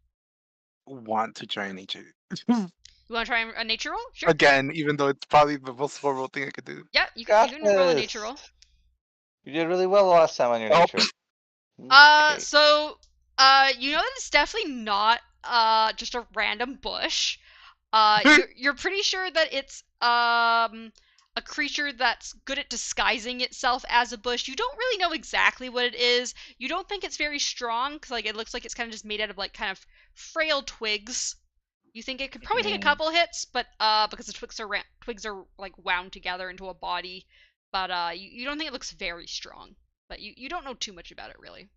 want to try nature. You want to try a nature roll? Sure. Again, even though it's probably the most horrible thing I could do. Yeah, you can roll a nature roll. You did really well last time on your Oh. nature. So, you know that it's definitely not just a random bush. You're pretty sure that it's a creature that's good at disguising itself as a bush. You don't really know exactly what it is. You don't think it's very strong because like it looks like it's kind of just made out of like kind of frail twigs. You think it could probably take a couple hits, but because the twigs are like wound together into a body, but you don't think it looks very strong. But you don't know too much about it really.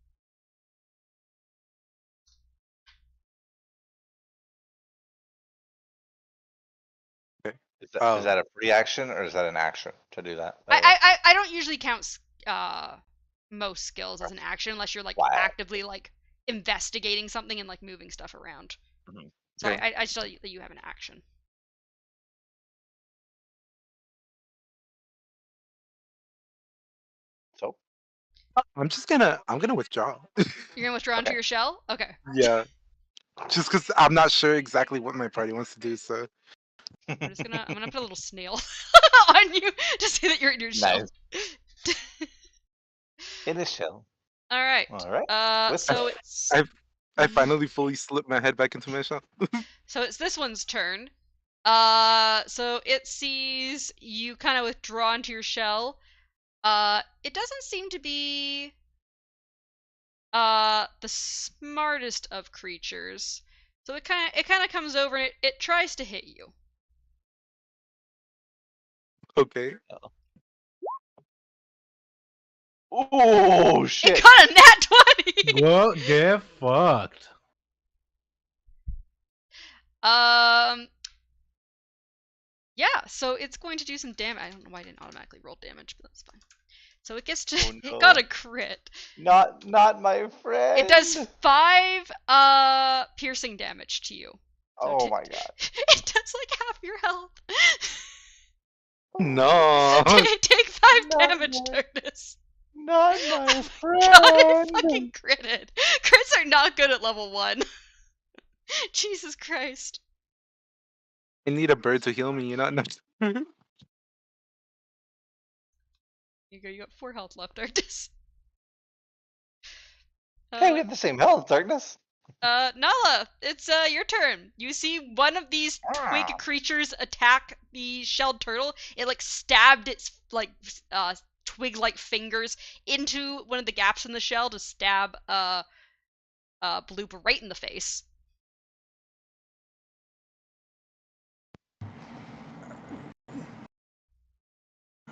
Is that a free action or is that an action to do that? I don't usually count most skills as an action unless you're like actively like investigating something and like moving stuff around. Mhm. So Okay. I still that you have an action. So I'm gonna withdraw. You're gonna withdraw into your shell? Okay. Yeah. Just because I'm not sure exactly what my party wants to do, so I'm gonna put a little snail on you to say that you're in your shell. Nice. In a shell. All right. So it's I finally fully slipped my head back into my shell. so it's this one's turn. So it sees you kind of withdraw into your shell. It doesn't seem to be the smartest of creatures. So it kind of comes over and it tries to hit you. Okay. Oh It shit! got a nat 20! Well, get fucked. Yeah, so it's going to do some damage. I don't know why I didn't automatically roll damage, but that's fine. So it gets to Oh, it no. got a crit. Not my friend. It does 5 piercing damage to you. So Oh my god. It does like half your health. No. Take 5 Not damage, my- Darkness. Not my God, it friend. fucking critted. Crits are not good at level 1. Jesus Christ. I need a bird to heal me, you know? No. Here you go, you got 4 health left, Darkness. Hey, we have the same health, Darkness. Nala, it's your turn. You see one of these twig creatures attack the shelled turtle. It like stabbed its like twig-like fingers into one of the gaps in the shell to stab Bloop right in the face.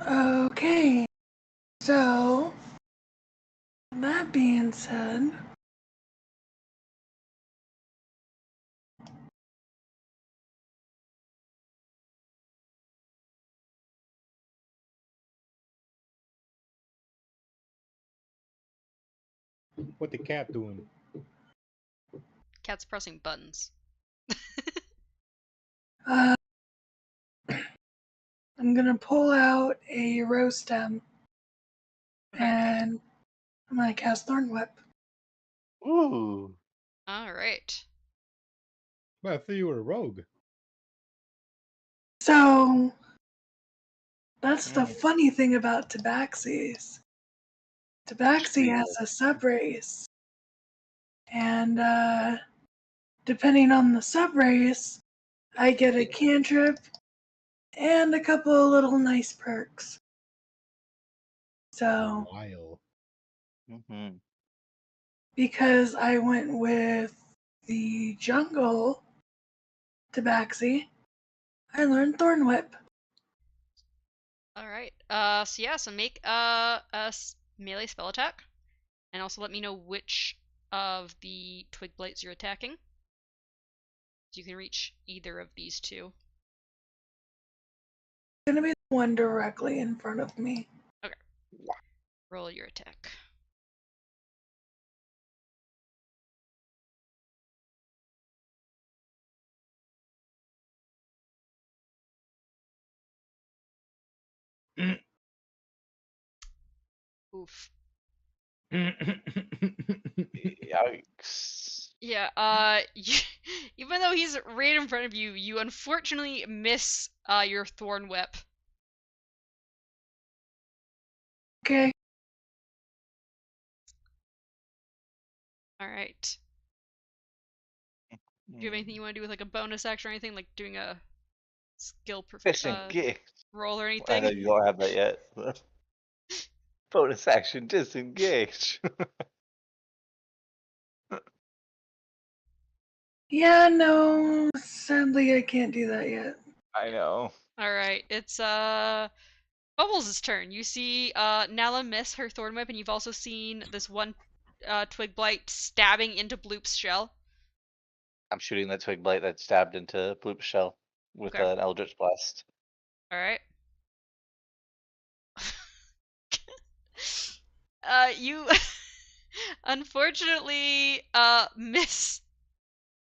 Okay. So, that being said, What the cat doing? Cat's pressing buttons. uh, I'm gonna pull out a rose stem and I'm gonna cast Thorn Whip. Ooh. Alright. Well, I thought you were a rogue. So, that's the funny thing about Tabaxis. Tabaxi has a sub race. And depending on the sub race, I get a cantrip and a couple of little nice perks. So, Wild. Mm-hmm. because I went with the jungle Tabaxi, I learned Thorn Whip. Alright. So yeah, so make melee spell attack. And also let me know which of the twig blights you're attacking. You can reach either of these two. It's gonna be the one directly in front of me. Okay. Roll your attack. Oof. Yikes. Yeah, even though he's right in front of you, you unfortunately miss your thorn whip. Okay. Alright. Do you have anything you want to do with like a bonus action or anything? Like doing a skill Disengage. roll or I anything? know you don't have that yet. Bonus action, disengage. Yeah, no, sadly I can't do that yet. I know. Alright, it's Bubbles' turn. You see Nala miss her thorn whip, and you've also seen this one twig blight stabbing into Bloop's shell. I'm shooting that twig blight that stabbed into Bloop's shell with Okay. an Eldritch Blast. Alright. You unfortunately miss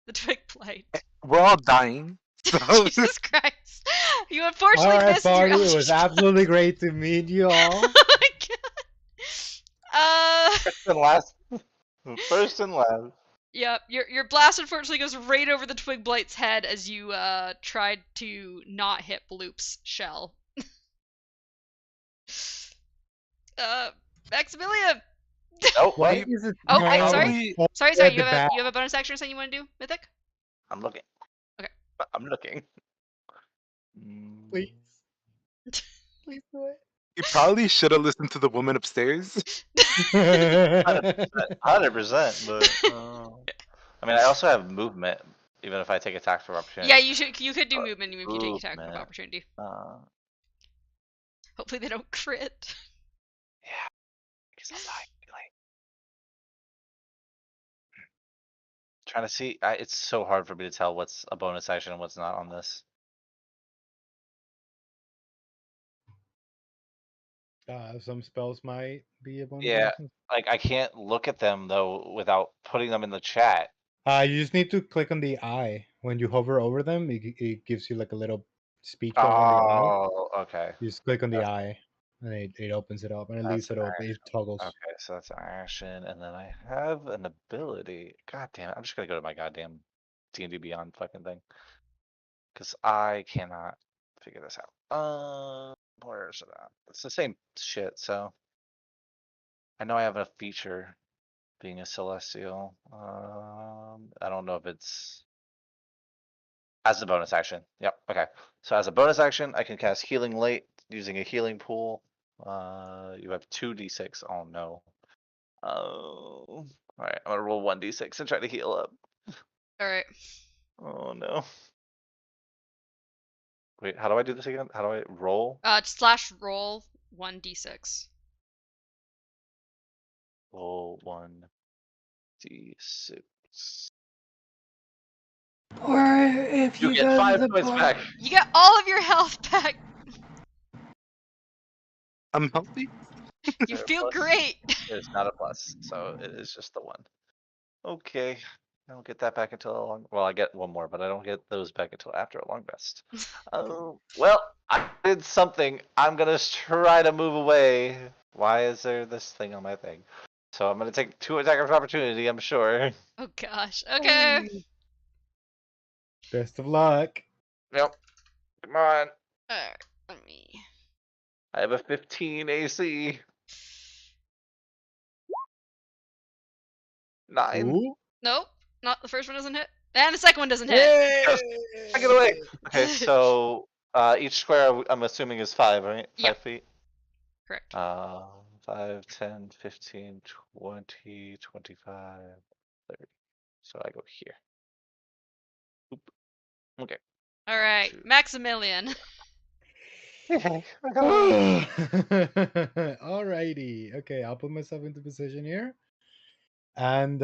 the twig blight. We're all dying. So Jesus Christ. You unfortunately Alright, missed your party. It Eldritch was Blast. absolutely great to meet you all. Oh my god. First and last. First and last. Yeah, your blast unfortunately goes right over the twig blight's head as you tried to not hit Bloop's shell. Maximilian. Nope. Why Wait. is it? Oh, now sorry. all Sorry. at You the back? have a bonus action or something you want to do, Mythic? I'm looking. Okay. I'm looking. Please. Please do it. you probably should have listened to the woman upstairs. 100%, but I mean, I also have movement, even if I take attacks of opportunity. Yeah, you could do movement if you take attack of Movement. opportunity. Hopefully they don't crit. Yeah, because I'll die anyway. Trying to see. It's so hard for me to tell what's a bonus action and what's not on this. Some spells might be a bonus Yeah, action. like I can't look at them though without putting them in the chat. You just need to click on the eye. When you hover over them, it gives you like a little speech bubble on the eye. Oh, okay. You just click on the eye, and it opens it up, and it leaves That's it an open. It toggles. Okay, so that's an action, and then I have an ability. God damn it! I'm just gonna go to my goddamn D&D Beyond fucking thing, because I cannot figure this out. Where's it at? It's the same shit. So I know I have a feature being a celestial. I don't know if it's as a bonus action. Yep. Okay. So as a bonus action, I can cast Healing Light using a healing pool. You have 2d6. Oh no. Oh. All right. I'm gonna roll 1d6 and try to heal up. All right. Oh no. Wait, how do I do this again? How do I roll? Slash roll 1d6. Roll 1d6. Or if You you get go to 5 the points bar, back. You get all of your health back. I'm healthy. You There, feel plus. great. It's not a plus, so it is just the 1. Okay. I don't get that back until a long. Well, I get one more, but I don't get those back until after a long rest. Well, I did something. I'm gonna try to move away. Why is there this thing on my thing? So I'm gonna take 2 attack of opportunity. I'm sure. Oh gosh. Okay. Best of luck. Yep. Come on. Alright, let me. I have a 15 AC. 9. Ooh. Nope. Not the first one doesn't hit. And the second one doesn't hit. Yes. I get away. Okay, so each square I'm assuming is 5, right? 5 Yep. feet. Correct. 5, 10, 15, 20, 25, 30. So I go here. Oop. Okay. Alright, Shoot. Maximilian. Okay, I got away. Alrighty. Okay, I'll put myself into position here. And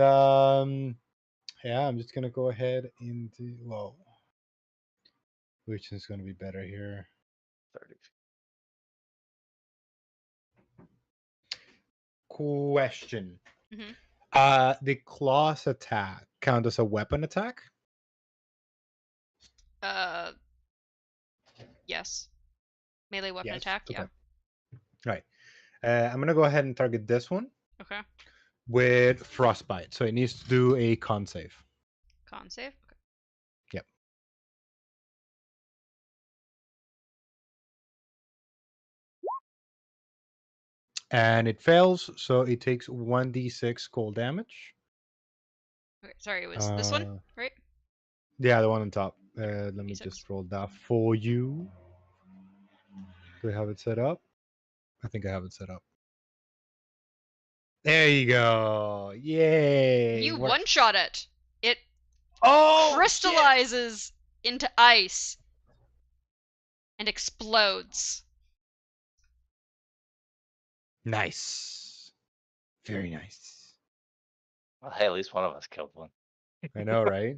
yeah, I'm just gonna go ahead into which is gonna be better here. 30 Question. Mhm. The claws attack count as a weapon attack? Yes. Melee weapon Yes. attack, yeah. Okay. Right. I'm gonna go ahead and target this one Okay. with frostbite. So it needs to do a con save. Con save. Okay. Yep. And it fails, so it takes 1d6 cold damage. Okay, sorry, it was this one, right? Yeah, the one on top. Let me D6. just roll that for you. Do I have it set up? I think I have it set up. There you go. Yay. You What- one-shot it. It Oh, crystallizes into ice and explodes. Nice. Very nice. Well, hey, at least one of us killed one. I know, right?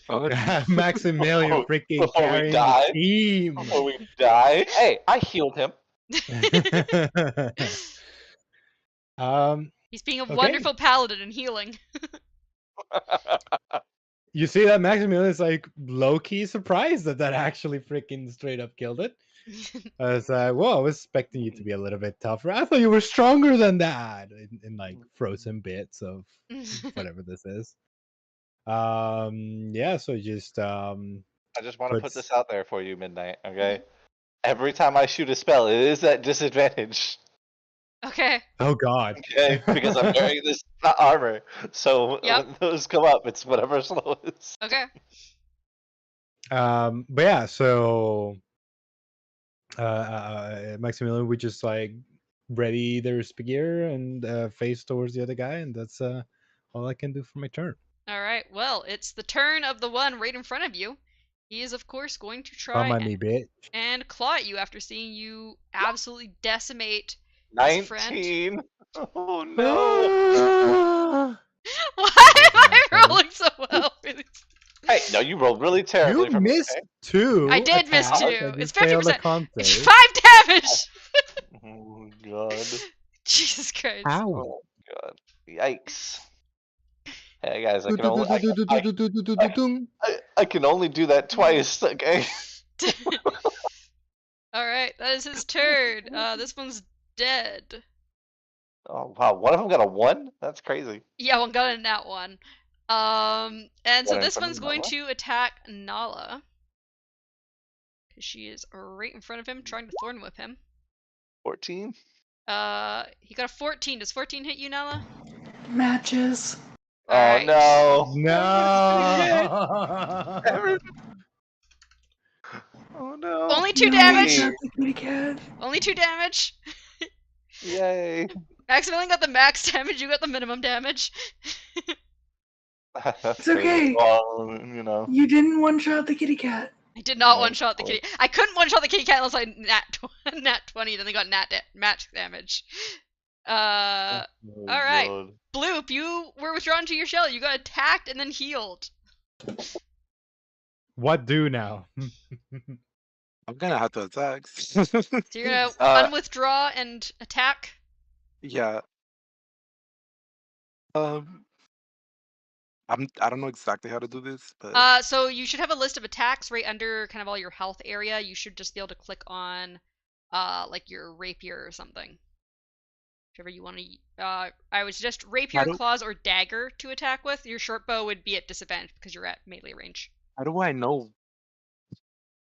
Oh, Maximilian freaking before we carrying die? the team. Before we die. Hey, I healed him. He's being a Okay. wonderful paladin and healing. You see that Maximilian is like low-key surprised that actually freaking straight up killed it. I was like, whoa, I was expecting you to be a little bit tougher. I thought you were stronger than that in like frozen bits of whatever this is. Yeah, so just I just want to put puts- this out there for you, Midnight, okay? Every time I shoot a spell, it is at disadvantage. Okay. oh god. Okay? Because I'm wearing this armor. So Yep. when those come up, it's whatever slowest. Okay. But yeah, so Maximilian would just like ready their spear and face towards the other guy, and that's all I can do for my turn. All right. Well, it's the turn of the one right in front of you. He is, of course, going to Come try at me, bitch. and claw at you after seeing you absolutely decimate his friend. 19. Oh no. Why am I Okay. rolling so well for these? Hey, no, you rolled really terribly You for me. missed Okay? 2 I did miss attacks, 2. and you It's failed a 50%. con It's save. 5 damage! Oh god. Jesus Christ. How? Oh god. Yikes. Hey guys, I can only do that twice. Okay. Alright, that is his turn. This one's dead. Oh wow, one of them got a 1. That's crazy. Yeah, one got in that one. And so One in this front of one's going Nala. to attack Nala. Because she is right in front of him, trying to thorn whip him. 14. He got a 14. Does 14 hit you, Nala? Matches. Oh Alright. no. No. Oh no. Only 2 No damage! one shot the kitty cat. Only 2 damage! Yay. Maximilian got the max damage, you got the minimum damage. It's okay. Well, you know. You didn't one shot the kitty cat. I did not Oh, one-shot the oh. kitty. I couldn't one-shot the kitty cat unless I nat 20, then they got match damage. Oh, Alright. God. Bloop, you were withdrawn to your shell. You got attacked and then healed. What do now? I'm gonna have to attack. So you're gonna unwithdraw and attack? Yeah. I don't know exactly how to do this, but So you should have a list of attacks right under kind of all your health area. You should just be able to click on like your rapier or something. Whichever you want to I would suggest rapier, claws, or dagger to attack with. Your short bow would be at disadvantage because you're at melee range. how do I know?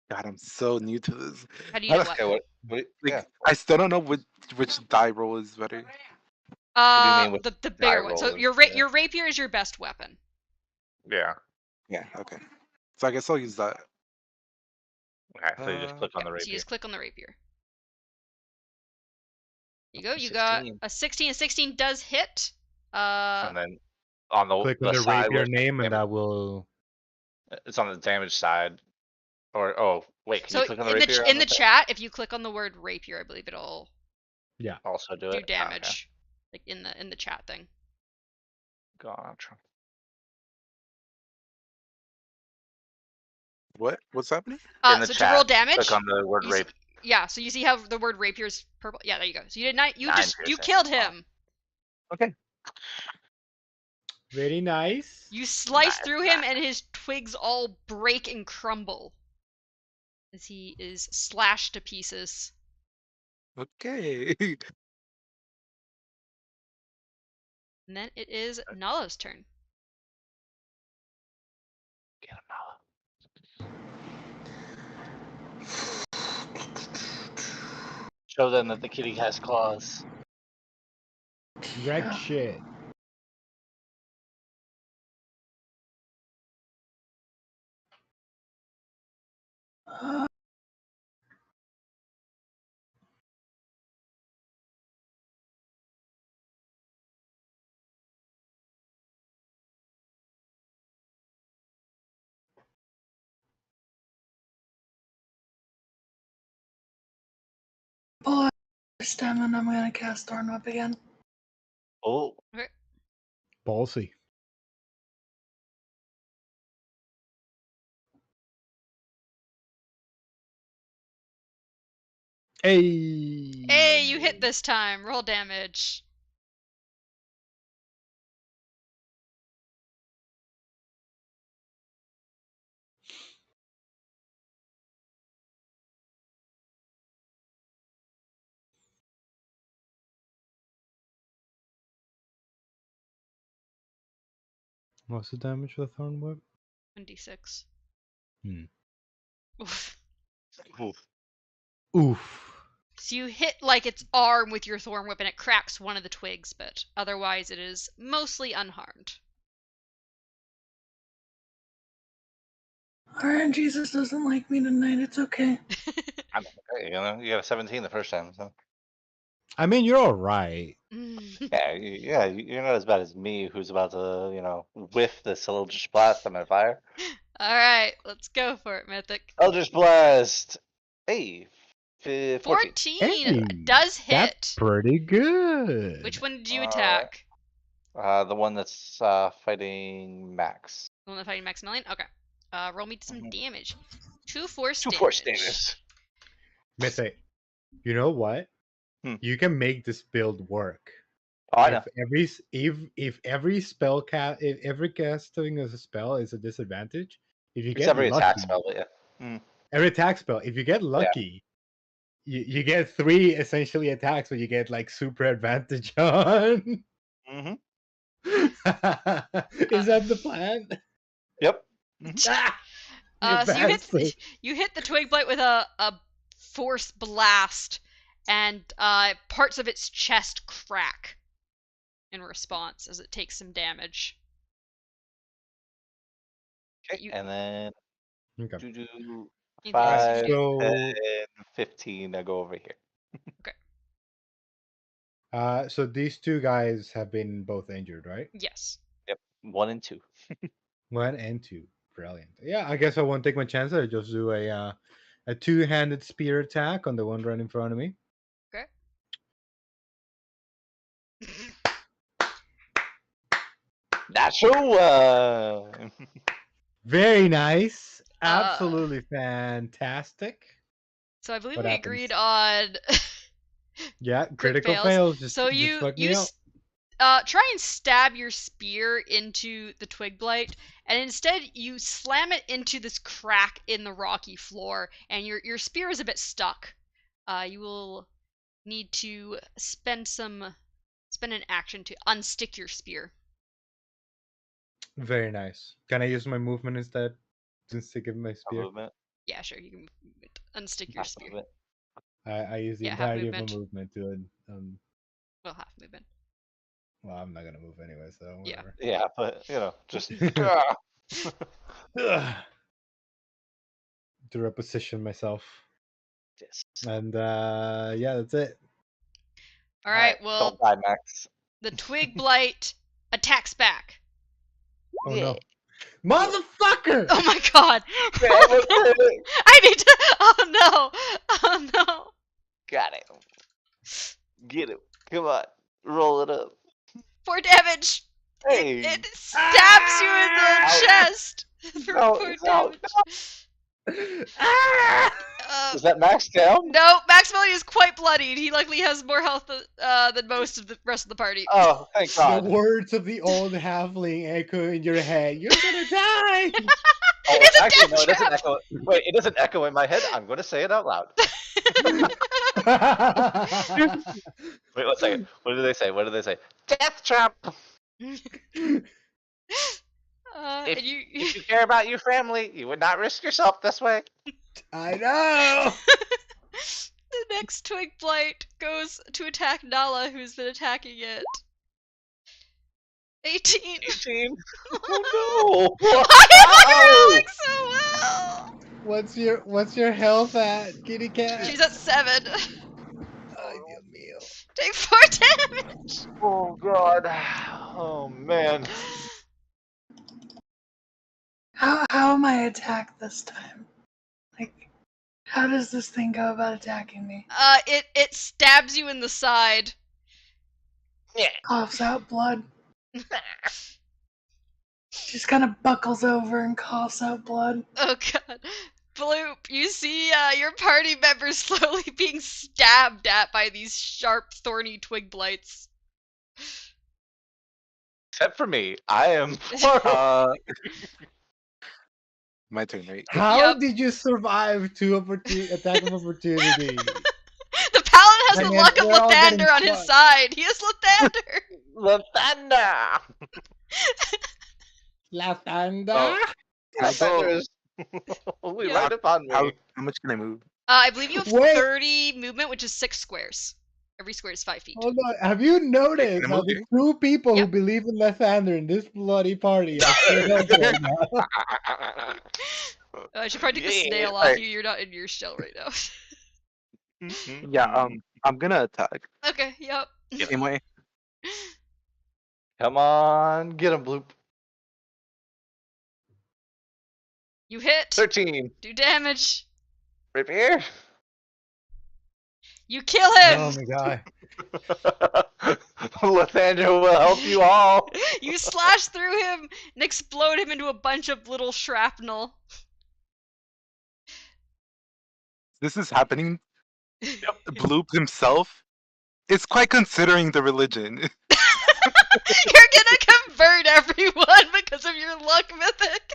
God, I'm so new to this. How do you know Okay, what? what Like, yeah. I still don't know which die roll is better. What do you mean with the die bigger one. So roll? your Yeah. rapier is your best weapon. Yeah. Yeah, okay. So I guess I'll use that. Okay, so you just click on the So rapier. you just click on the rapier. There you go. You 16. got a 16. A 16 does hit. And then on the Click on the side rapier where name, and damage- that will. it's on the damage side. Or oh wait, can so you click on the in rapier? the chat, if you click on the word rapier, I believe it'll Also do do it. damage, like in the chat thing. Gotcha. What's happening? In the So chat, to roll damage, click on the word you see- rape. yeah. So you see how the word rapier is purple? Yeah, there you go. So you did not. You 9 just you piercing. killed Wow. him. Okay. Very nice. You slice Nice, through him, and his twigs all break and crumble as he is slashed to pieces. Okay. And then it is Nala's turn. Get him, Nala. Show them that the kitty has claws. Wreck shit. Pull out your stem and I'm gonna cast Thorn Whip again. Oh, Ballsy. Hey. Hey, you hit this time. Roll damage. What's the damage for the thorn whip? 1d6. Hmm. Oof. oof. Oof. So you hit like its arm with your thorn whip and it cracks one of the twigs, but otherwise it is mostly unharmed. Alright, Jesus doesn't like me tonight. It's okay. You know, you got a 17 the first time, so I mean, you're all right. yeah, you're not as bad as me, who's about to, whiff this Eldritch Blast on my fire. All right, let's go for it, Mythic. Eldritch Blast. Hey, 14. 14 Hey, does that's hit. pretty good. Which one did you Alright. attack? The one that's fighting Max. The one that fighting Maximilian? Okay. Roll me some Mhm. damage. 2 force 2 damage. force damage. Mythic, you know what? Hmm. You can make this build work. Oh, I know. If every spell if every casting of a spell is a disadvantage, if you It's get every attack lucky, spell, but yeah. every attack spell, if you get lucky, you get 3 essentially attacks, but you get like super advantage on. Mm-hmm. Is that the plan? Yep. Ah, So bastard. you hit the twig blight with a force blast, and parts of its chest crack in response as it takes some damage. Okay, You- and then Okay. do Anything else you 5, can do? So 10, 15. I go over here. so these two guys have been both injured, right? Yes. Yep, 1 and 2. 1 and 2. Brilliant. Yeah, I guess I won't take my chance. I just do a two-handed spear attack on the one right in front of me. Okay. Natural. Very nice. Uh, Absolutely fantastic. So I believe What we happens? agreed on Yeah, crit critical fails. fails. Just So just fuck me up. try and stab your spear into the twig blight, and instead you slam it into this crack in the rocky floor, and your spear is a bit stuck. You will need to spend an action to unstick your spear. Very nice. Can I use my movement instead? Since to give my spear. Movement. Yeah, sure, you can unstick your Half spear. movement. I use the Yeah, half entirety of my movement. movement to Well, half movement. well, I'm not gonna move anyway, so Yeah. whatever. Yeah, but just Ugh. To reposition myself. yes. And yeah, that's it. All right. Well, don't die, Max. the twig blight attacks back. Oh Yeah. no. Motherfucker! Oh my god! Man, look at it. I need to. Oh no! Oh no! Got it. Get it. Come on. Roll it up. 4 damage. Hey. It stabs you in the Ow. chest for No, 4 it's out. damage. Is that Max down? No, Maximilian is quite bloodied. He luckily has more health than most of the rest of the party. Oh, thank The God. words of the old halfling echo in your head. You're gonna die! Oh, It's a actually, death no, it doesn't trap! echo. Wait, it doesn't echo in my head. I'm going to say it out loud. Wait, one second. What do they say? What do they say? Death trap. If, And you, if you care about your family, you would not risk yourself this way. I know! the next twig blight goes to attack Nala, who's been attacking it. 18. 18. Oh no! Why am I rolling so well? What's your health at, kitty cat? She's at 7. Ay, Dios mío. Take 4 damage. Oh God! Oh man! How am I attacked this time? Like, how does this thing go about attacking me? It stabs you in the side. Yeah. Coughs out blood. Just kind of buckles over and coughs out blood. Oh god. Bloop, you see your party members slowly being stabbed at by these sharp, thorny twig blights. Except for me, I am. My turn, right? How Yep. did you survive 2 attack of opportunity? The paladin has And the yet luck of we're all getting Lathander on his fucked. side. He has Lathander. Lathander. Lathander? Can I go? Lathander is only Yeah. right upon me. How much can I move? I believe you have Wait. 30 movement, which is 6 squares. Every square is 5 feet. Hold on. Have you noticed Can I how move the here? 2 people Yep. who believe in Lathander in this bloody party are still up right now? I should probably take the Yeah. snail off Alright. you. You're not in your shell right now. Yeah, I'm gonna attack. Okay, yep. Same way. Come on, get him, Bloop. You hit. 13. Do damage. Rapier. You kill Oh him. my god. Lathander will help you all. You slash through him and explode him into a bunch of little shrapnel. This is happening. Bloop himself is quite considering the religion. You're gonna convert everyone because of your luck mythic.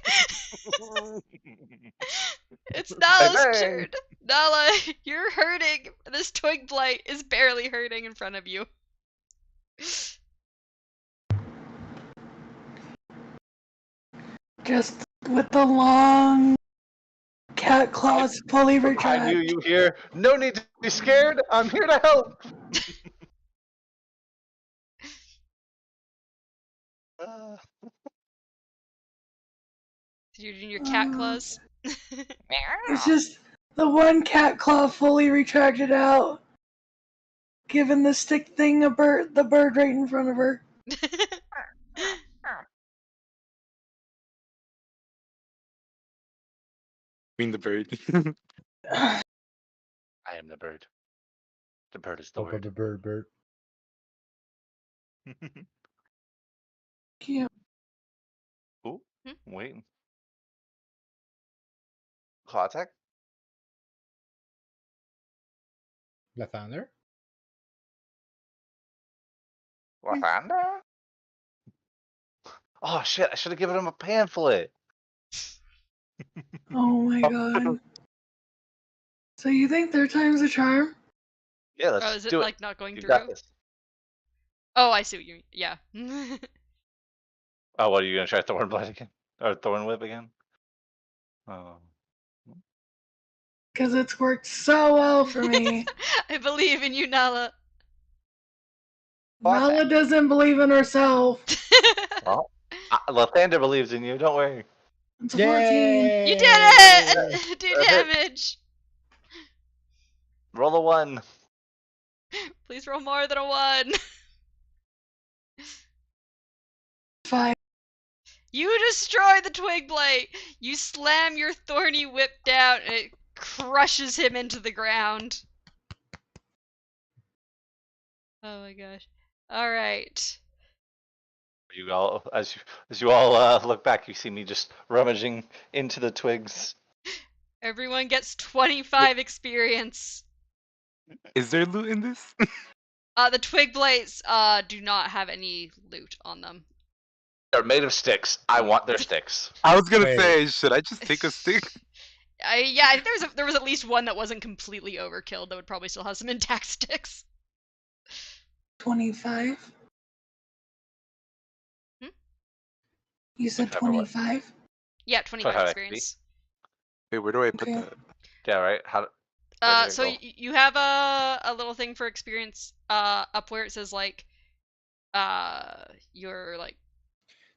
It's Nala's Bang, bang. turn. Nala, you're hurting. This twig blight is barely hurting in front of you. Just with the long cat claws fully I retract. knew you here. No need to be scared. I'm here to help. You're doing your cat claws. It's just the one cat claw fully retracted out, giving the stick thing the bird right in front of her. Being the bird. I am the bird. The bird is the Up on the word. bird. Cute. Ooh, Hmm? wait. Claw attack. Lathander? Lathander? Oh shit! I should have given him a pamphlet. Oh my god. So you think third time's a charm? Yeah, let's Oh, is it do it. like not going You through? got this. Oh, I see what you mean. Yeah. Oh, what are you gonna try Thorn Blight again? Or Thorn Whip again? Oh. Because it's worked so well for me. I believe in you, Nala. Nala doesn't believe in herself. Well, Lathander believes in you. Don't worry. It's a 14. You did it! Do That hit. damage. Roll a 1. Please roll more than a 1. 5. You destroy the twig blight. You slam your thorny whip down and it crushes him into the ground. Oh my gosh. Alright. You all, as you all look back, you see me just rummaging into the twigs. Everyone gets 25 experience. Is there loot in this? The twig blights do not have any loot on them. They're made of sticks. I want their sticks. I was gonna Wait. say, should I just take a stick? Yeah, I think there was at least one that wasn't completely overkilled that would probably still have some intact sticks. 25. Hmm? You said 25 what? 25? Yeah, 25 25 experience. Wait, where do I put Okay. that? Yeah, right. How? Where did it So go? you have a little thing for experience up where it says like your like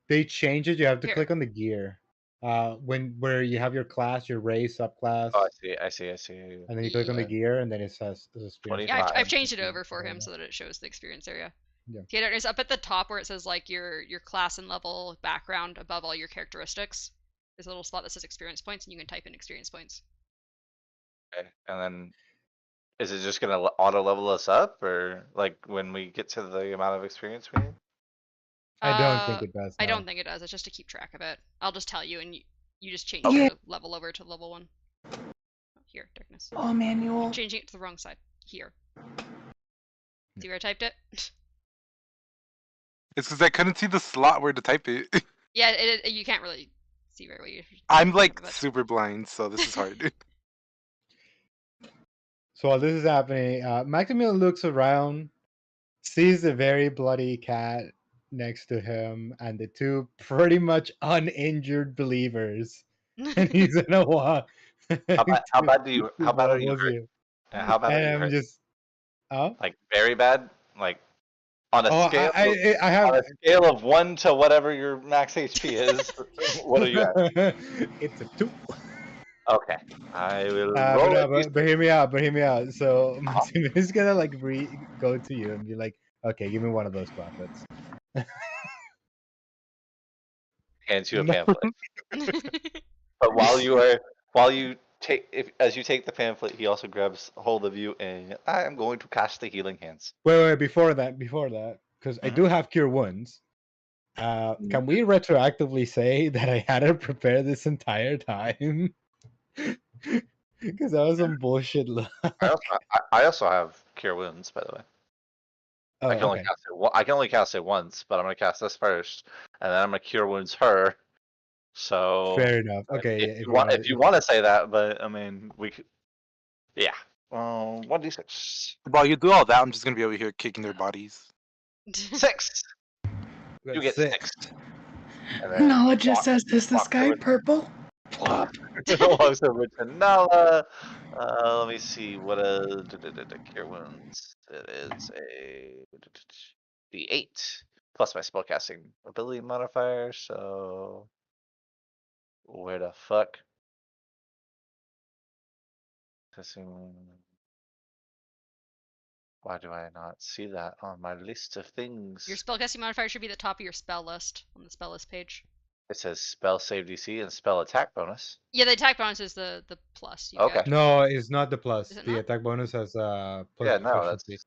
They change it. You have to Here. click on the gear. Where you have your class, your race, subclass, Oh, I see. and then you click on the Yeah. gear, and then it says experience. Yeah, 25. I've changed it over for him so that it shows the experience area. Yeah. Yeah, it's up at the top where it says like your class and level background above all your characteristics. There's a little spot that says experience points, and you can type in experience points. Okay. And then, is it just gonna auto level us up, or like when we get to the amount of experience we need? I don't think it does. I no. don't think it does. It's just to keep track of it. I'll just tell you, and you just change Okay. the level over to level 1. Here, darkness. All manual. Changing it to the wrong side. Here. See where I typed it? It's because I couldn't see the slot where to type it. Yeah, you can't really see very well. I'm like but- super blind, so this is hard. So while this is happening, Maximilian looks around, sees the very bloody cat next to him, and the two pretty much uninjured believers, and he's gonna walk. How bad are you Levels hurt? you. Yeah, how bad are And you I'm hurt? just, oh, Like very bad? Like on a oh, scale? I have. On a scale of 1 to whatever your max HP is, what are you at? It's a 2. Okay, I will roll it. But hear me out. But hear me out. So Maxim is gonna like go to you and be like, "Okay, give me one of those profits." Hands you a No. pamphlet. But as you take the pamphlet, he also grabs hold of you, and I am going to cast the healing hands. Wait, before that, because I Mhm. do have cure wounds. Can we retroactively say that I had it prepared this entire time? Because that was some bullshit luck. I also have cure wounds, by the way. Oh, I can only okay. cast it. I can only cast it once, but I'm gonna cast this first, and then I'm gonna cure wounds her. So Fair enough. Okay, yeah, if you want to say that, but I mean we could, yeah. 1d6. While you do all that, I'm just gonna be over here kicking their bodies. 6. You get 6. six. And then Nala just says, "Is the walks sky over, purple?" walks over to Nala. Let me see what cure wounds. It is a d8 plus my spellcasting ability modifier. So where the fuck? Why do I not see that on my list of things? Your spellcasting modifier should be at the top of your spell list on the spell list page. It says spell save DC and spell attack bonus. Yeah, the attack bonus is the plus you Okay. get. No, it's not the plus. Is it The not? attack bonus has plus Yeah, no, proficiency.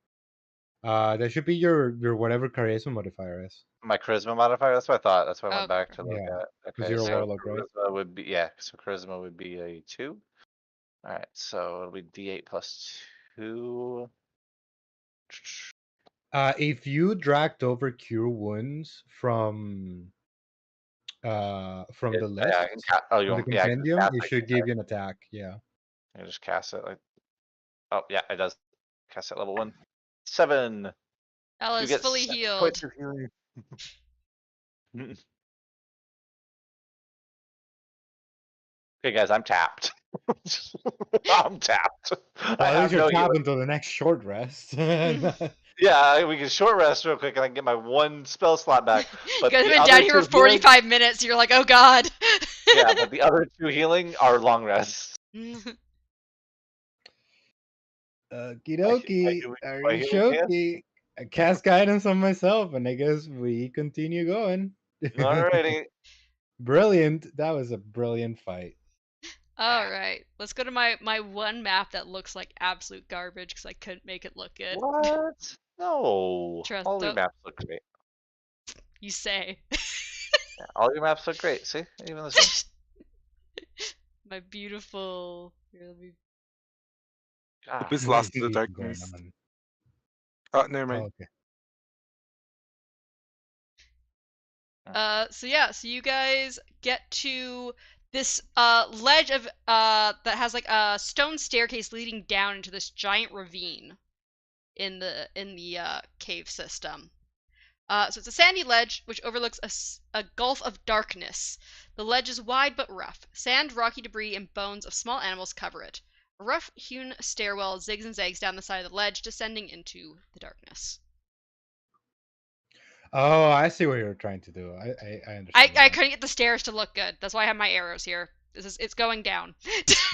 that's That should be your whatever charisma modifier is. my charisma modifier. That's what I thought. That's what I Oh, went back okay. to look Yeah, at. because Okay, you're a so warlock, right? charisma would be, yeah. So charisma would be a 2. All right, so it'll be D8 plus 2. If you dragged over cure wounds from the Yeah, I list can oh, you from the want, yeah, I can just compendium, cast it it. should give you an attack. Yeah. I can just cast it. Like, oh yeah, it does. Cast at level 1. 7. Ella You is get fully 7 healed. points of healing. Okay, guys, I'm tapped. I'm tapped. I Well, at least have you're no tapped healing. until the next short rest. Yeah, we can short rest real quick, and I can get my 1 spell slot back. You But guys have the been other down here 2 for healing, 45 minutes. You're like, oh god. yeah, but the other 2 healing are long rests. Okie My dokie, healing hand. Arishoki. I cast guidance on myself, and I guess we continue going. Alrighty. Brilliant. That was a brilliant fight. All right, let's go to my one map that looks like absolute garbage because I couldn't make it look good. What? No. Trust, All your don't maps look great. you say. Yeah, all your maps look great. See, even this My beautiful. Here, let me. one. Hope God. it's What is lost in the even going darkness. on? Oh, never Oh, mind. okay. So yeah, so you guys get to this ledge of that has like a stone staircase leading down into this giant ravine in the cave system. So it's a sandy ledge which overlooks a gulf of darkness. The ledge is wide but rough. Sand, rocky debris, and bones of small animals cover it. A rough-hewn stairwell zigs and zags down the side of the ledge, descending into the darkness. Oh, I see what you're trying to do. I understand. I couldn't get the stairs to look good. That's why I have my arrows here. It's going down.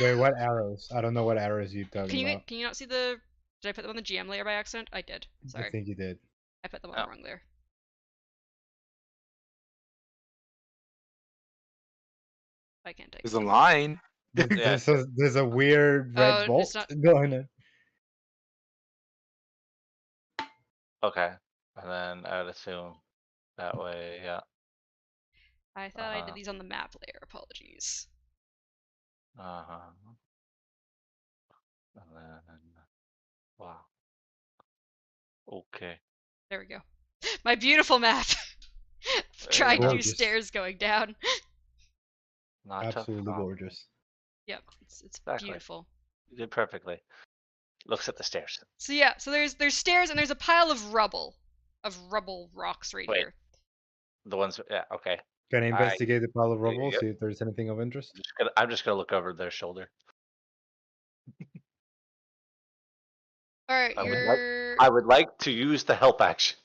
Wait, what arrows? I don't know what arrows you're talking about. Can you not see the? Did I put them on the GM layer by accident? I did. I Sorry, think you did. I put them on Oh. the wrong layer. I can't take. There's a line. Yeah, There's a weird red Oh, bolt it's not. going on. Okay. And then I would assume that way, yeah. I thought I did these on the map layer. Apologies. Uh-huh. And then, wow. Okay. There we go. My beautiful map. Trying to do Gorgeous. stairs going down. Not Absolutely tough. gorgeous. Yep, it's Exactly. beautiful. You did perfectly. Looks at the stairs. So yeah, so there's stairs and there's a pile of rubble rocks right Wait. here. The ones, yeah, okay. Can I investigate the pile of Yeah, rubble, yeah. see if there's anything of interest? I'm just gonna look over their shoulder. All right, I would like to use the help action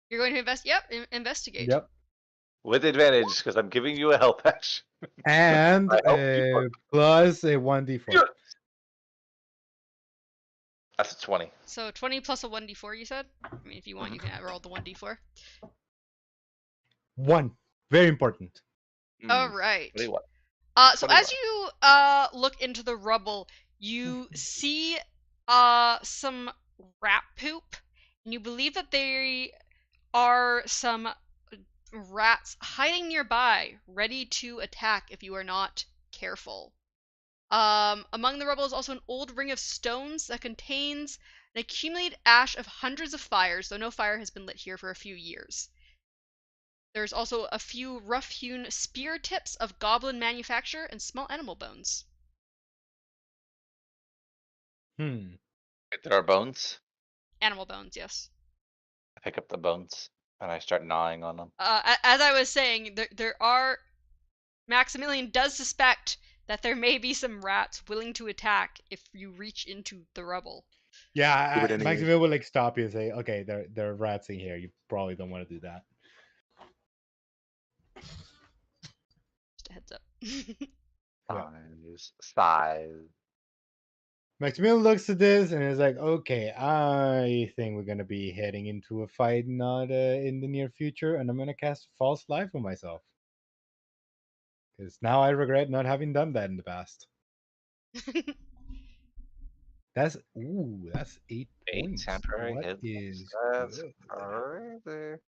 you're going to invest. Yep, investigate. Yep. with advantage because I'm giving you a help action. And I hope you work. plus a 1d4. Yeah. That's a 20. So 20 plus a 1d4, you said? I mean, if you want, you can roll the 1d4. 1. Very important. All right. 21. So What do you as you look into the rubble, you see some rat poop, and you believe that there are some rats hiding nearby, ready to attack if you are not careful. Among the rubble is also an old ring of stones that contains an accumulated ash of hundreds of fires, though no fire has been lit here for a few years. There's also a few rough-hewn spear tips of goblin manufacture and small animal bones. Hmm. There are bones. Animal bones, yes. I pick up the bones and I start gnawing on them. As I was saying, there are. Maximilian does suspect that there may be some rats willing to attack if you reach into the rubble. Yeah, Give it any. Maximilian will like stop you and say, "Okay, there are rats in here. You probably don't want to do that." Just a heads up. Yeah. Size. Maximilian looks at this and is like, "Okay, I think we're gonna be heading into a fight not in the near future, and I'm gonna cast a false life on myself because now I regret not having done that in the past." That's 8 8 points. temporary What hit. is That's good? crazy.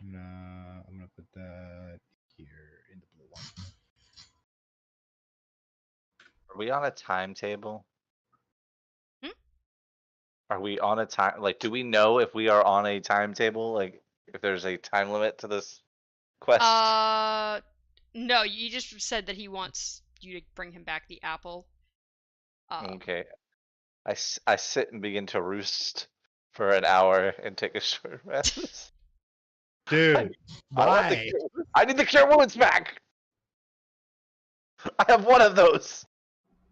I'm gonna put that here in the blue one. Are we on a timetable? Hmm? Are we on a time? Like, do we know if we are on a timetable? Like, if there's a time limit to this quest? No, you just said that he wants you to bring him back the apple. Okay. I sit and begin to roost for an hour and take a short rest. Dude, I want why? I need the cure wounds back. I have one of those.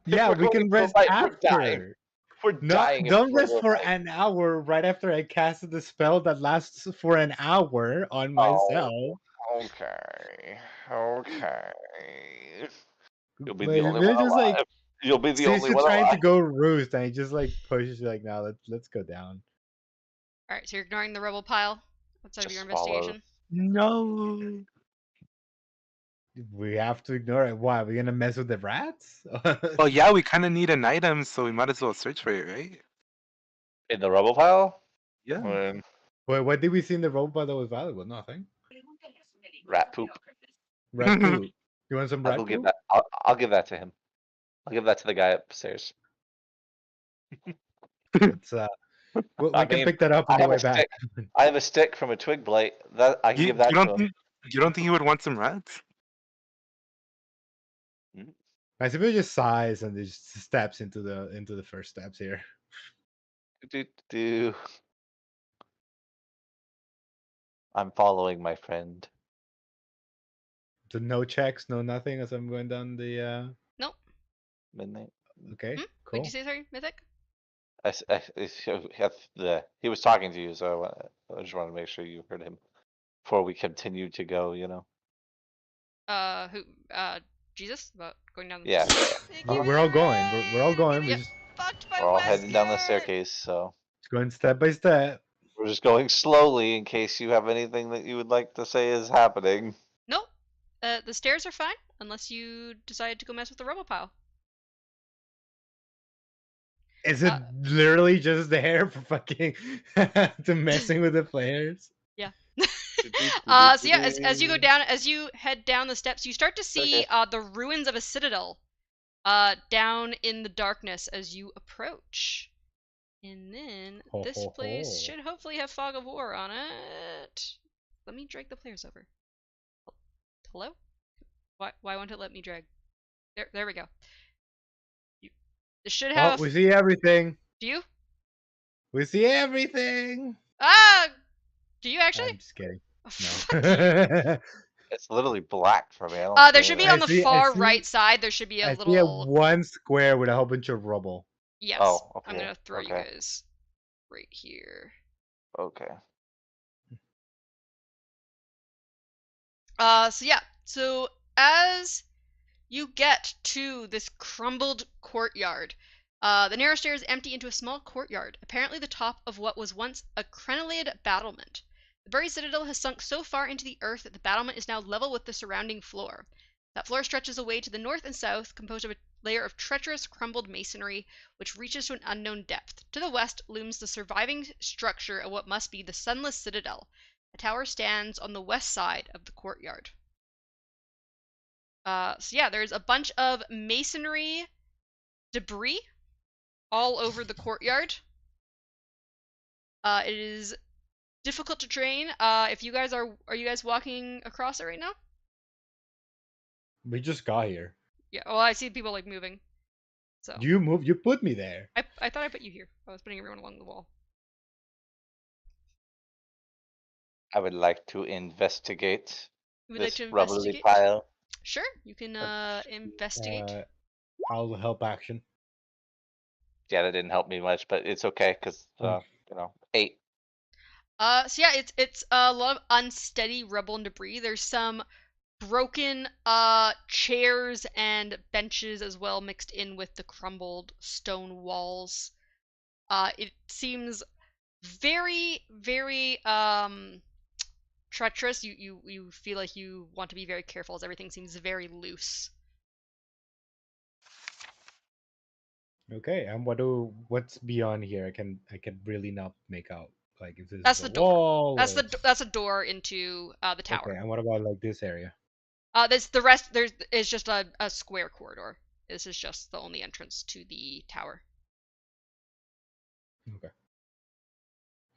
Yeah, We're we going can into a rest fight. We're dying. after. We're No, dying if don't we go rest to a for fight. an hour right after I casted the spell that lasts for an hour on Oh, myself. okay. Okay. You'll be the Like, only they're one just like alive. You'll be the sees only you one trying to alive. go roost, and he just like pushes you like, "Now let's go down." Alright, so you're ignoring the rubble pile outside of your Just follow. investigation. No. We have to ignore it. Why? We're gonna mess with the rats? Well, yeah, we kind of need an item, so we might as well search for it, right? In the rubble pile? Yeah. Um, Wait, what did we see in the robot that was valuable? Nothing. rat poop. Rat poop. You want some I rat will give poop? that. I'll give that to him. I'll give that to the guy upstairs. It's we I can mean, pick that up on I the have way a back. stick. I have a stick from a twig blight. That I can You give that you to don't him. think you don't think he would want some rats? I suppose just sighs and just steps into the first steps here. Do. I'm following my friend. So no checks, no nothing as I'm going down the. Nope. Midnight. Okay, What'd you cool. say, sorry, Mythic? He was talking to you, so I just wanted to make sure you heard him before we continue to go. You know. Who? Jesus? About going down the Yeah. Thank you, We're all going. We're all Mythic! going. Getting We're Yep. just fucked by We're all heading down the Westgate! staircase, so going step by step. we're just going slowly in case you have anything that you would like to say is happening. Nope. The stairs are fine, unless you decide to go mess with the rubble pile. Is it literally just there for fucking to messing with the players? Yeah. So yeah, as you go down, as you head down the steps, you start to see Okay. the ruins of a citadel down in the darkness as you approach. And then this place should hopefully have Fog of War on it. Let me drag the players over. Hello? Why won't it let me drag? There we go. This should have. Oh, we see everything. Do you? We see everything. Ah! Do you actually? I'm just kidding. Fuck No. you. It's literally black for me. I don't There see should be anything. on the far right side. There should be a I see little. one square with a whole bunch of rubble. Yes. Oh, okay. I'm gonna throw you Okay. guys right here. Okay. So yeah. So as you get to this crumbled courtyard, The narrow stairs empty into a small courtyard, apparently the top of what was once a crenellated battlement. The buried citadel has sunk so far into the earth that the battlement is now level with the surrounding floor. That floor stretches away to the north and south, composed of a layer of treacherous, crumbled masonry, which reaches to an unknown depth. To the west looms the surviving structure of what must be the Sunless Citadel. A tower stands on the west side of the courtyard. So yeah, there's a bunch of masonry debris all over the courtyard. It is difficult to train. If you guys are you guys walking across it right now? We just got here. Yeah. Well, I see people like moving. So You moved. You put me there. I thought I put you here. I was putting everyone along the wall. I would like to investigate You would like this to rubbly investigate? pile. Sure, you can investigate. I'll help action. Yeah, that didn't help me much, but it's okay because 8. So yeah, it's a lot of unsteady rubble and debris. There's some broken chairs and benches as well, mixed in with the crumbled stone walls. It seems very, very treacherous. You feel like you want to be very careful as everything seems very loose. Okay, and what's beyond here? I can really not make out. Like if this That's is the a door. wall. That's a door into the tower. Okay, and what about like this area? The rest is just a square corridor. This is just the only entrance to the tower. Okay.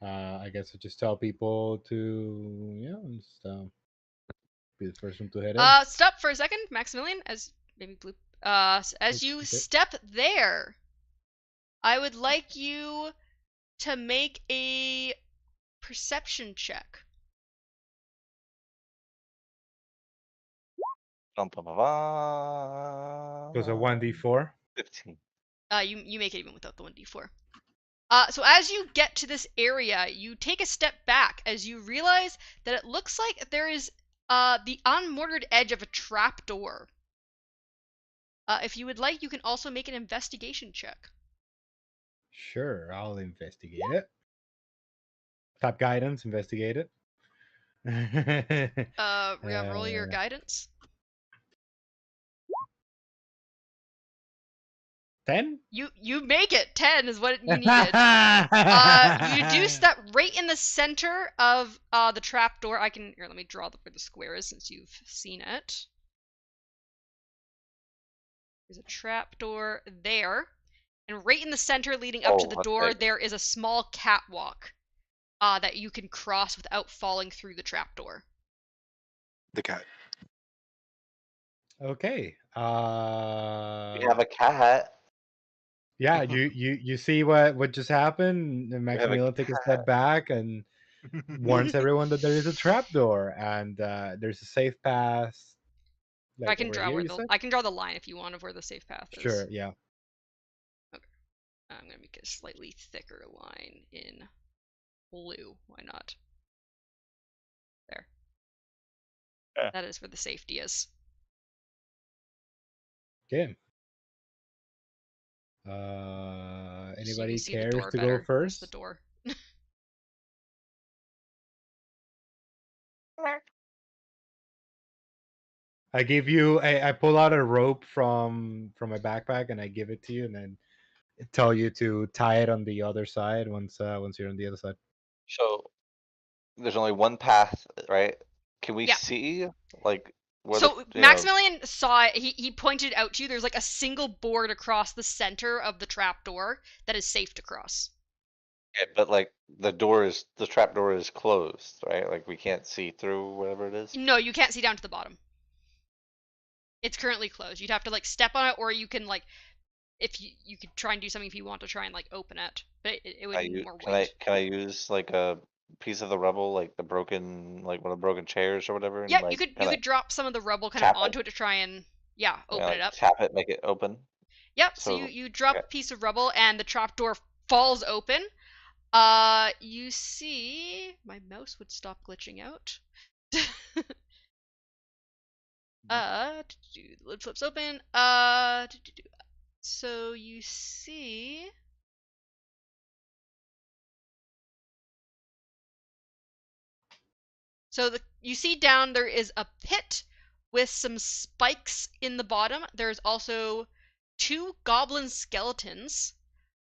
I guess I just tell people to just, be the first one to head in. Stop for a second, Maximilian, as maybe Blue. As you step there, I would like you to make a perception check. Bum, bum, bum, bum. So it's a 1d4. 15. You make it even without the 1d4. So as you get to this area, you take a step back as you realize that it looks like there is the unmortared edge of a trap door. If you would like, you can also make an investigation check. Sure, I'll investigate it. Top guidance, investigate it. Roll your guidance. 10? You make it. 10 is what you needed. You do step right in the center of the trap door. Here, let me draw where the square is since you've seen it. There's a trap door there. And right in the center leading up to the door, there is a small catwalk that you can cross without falling through the trap door. The cat. Okay. We have a cat. Yeah, you see what just happened? And Maximilian takes a step back and warns everyone that there is a trapdoor and there's a safe path. Like I can draw here, I can draw the line if you want of where the safe path is. Sure, yeah. Okay. I'm gonna make a slightly thicker line in blue. Why not? There. That is where the safety is. Okay. Anybody cares to go first? The door. I give you. I pull out a rope from my backpack and I give it to you, and then tell you to tie it on the other side once you're on the other side. So there's only one path, right? Can we see like where so Maximilian saw it. He pointed out to you. There's like a single board across the center of the trap door that is safe to cross. Okay, but like the trap door is closed, right? Like we can't see through whatever it is. No, you can't see down to the bottom. It's currently closed. You'd have to like step on it, or you can like, if you could try and do something if you want to try and like open it, but it would need more weight. Can I use like a piece of the rubble, like one of the broken chairs or whatever? And, Yeah, like, you could drop some of the rubble kind of onto it to try and open it up. Tap it, make it open. Yep. So you drop a piece of rubble and the trapdoor falls open. You see, my mouse would stop glitching out. The lid flips open. So you see. So you see down there is a pit with some spikes in the bottom. There's also 2 goblin skeletons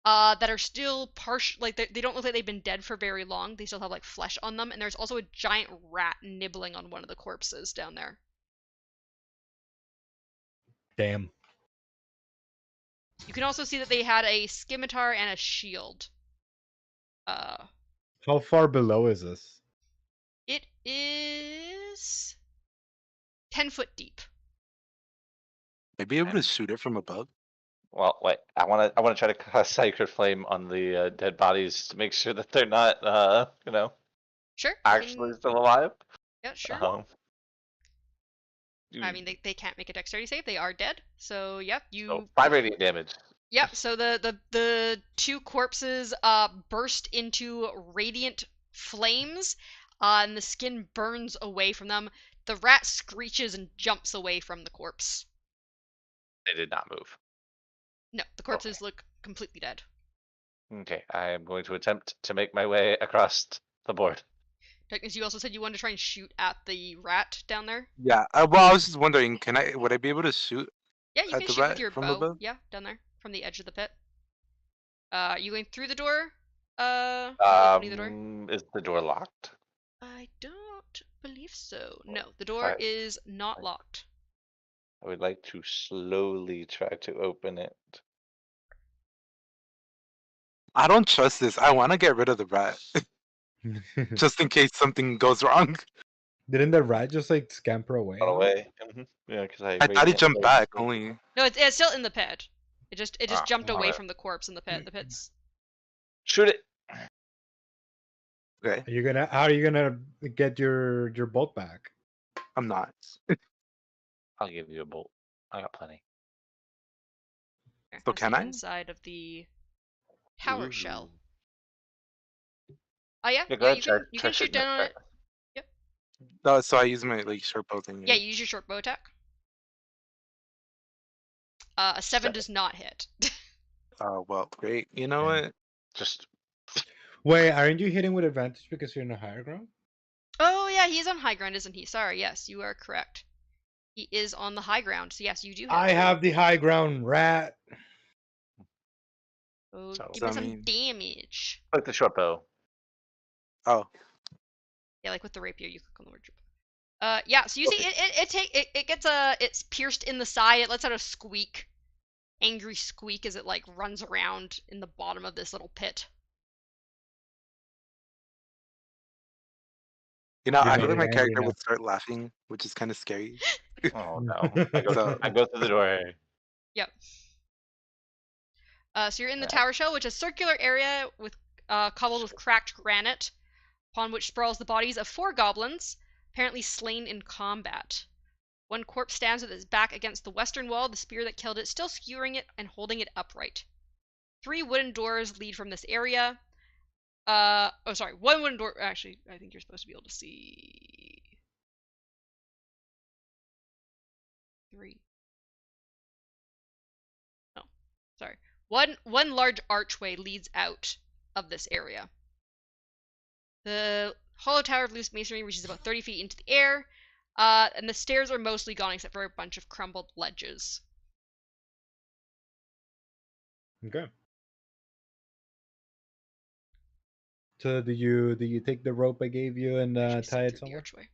that are still like they don't look like they've been dead for very long. They still have like flesh on them, and there's also a giant rat nibbling on one of the corpses down there. Damn. You can also see that they had a scimitar and a shield. How far below is this? It is 10 foot deep. I'd be able to shoot it from above. Well, wait. I want to try to cast Sacred Flame on the dead bodies to make sure that they're not, Sure. actually still alive. Yeah, sure. I mean, they can't make a dexterity save. They are dead. So, yep, you. So 5 radiant damage. Yep. So the 2 corpses burst into radiant flames, and the skin burns away from them. The rat screeches and jumps away from the corpse. They did not move. No, the corpses look completely dead. Okay, I am going to attempt to make my way across the board. Technically, you also said you wanted to try and shoot at the rat down there. Yeah. Well, I was just wondering, would I be able to shoot Yeah, you at can the shoot with rat your from bow. above? Yeah, down there from the edge of the pit. You going through the door? Like opening the door? Is the door locked? I don't believe so. No, the door is not locked. I would like to slowly try to open it. I don't trust this. I want to get rid of the rat, just in case something goes wrong. Didn't the rat just like scamper away? Run away. Yeah, because I thought it jumped back only. No, it's still in the pit. It just jumped away alright. from the corpse in the pit. The pit's. Shoot it. Okay, How are you gonna get your bolt back? I'm not. I'll give you a bolt. I got plenty. There, So that's can the I? inside of the tower Ooh. shell. Oh yeah, Yeah, go ahead, you can shoot down on it. Yep. No, so I use my short bow thing. Yeah, you use your short bow attack. A 7 does not hit. Oh well, great. You know Okay. what? Just Wait, aren't you hitting with advantage because you're in a higher ground? Oh yeah, he's on high ground, isn't he? Sorry, yes, you are correct. He is on the high ground, so yes, you do have. I have the high ground, rat. Oh, So- give So, me I some mean- damage. click the short bow. Oh, Yeah, like with the rapier, you click on the word. Yeah. So you see, it gets it's pierced in the side. It lets out a squeak, angry squeak as it like runs around in the bottom of this little pit. you know, You I made feel like it my angry character enough. would start laughing, which is kind of scary. Oh no! I So- go through the door. Yep. So you're in the Yeah. tower shell, which is a circular area with cobbled with cracked granite, upon which sprawls the bodies of 4 goblins, apparently slain in combat. One corpse stands with its back against the western wall, the spear that killed it still skewering it and holding it upright. 3 wooden doors lead from this area. One wooden door. Actually, I think you're supposed to be able to see 3. No, sorry. One large archway leads out of this area. The hollow tower of loose masonry reaches about 30 feet into the air, and the stairs are mostly gone except for a bunch of crumbled ledges. Okay. So do you take the rope I gave you and Actually, see tie it through the somewhere? archway.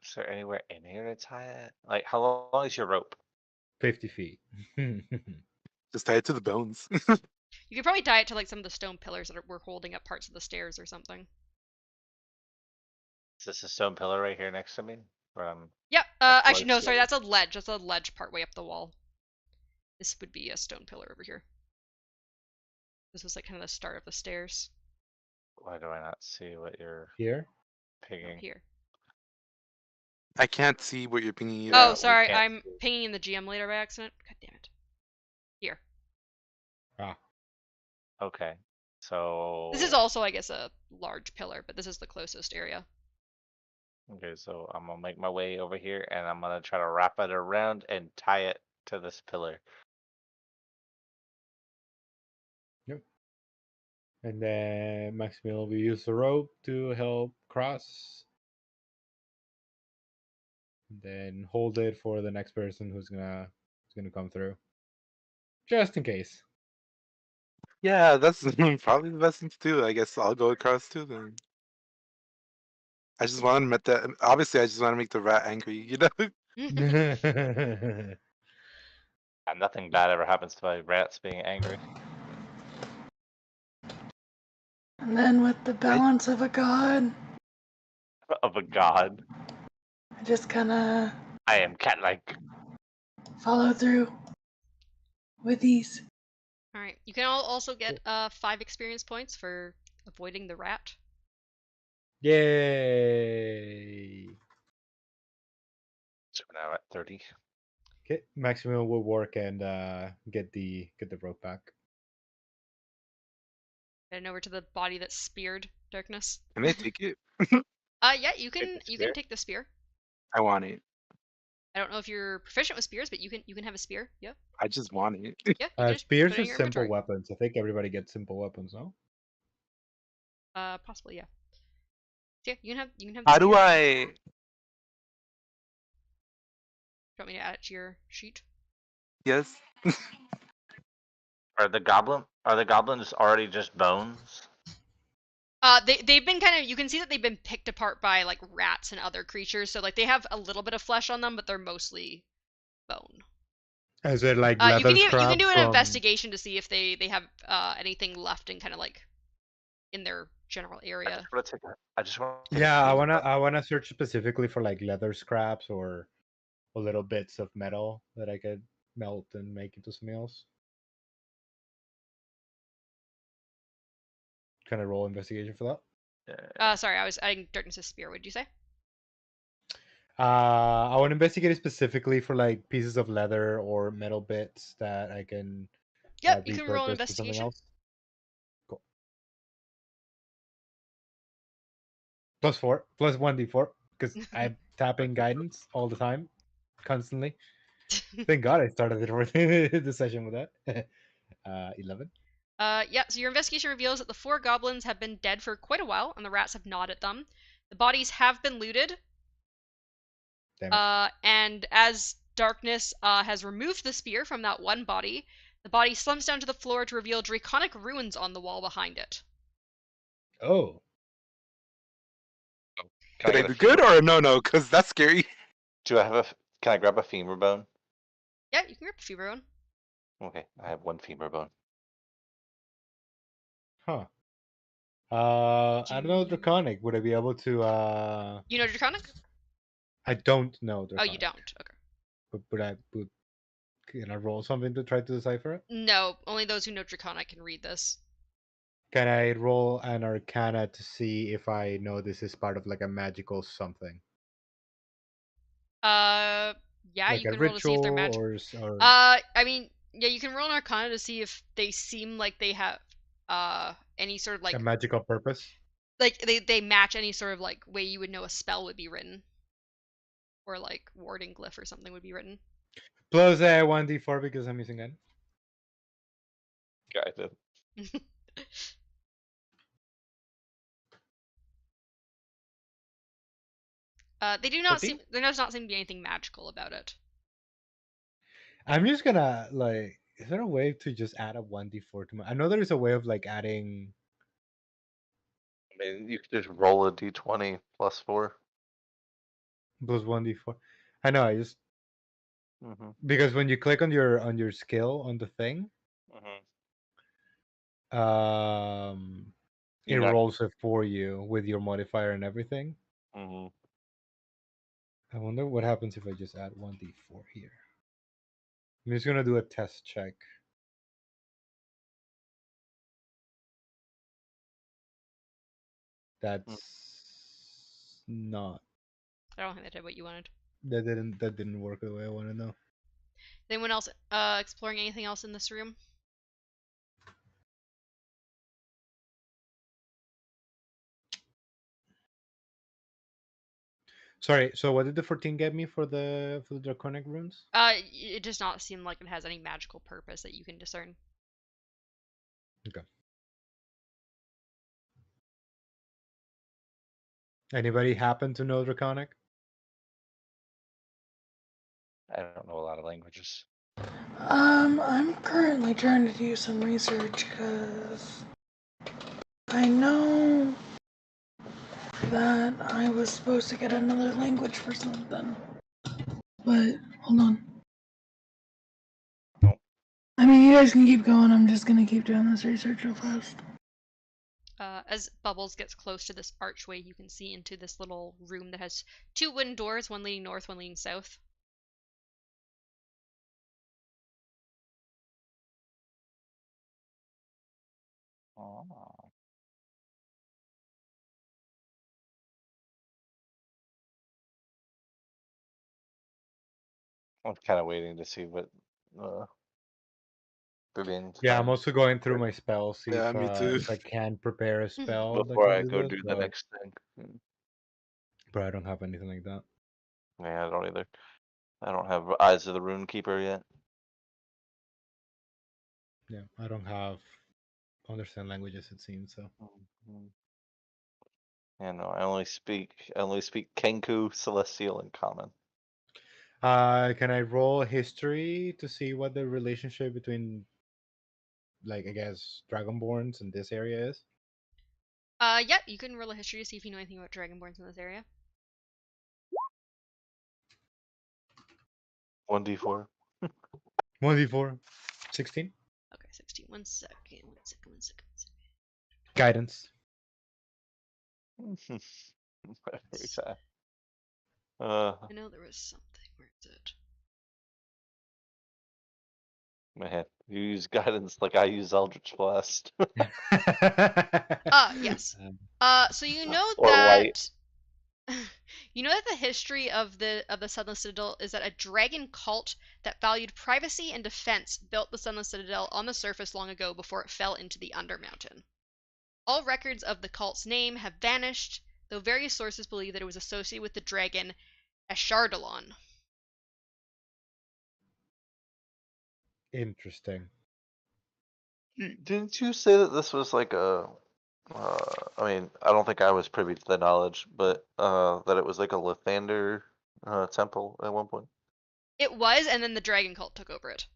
Is there anywhere in here to tie it? Like, how long is your rope? 50 feet. Just tie it to the bones. You could probably tie it to like some of the stone pillars that were holding up parts of the stairs or something. Is this a stone pillar right here next to me? Yep. That's Actually, no. like- Sorry, that's a ledge. That's a ledge part way up the wall. This would be a stone pillar over here. This was like kind of the start of the stairs. Why do I not see what you're Here? pinging? Here. I can't see what you're pinging either. Oh, we sorry. can't I'm see. pinging in the GM later by accident. God damn it. Here. Ah. Okay. So This is also, I guess, a large pillar, but this is the closest area. Okay, so I'm gonna make my way over here, and I'm gonna try to wrap it around and tie it to this pillar. Yep. And then Maximilian will use the rope to help cross. And then hold it for the next person who's gonna come through. Just in case. Yeah, that's probably the best thing to do. I guess I'll go across too then. I just want to make that. Obviously, I just want to make the rat angry. You know. And nothing bad ever happens to my rats being angry. And then, with the balance of a god, Of a god, I just kind of I am cat-like. follow through with ease. All right. You can also get 5 experience points for avoiding the rat. Yay! So we're now at 30. Okay, Maximilian will work and get the rope back. And over to the body that's speared, Darkness. Can I take it? Yeah, you Take can the you can spear? take the spear. I want it. I don't know if you're proficient with spears, but you can have a spear. Yeah. I just want it. Yeah, you can just Spears put it are in your simple inventory. weapons. I think everybody gets simple weapons, no? Possibly, yeah. So yeah, you can have How the do spear. I? Do you want me to add it to your sheet? Yes. Are the goblins already just bones? They've been kind of, you can see that they've been picked apart by like rats and other creatures, so like they have a little bit of flesh on them, but they're mostly bone. Is it like You leather you can do scraps an from? investigation to see if they have anything left in kind of like in their general area. I just want to take Yeah, a I wanna search specifically for like leather scraps or little bits of metal that I could melt and make into something else. Can I roll investigation for that? Sorry, I was adding Darkness's spear. What did you say? I want to investigate it specifically for like pieces of leather or metal bits that I can Yep, you can roll an repurpose for something investigation. else. Cool. +4, +1d4, because I'm tapping guidance all the time, constantly. Thank God I started the session with that. 11. Yeah, so your investigation reveals that the 4 goblins have been dead for quite a while, and the rats have gnawed at them. The bodies have been looted, Damn it. and as Darkness has removed the spear from that one body, the body slumps down to the floor to reveal draconic runes on the wall behind it. Oh. Can Did I get a do good or no? Because that's scary. Do I have a? Can I grab a femur bone? Yeah, you can grab a few bone. Okay, I have 1 femur bone. Huh. I don't know Draconic. Would I be able to You know draconic? I don't know Oh, you Draconic. don't. Okay. But can I roll something to try to decipher it? No, only those who know draconic can read this. Can I roll an Arcana to see if I know this is part of like a magical something, Yeah, like you a can roll to see if they're ritual magic. or I mean, yeah, you can roll an arcana to see if they seem like they have any sort of a like magical purpose? they match any sort of like way you would know a spell would be written, or like warding glyph or something would be written. Plus 1d4 because I'm using that. Kind of. They do not 14? seem there does not seem to be anything magical about it. I'm just gonna like. Is there a way to just add a 1d4 to my? I know there is a way of like adding I mean, you could just roll a d20 +4. plus 1d4. I know. I just Mm-hmm. because when you click on your skill on the thing, Mm-hmm. it You know. rolls it for you with your modifier and everything. Mm-hmm. I wonder what happens if I just add 1d4 here. I'm just gonna do a test check. That's not. I don't think that did what you wanted. That didn't work the way I want to know. Anyone else exploring anything else in this room? Sorry. So what did the 14 get me for the draconic runes? It does not seem like it has any magical purpose that you can discern. Okay. Anybody happen to know draconic? I don't know a lot of languages. I'm currently trying to do some research because I know that I was supposed to get another language for something. But hold on. Nope. I mean, you guys can keep going. I'm just gonna keep doing this research real fast. As Bubbles gets close to this archway, you can see into this little room that has two wooden doors, one leading north, one leading south. Oh. I'm kind of waiting to see what Vivian Yeah, I'm finds also going through my spells, see Yeah, me too. if I can prepare a spell that before can I do go this, do the next thing. but I don't have anything like that. Yeah, I don't either. I don't have Eyes of the Rune Keeper yet. Yeah, I don't have understand languages, it seems. So Yeah, no, I only speak Kenku, Celestial, and Common. can I roll history to see what the relationship between, like, I guess, Dragonborns in this area is? Yeah, you can roll a history to see if you know anything about Dragonborns in this area. 1d4. 1d4. 16. Okay, 16. One second. Guidance. Very sad. I know there was something. Where is it? Man, you use guidance like I use Eldritch Blast. Yes. So you know Or light. that you know that the history of the Sunless Citadel is that a dragon cult that valued privacy and defense built the Sunless Citadel on the surface long ago before it fell into the Undermountain. All records of the cult's name have vanished, though various sources believe that it was associated with the dragon Ashardalon. Interesting. Didn't you say that this was like a I mean, I don't think I was privy to the knowledge, but that it was like a Lathander temple at one point. It was, and then the dragon cult took over it.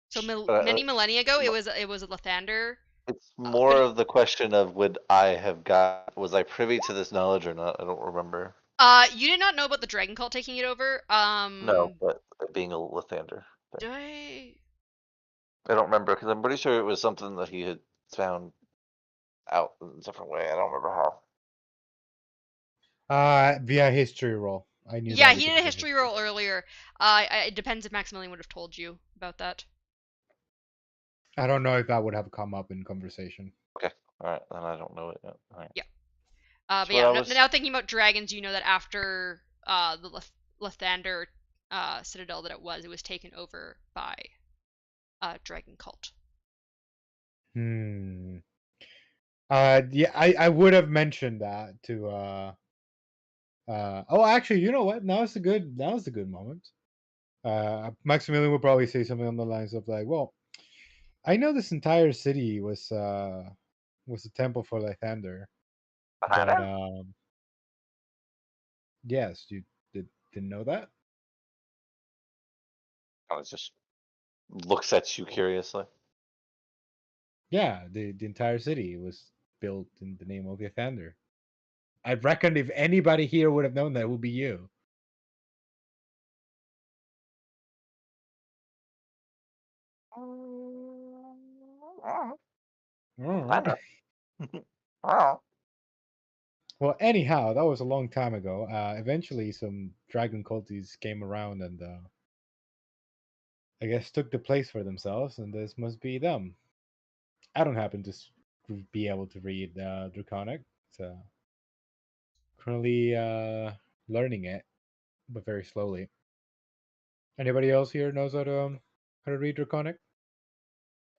So But many millennia ago, it was a Lathander. it's more of the question of was I privy to this knowledge or not? I don't remember. You did not know about the dragon cult taking it over. No, but it being a Lathander Did thing. I? I don't remember because I'm pretty sure it was something that he had found out in a different way. I don't remember how. Via history roll. I knew Yeah, that he because did a of the history roll earlier. It depends if Maximilian would have told you about that. I don't know if that would have come up in conversation. Okay, all right, then I don't know it yet. All right. Yeah. That's But what yeah, I was. now thinking about dragons, you know that after the Lathander citadel that it was taken over by dragon cult. Yeah, I would have mentioned that to oh, actually, you know what? Now's a good moment. Maximilian would probably say something on the lines of like, "Well, I know this entire city was a temple for Lathander, but yes, you didn't know that." I was just looks at you curiously. Yeah, the entire city was built in the name of Lathander. I reckon if anybody here would have known that, it would be you. I know. Oh. Well, anyhow, that was a long time ago. Eventually, some dragon cultists came around and I guess took the place for themselves, and this must be them. I don't happen to be able to read Draconic, so currently learning it, but very slowly. Anybody else here knows how to read Draconic?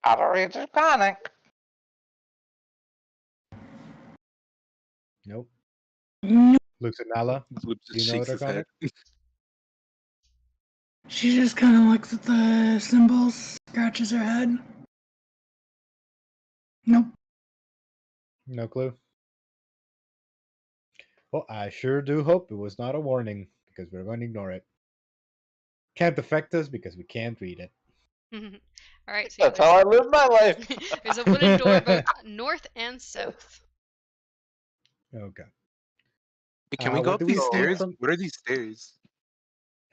Outrageous panic. Nope. No, Looks at Nala. Bloop Do just you know shakes his head. Draconic? she just kind of looks at the symbols, scratches her head. Nope. No clue. Well, I sure do hope it was not a warning, because we're going to ignore it. Can't affect us because we can't read it. All right, so yeah, That's how I live my life. there's a wooden door both north and south. Okay. Can we go What up do we these see stairs? from? What are these stairs?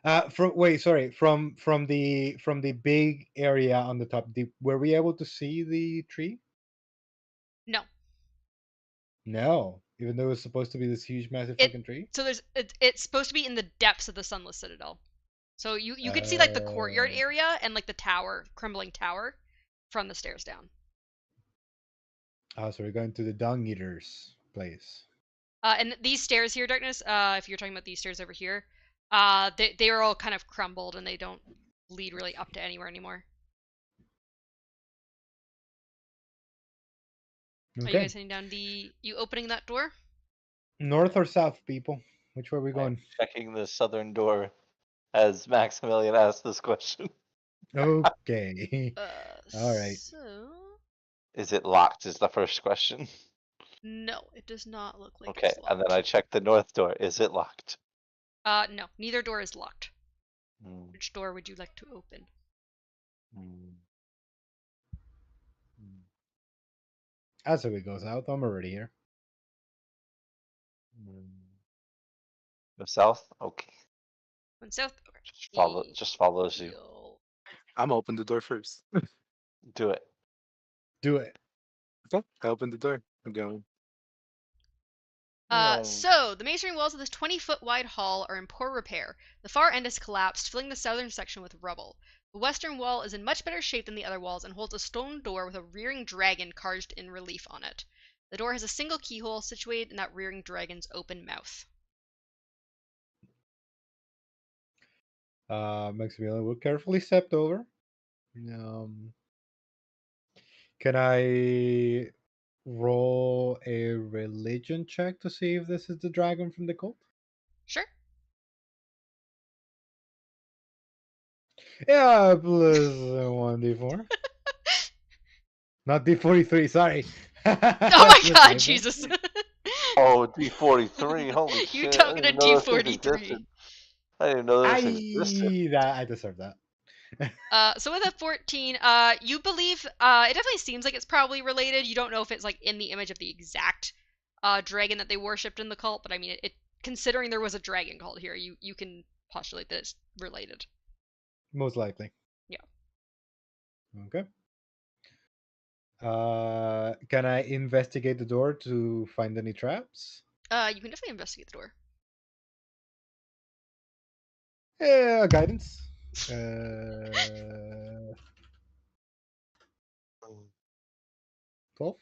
From the big area on the top. Were we able to see the tree? No, No, even though it was supposed to be this huge, massive fucking tree. so it's supposed to be in the depths of the Sunless Citadel. So you could see like the courtyard area and like the tower, crumbling tower, from the stairs down. Oh, so we're going to the Dung Eater's place. And these stairs here, Darkness, if you're talking about these stairs over here, they are all kind of crumbled and they don't lead really up to anywhere anymore. Are you Okay. guys heading down you opening that door? North or south, people? Which way are we I'm going? checking the southern door as Maximilian asked this question. Okay. All right. So Is it locked? Is the first question. no, it does not look like Okay, it's locked. and then I check the north door. Is it locked? No, neither door is locked. Mm, Which door would you like to open? mm, mm, As we go south, I'm already here. mm. The south? Okay. One south. Okay. Just follows you. You'll- I'm gonna open the door first. Do it. Do it. Okay, I opened the door. I'm going. So, the masonry walls of this 20-foot wide hall are in poor repair. The far end has collapsed, filling the southern section with rubble. The western wall is in much better shape than the other walls and holds a stone door with a rearing dragon carved in relief on it. The door has a single keyhole situated in that rearing dragon's open mouth. Maximilian will carefully step over. Can I roll a religion check to see if this is the dragon from the cult? Sure. Yeah, plus 1d4. Not d43, sorry. Oh my Plus god, five. Jesus! Oh, D43. Holy You shit. talking I to didn't know this thing D43. existed. I didn't know this existed. I deserve that. So with a 14, you believe, it definitely seems like it's probably related. You don't know if it's like in the image of the exact dragon that they worshipped in the cult, but I mean, considering there was a dragon cult here, you can postulate that it's related. Most likely. Yeah. Okay. Can I investigate the door to find any traps? You can definitely investigate the door. Yeah, guidance. 12. Ooh, 12.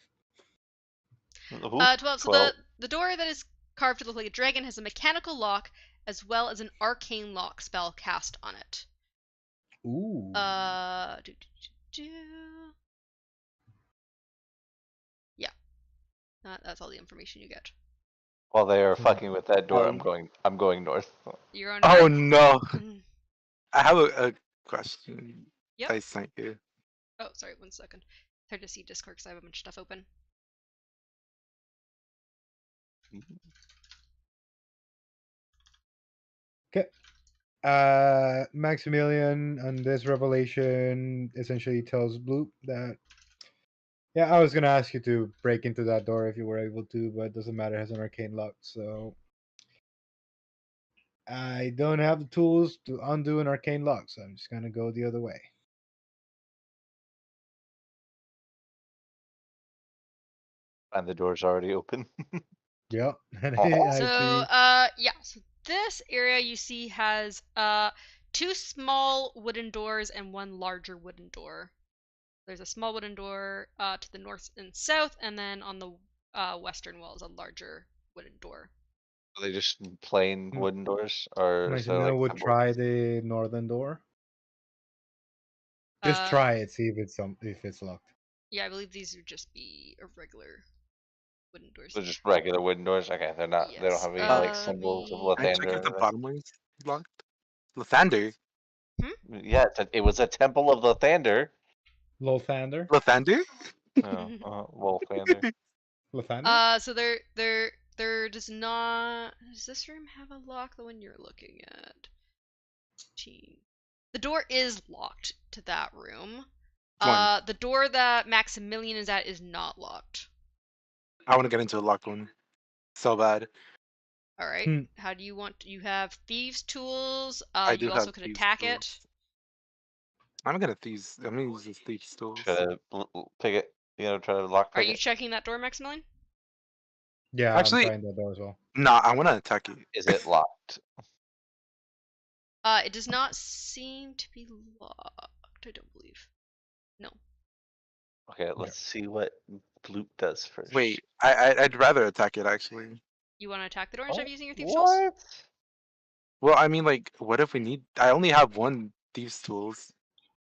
So 12. the door that is carved to look like a dragon has a mechanical lock as well as an arcane lock spell cast on it. Ooh. Yeah. That's all the information you get. While they are fucking with that door, Um, I'm going north. You're on. Oh no! Mhm. I have a question. Yep. I sent you. Oh, sorry, 1 second. It's hard to see Discord because I have a bunch of stuff open. Okay. Maximilian on this revelation essentially tells Bloop that, yeah, I was gonna ask you to break into that door if you were able to, but it doesn't matter, it has an arcane lock, so I don't have the tools to undo an arcane lock, so I'm just gonna go the other way. And the door's already open. Yep. And Oh. I So, see. yeah. So this area you see has two small wooden doors and one larger wooden door. There's a small wooden door to the north and south, and then on the western wall is a larger wooden door. Are they just plain Mm. wooden doors, or is there Maximilian like would symbols? try the northern door. Just try it, see if it's locked. Yeah, I believe these would just be a regular wooden doors. They're just regular wooden doors. Okay, they're not. They don't Yes. have any like symbols of Can I check Lathander or if the anything. bottom one is locked? Lathander. Yeah, it was a temple of Lathander. Lathander? Lathander? Oh, Wolfander. Lathander? So there does not. Does this room have a lock? The one you're looking at. The door is locked to that room. One. The door that Maximilian is at is not locked. I want to get into a locked one. So bad. All right. Hmm. How do you want? You have thieves' tools. I do You also have could thieves attack tools. it. I'm gonna use these thieves tools. Try to pick it. Try to lock Are pick you it. checking that door, Maximilian? Yeah, Actually- I'm trying that door as well. Nah, I want to attack it. Is it locked? It does not seem to be locked. I don't believe. No. Okay, let's see what Bloop does first. Wait, I'd rather attack it actually. You want to attack the door instead of using your thieves' tools? What? Well, I mean, like, what if we need? I only have one thieves tools.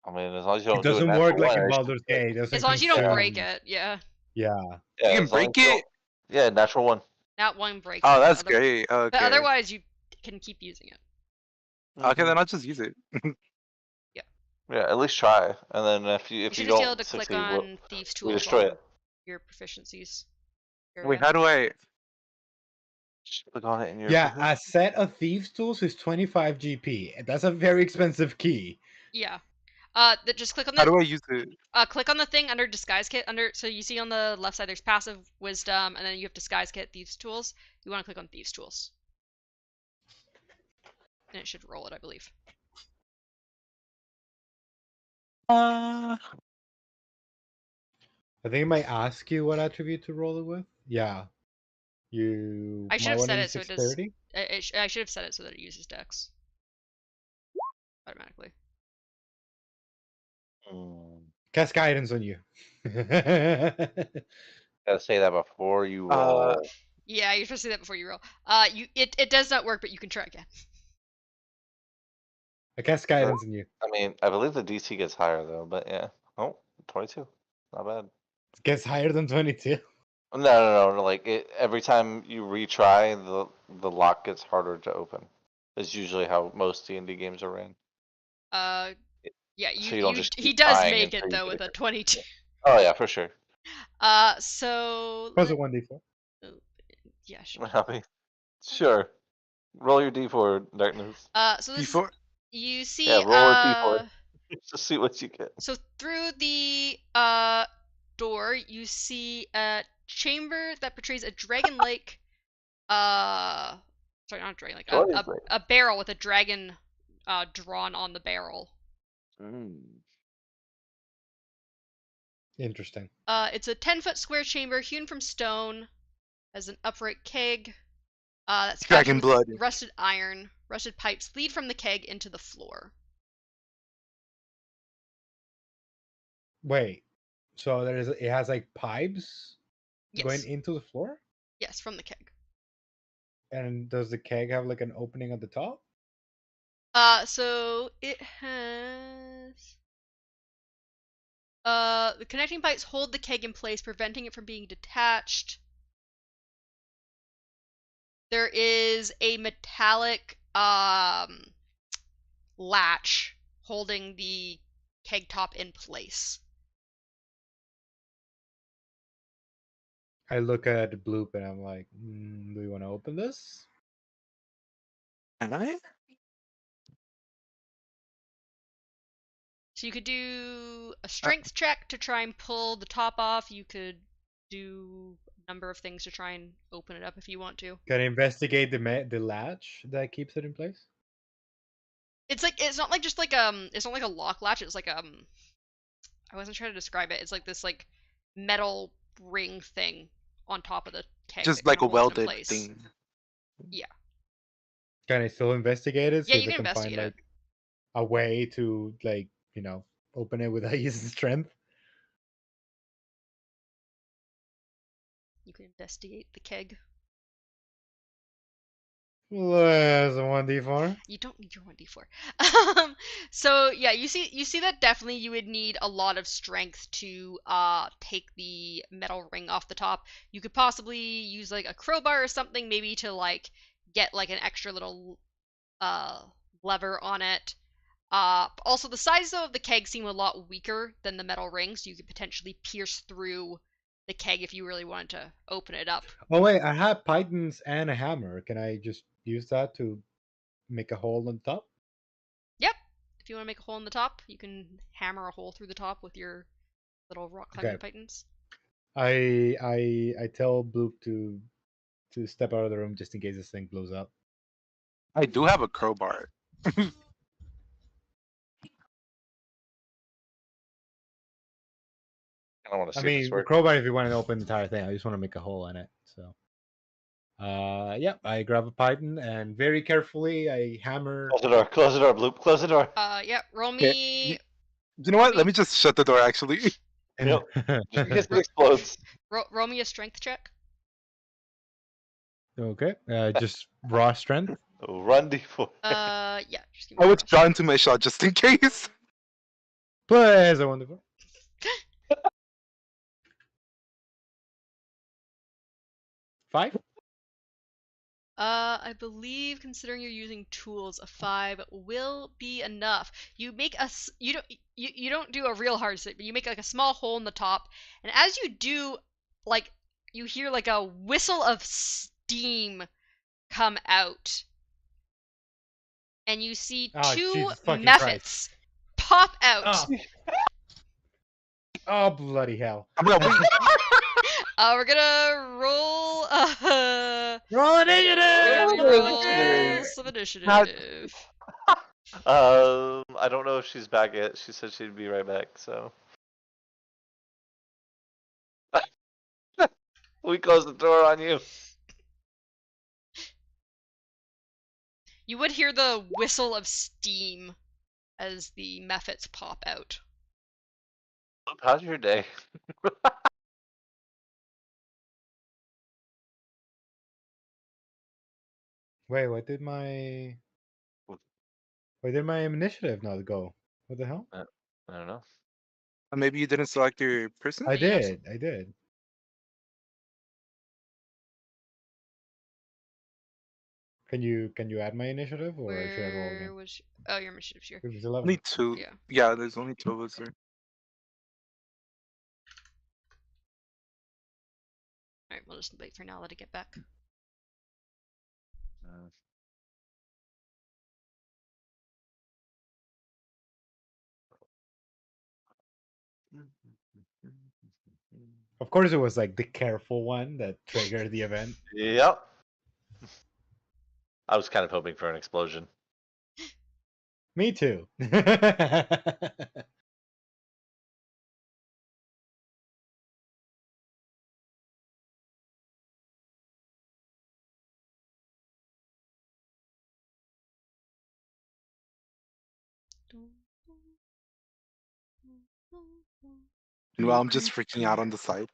I mean, as long as you don't It do doesn't natural work like one, in it should Baldur's be good. Gate. It doesn't As long as you don't consume- break it, yeah. Yeah. Yeah, You can as long break as you it. don't- Yeah, natural one. Not one break. Oh, that's Other- great. But Okay. otherwise, you can keep using it. Okay, Mhm. then I'll just use it. Yeah, at least try, and then if you You if should you just be don't able to click succeed, we'll- on thieves' we tools destroy on it. your proficiencies. Wait, how do I? Just click on it in your. Yeah, position. a set of thieves tools is 25 GP. That's a very expensive key. Yeah. Just click on How the do I use it? click on the thing under disguise kit. So you see on the left side there's passive wisdom, and then you have disguise kit, thieves tools. You want to click on thieves tools, and it should roll it, I believe. I think it might ask you what attribute to roll it with. Yeah. You I should might have want set to it use so it does. dexterity. I should have set it so that it uses dex automatically. Cast guidance on you. Gotta say that before you roll. Yeah, you're supposed to do that before you roll. It does not work, but you can try again. I cast guidance on you. I mean, I believe the DC gets higher though, but yeah. Oh, 22. Not bad. It gets higher than 22. No. Like every time you retry, the lock gets harder to open. That's usually how most D&D games are ran. Yeah, So you don't just he keep does trying make it until you though get with a it. 22. Oh yeah, for sure. So Plus a 1d4. yeah, sure. I mean, sure. Roll your D4, darkness. So this Before you see Yeah, roll a D4. Just see what you get. So through the door, you see a chamber that portrays a dragon lake. Sorry, not a dragon lake. Joyous lake. A barrel with a dragon drawn on the barrel. Interesting. It's a 10-foot square chamber hewn from stone, has an upright keg. That's Dragon fashioned with blood. rusted iron. Rusted pipes lead from the keg into the floor. Wait. So it has like pipes Yes. going into the floor? Yes, from the keg. And does the keg have like an opening at the top? So it has. The connecting pipes hold the keg in place, preventing it from being detached. There is a metallic latch holding the keg top in place. I look at Bloop and I'm like, do you want to open this? Can I? So you could do a strength check to try and pull the top off. You could do a number of things to try and open it up if you want to. Can I investigate the latch that keeps it in place? It's not like just like it's not like a lock latch. It's like I wasn't trying to describe it. It's like this like metal ring thing on top of the keg. Just that like a kinda holds it in welded place. thing. Yeah. Can I still investigate it? Yeah, See you if I can can find investigate it. like a way to like, open it without using strength. You can investigate the keg. There's a 1d4. You don't need your 1d4. So yeah, you see that definitely you would need a lot of strength to take the metal ring off the top. You could possibly use like a crowbar or something, maybe to like get like an extra little lever on it. Also, the size though of the keg seem a lot weaker than the metal ring, so you could potentially pierce through the keg if you really wanted to open it up. Oh wait, I have pythons and a hammer. Can I just use that to make a hole on top? Yep. If you want to make a hole in the top, you can hammer a hole through the top with your little rock climbing Okay. pythons. I tell Bloop to step out of the room just in case this thing blows up. I do have a crowbar. I don't want to I see if this mean, the works. crowbar if you want to open the entire thing. I just want to make a hole in it. So, yeah, I grab a python and very carefully I hammer. Close the door. Close the door, Bloop. Close the door. Yeah, roll Okay. me. You know what? Let me just shut the door. Actually, Yep. Just in case it explodes. Roll me a strength check. Okay, just raw strength. Run D4. Yeah, just give me I a was drawn to my shot just in case. Please, a wonderful. 5. I believe considering you're using tools, a 5 will be enough. You make you don't do a real hard save, but you make like a small hole in the top, and as you do, like you hear like a whistle of steam come out, and you see Oh, two Jesus fucking mephits pop out. Oh, bloody hell! I'm gonna wait. We're gonna roll. Roll initiative. Roll some initiative. I don't know if she's back yet. She said she'd be right back, so. We close the door on you. You would hear the whistle of steam as the mephits pop out. How's your day? Wait, why did my initiative not go? What the hell? I don't know. Maybe you didn't select your person. I Yes. did. I did. Can you add my initiative or should I roll Where again? was? Oh, your initiative's here. It was 11. Only 2. Yeah. Yeah, there's only 2 of us there. All right, we'll just wait for Nala to get back. Of course, it was like the careful one that triggered the event. Yep. I was kind of hoping for an explosion. Me too. Meanwhile, I'm just freaking out on the side.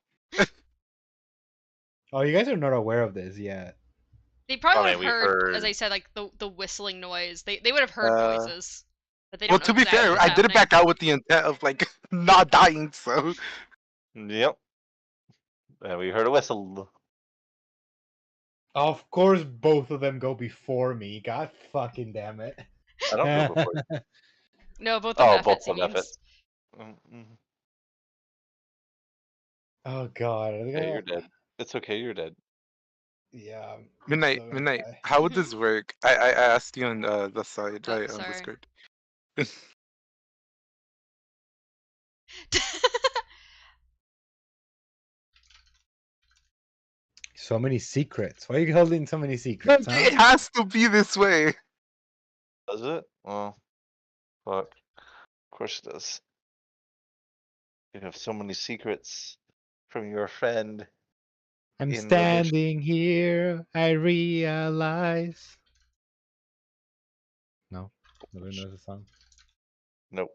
Oh, you guys are not aware of this yet. They probably I would mean, have we heard, heard- as I said, like the whistling noise. They would have heard noises, but they Well, don't to know be exactly fair, what's I did it happening. back out with the intent of like not dying. So Yep. And we heard a whistle. Of course, both of them go before me. God fucking damn it. I don't go before you. No, both the Oh, mephits. both He the means. mephits. Mm-mm. Oh god. Okay, you're dead. It's okay, you're dead. Yeah. I'm midnight, so gonna midnight. die. How would this work? I asked you on the side, Oh, right, on sorry. Discord. So many secrets. Why are you holding so many secrets, huh? It has to be this way. Does it? Well, fuck. Of course it does. You have so many secrets from your friend. I'm in standing here, I realize. No, nobody knows the song. Nope.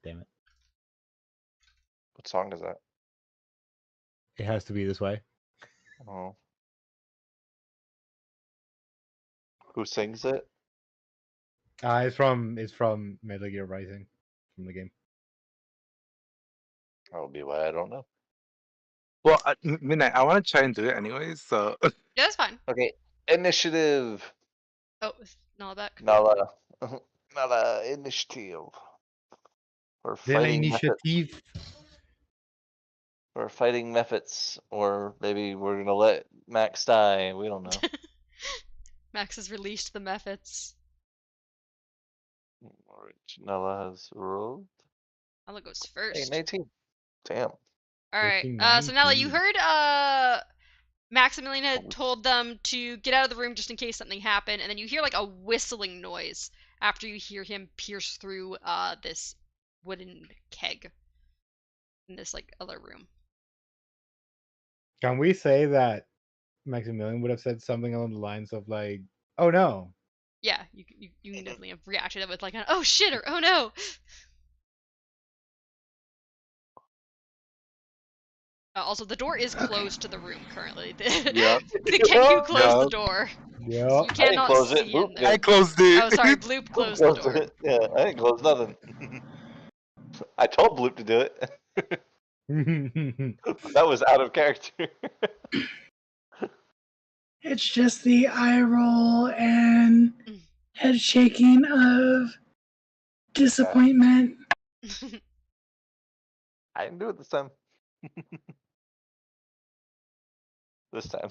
Damn it. What song is that? It has to be this way. Oh. Who sings it? It's from Metal Gear Rising, from the game. That'll be why I don't know. Well, Midnight, I want to try and do it anyways, so. Yeah, that's fine. Okay, initiative. Oh, no, back. Nala. Nala initiative. Or The fighting methods. initiative. Or fighting methods. Or maybe we're gonna let Max die. We don't know. Max has released the methods. Alright, Nala has rolled. Nala goes Hey, first. 19. Damn. Alright, 13, so Nala, you 19. heard Maximilian had told them to get out of the room just in case something happened, and then you hear like a whistling noise after you hear him pierce through this wooden keg in this like other room. Can we say that Maximilian would have said something along the lines of like, "Oh no"? Yeah, you can definitely have reacted with like an "oh shit" or "oh no." Also, the door is closed to the room currently. Yep. The keg you closed the Yep. door. Yeah. So you I didn't cannot close it. see Bloop in did. there. I closed it. Oh, sorry, Bloop Bloop closed the closed door. it. Yeah, I didn't close nothing. I told Bloop to do it. That was out of character. It's just the eye roll and head shaking of disappointment. I didn't do it this time. This time.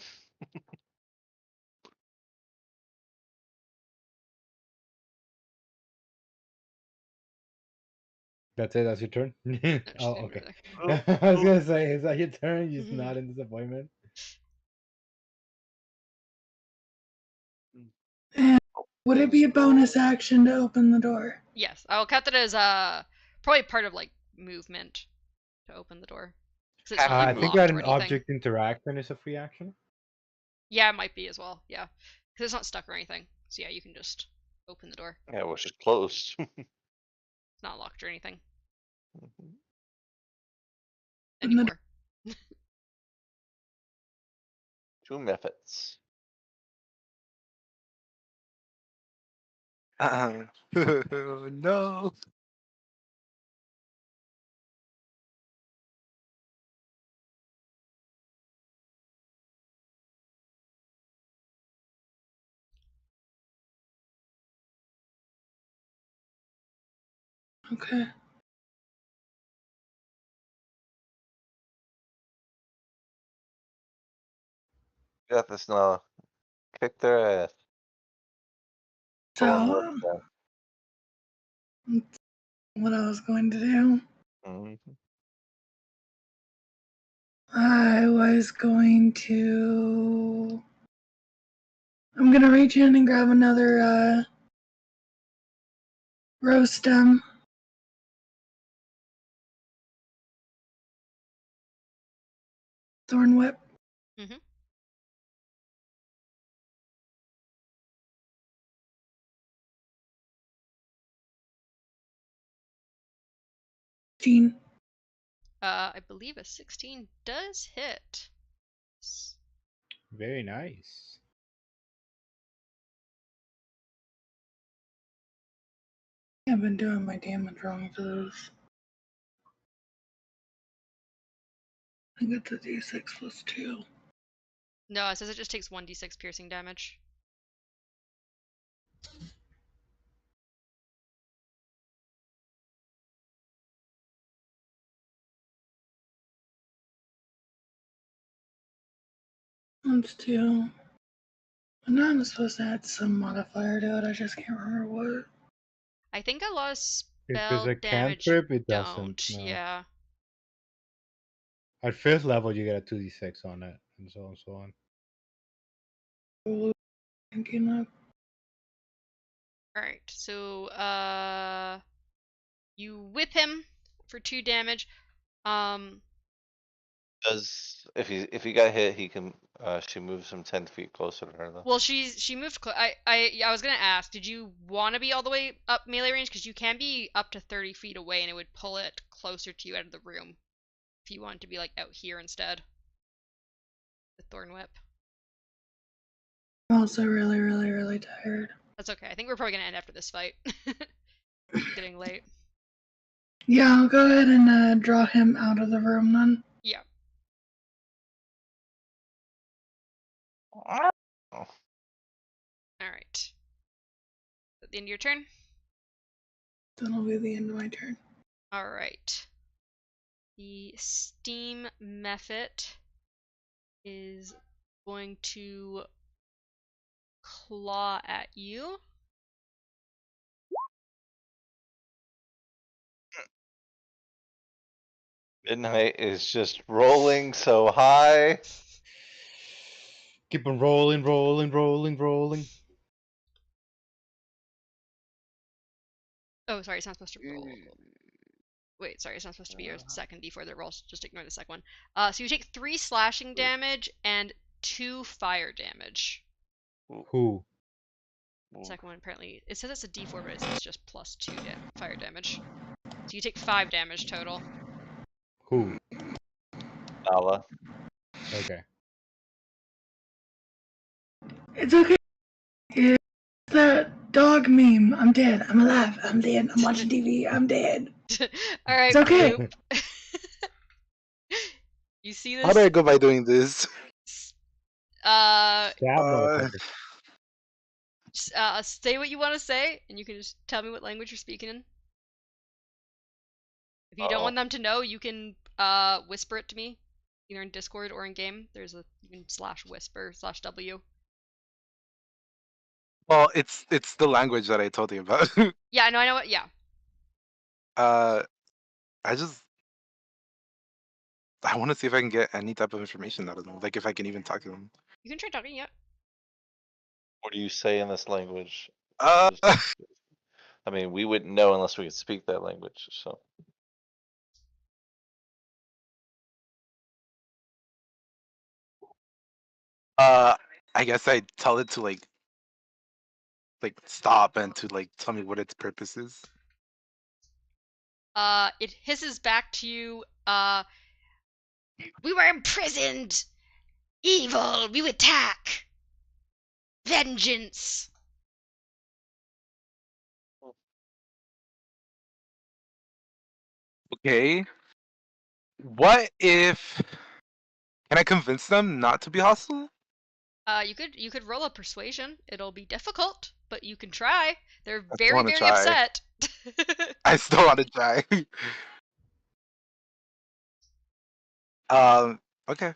That's it. That's your turn. No, she's Oh, gonna okay. go there. I was gonna say, is that your turn? Just Mhm. not in disappointment. And would it be a bonus action to open the door? Yes, I will count that as probably part of like movement to open the door. 'Cause it's Have not you like I think locked that or an anything. object interaction is a free action. Yeah, it might be as well. Yeah, because it's not stuck or anything. So yeah, you can just open the door. Yeah, it was just closed. It's not locked or anything Open the anymore. Two methods. No. Okay. Got this now. Kick their ass. So, Forward. what I was going to do, Mm-hmm. I was going to. I'm gonna reach in and grab another rose stem. Thorn whip. Mhm. I believe a 16 does hit. Very nice. I've been doing my damage wrong for those. I got the d6 plus 2. No, it says it just takes 1d6 piercing damage. That's 2. And now I'm supposed to add some modifier to it. I just can't remember what. I think a lot of If it's spell a damage cantrip, it doesn't. don't. No. Yeah. At fifth level, you get a 2d6 on it, and so on and so on. Thinking of. Alright, so you whip him for 2 damage. Does if he got hit, he can she moves him 10 feet closer to her though. Well, she moved I was gonna ask, did you want to be all the way up melee range? Because you can be up to 30 feet away, and it would pull it closer to you out of the room. If you wanted to be like out here instead, with Thorn Whip. Well, also really, really, really tired. That's okay. I think we're probably gonna end after this fight. Getting late. Yeah, I'll go ahead and draw him out of the room then. Yeah. All right. At the end of your turn. That'll be the end of my turn. All right. The steam mephit is going to claw at you. Midnight is just rolling so high. Keep on rolling, rolling, rolling, rolling. Oh, sorry, it's not supposed to roll. Wait, sorry, it's not supposed to be your second d4 that rolls. Just ignore the second one. So you take 3 slashing damage and 2 fire damage. Who? The second one apparently it says it's a d4, but it says just plus 2 fire damage. So you take 5 damage total. Who? Nala. Okay. It's okay. It's the dog meme. I'm dead. I'm alive. I'm dead. I'm watching TV. I'm dead. All right, It's okay. Bloop. You see How do I this? go by doing this? Stab, motherfucker. Say what you want to say, and you can just tell me what language you're speaking in. If you don't want them to know, you can whisper it to me, either in Discord or in game. There's a you can /whisper/W. Well, it's the language that I told you about. Yeah, no, I know what. Yeah. I want to see if I can get any type of information out of them, like if I can even talk to them. You can try talking. Yeah. What do you say in this language? Uh, I mean, we wouldn't know unless we could speak that language. So I guess I tell it to like stop and to like tell me what its purpose is. It hisses back to you. We were imprisoned. Evil. We attack. Vengeance. Okay. What if? Can I convince them not to be hostile? You could roll a persuasion. It'll be difficult, but you can try. They're still very, wanna very try. upset. I still want to try. Okay.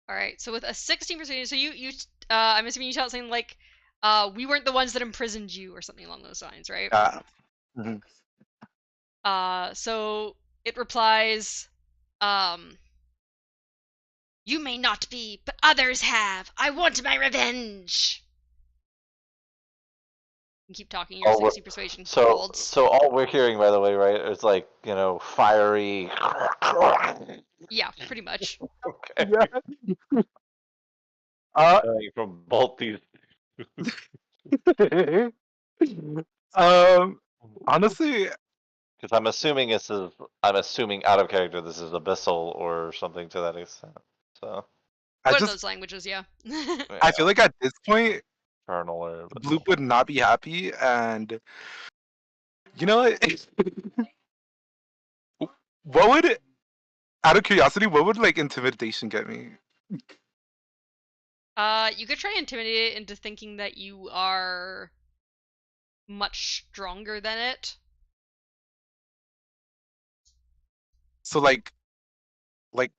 All right. So with a 16 persuasion, so I'm assuming you tell it something like, we weren't the ones that imprisoned you, or something along those lines, right? Mhm. So it replies, you may not be, but others have. I want my revenge. You can keep talking. Your 60 persuasion holds. So all we're hearing, by the way, right, is like, you know, fiery. Yeah, pretty much. Okay. Yeah. From both these. Honestly, Because I'm assuming I'm assuming out of character this is abyssal or something to that extent. So. I One of just those languages, yeah. I feel like at this point, Eternal or Bloop would not be happy, and you know what? What would, out of curiosity, what would like intimidation get me? You could try intimidate it into thinking that you are much stronger than it. So like what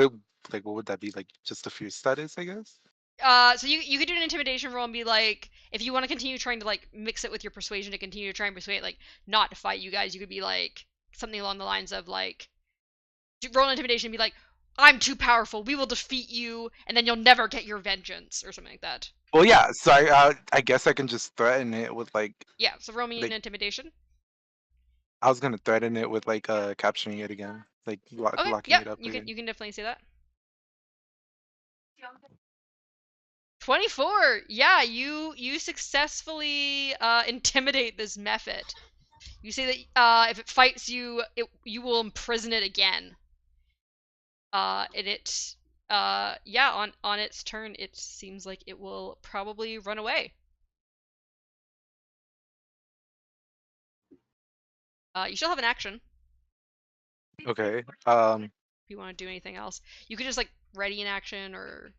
it like what would that be, like just a fear status, I guess? So you could do an intimidation roll and be like, if you want to continue trying to like mix it with your persuasion to continue to try and persuade like not to fight you guys, you could be like something along the lines of like, roll an intimidation and be like, I'm too powerful, we will defeat you, and then you'll never get your vengeance, or something like that. Well, yeah. So I guess I can just threaten it with like. Yeah. So roll me like, an intimidation. I was gonna threaten it with like capturing it again, like Okay. locking Yeah. it up You again. can definitely say that. 24. Yeah, you successfully intimidate this mephit. You say that if it fights you, you will imprison it again. And it, on its turn, it seems like it will probably run away. You still have an action Okay. if you want to do anything else. You could just like ready an action, or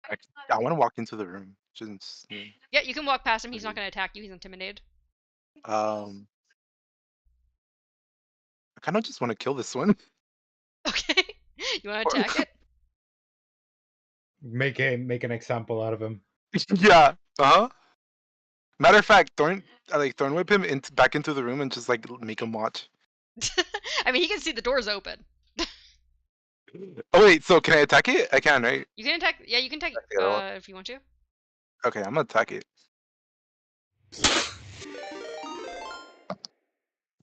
I want to walk into the room. Just yeah, you can walk past him. He's not going to attack you. He's intimidated. I kind of just want to kill this one. Okay, you want to attack it? Make an example out of him. Yeah. Matter of fact, Thorn whip him back into the room and just like make him watch. I mean, he can see the door's open. Oh wait, so can I attack it? I can, right? You can attack. Yeah, you can attack the other one. if you want to. Okay, I'm gonna attack it.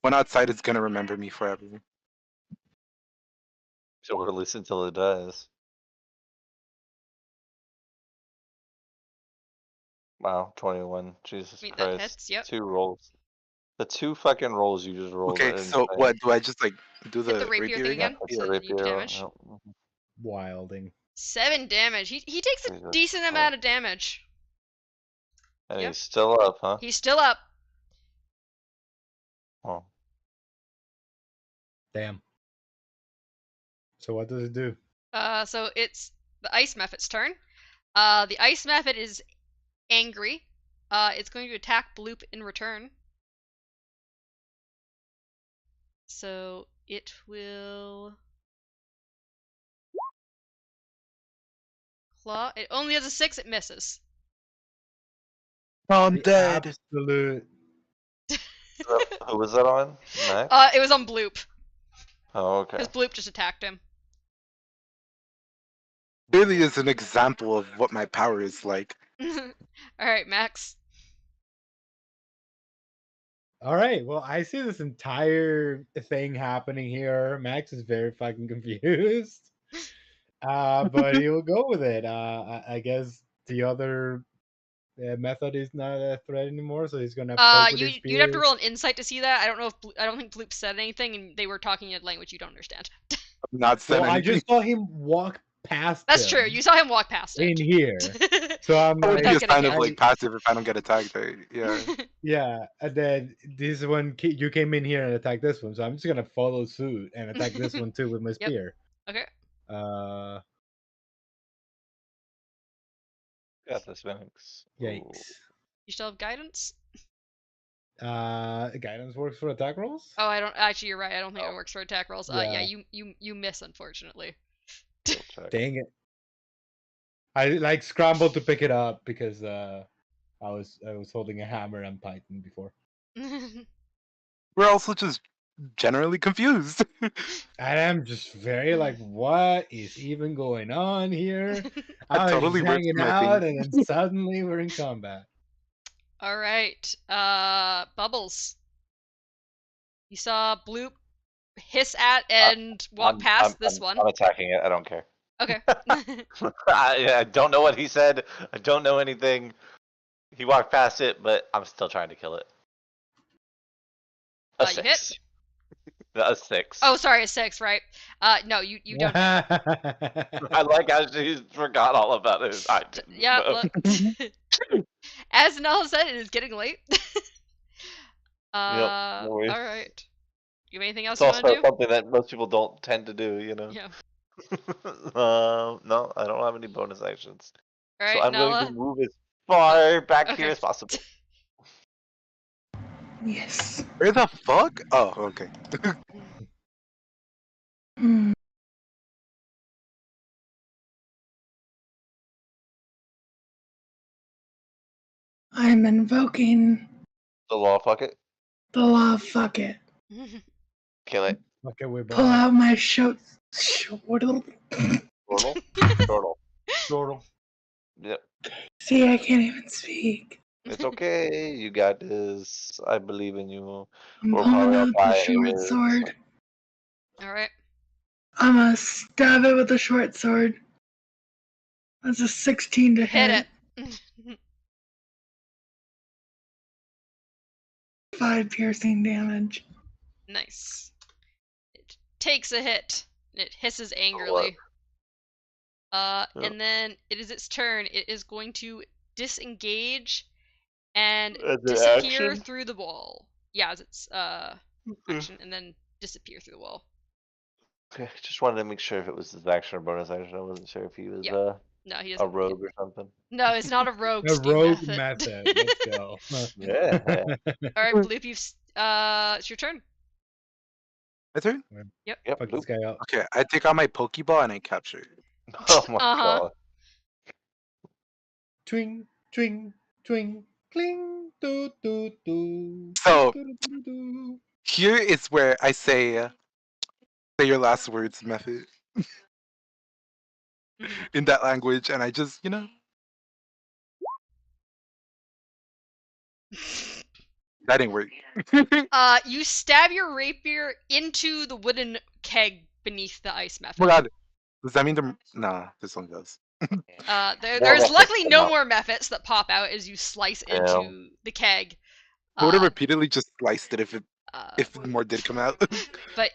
One outside is gonna remember me forever. So we're gonna listen till it does. Wow, 21. Jesus I mean, that Christ. hits. Yep. 2 rolls. The 2 fucking rolls you just rolled. Okay, are so insane. what do I just like do Hit the the rapier thing again, That's so a that you do rapier. damage. Yep. Wilding. 7 damage. He takes a Jesus decent Christ. amount of damage. And Yep. he's still up, huh? He's still up. Oh. Damn. So what does it do? So it's the ice mephit's turn. The ice mephit is angry. It's going to attack Bloop in return. So it will claw. It only has a 6. It misses. I'm The dead. Absolute. Who was that on? Max? It was on Bloop, Oh, okay. because Bloop just attacked him. Really is an example of what my power is like. Alright, Max. All right. Well, I see this entire thing happening here. Max is very fucking confused. But he'll go with it. I guess the other method is not a threat anymore, so he's gonna poke with his spear. You'd have to roll an insight to see that. I don't know if I don't think Bloop said anything, and they were talking in a language you don't understand. I'm not saying Well, I anything. just saw him walk past. That's him true. You saw him walk past it. in here, so I'm I would like, be a Without sign getting of like passive if I don't get attacked, right? Yeah. yeah. And then this one, you came in here and attacked this one, so I'm just gonna follow suit and attack this one too with my Yep. spear. Okay. Got this, Max. Yikes. You still have guidance? Guidance works for attack rolls. Oh, I don't. Actually, you're right. I don't think it works for attack rolls. Yeah. You miss, unfortunately. Dang it! I like scrambled to pick it up because I was holding a hammer on Titan before. We're also just generally confused. And I'm just very like, what is even going on here? I was totally just ripped hanging my out, thing. and then suddenly we're in combat. All right. Bubbles. You saw Bloop hiss at and walk past this one. I'm attacking it. I don't care. Okay. I don't know what he said. I don't know anything. He walked past it, but I'm still trying to kill it. A You hit? 6. A 6. Oh, sorry, a 6, right? No, you don't. I like how she forgot all about it. I didn't Yeah, know. look. As Nella said, it is getting late. no worries. All right. You have anything else It's you want also to do? something that most people don't tend to do, you know? Yeah. No, I don't have any bonus actions. All So right, I'm Nella. going to move as far back Okay. here as possible. Yes. Where the fuck? Oh, okay. Hmm. I'm invoking The law, fuck it. the law of fuck it. Kill it. Okay, we Pull out my short. Turtle. Turtle. Turtle. Yep. See, I can't even speak. It's okay. You got this. I believe in you. I'm We're pulling probably all out the dying short anyways. sword. All right. I'm gonna stab it with the short sword. That's a 16 to hit. Hit it. 5 piercing damage. Nice. It takes a hit. It hisses angrily. And then it is its turn. It is going to disengage and As an disappear action? through the wall. Yeah, as its action, and then disappear through the wall. Okay, just wanted to make sure if it was his action or bonus action. I wasn't sure if he was Yeah. No, he a doesn't. rogue or something. No, it's not a rogue. A Steam rogue method. method. Let's go. Yeah. All right, Bloop, it's your turn. My turn? Yep. Yep. Fuck this guy up. Okay, I take out my Pokeball and I capture it. Oh my Uh-huh. god. Twing, twing, twing, cling, doo, doo, doo. So- doo, doo, doo, doo. Here is where I say your last words method Mhm. in that language, and I just, you know, that didn't work. You stab your rapier into the wooden keg beneath the ice Oh method. my god. Does that mean nah, this one goes. There's methods luckily come no out. more methods that pop out as you slice into the keg. I would have repeatedly just sliced it if more did come out. But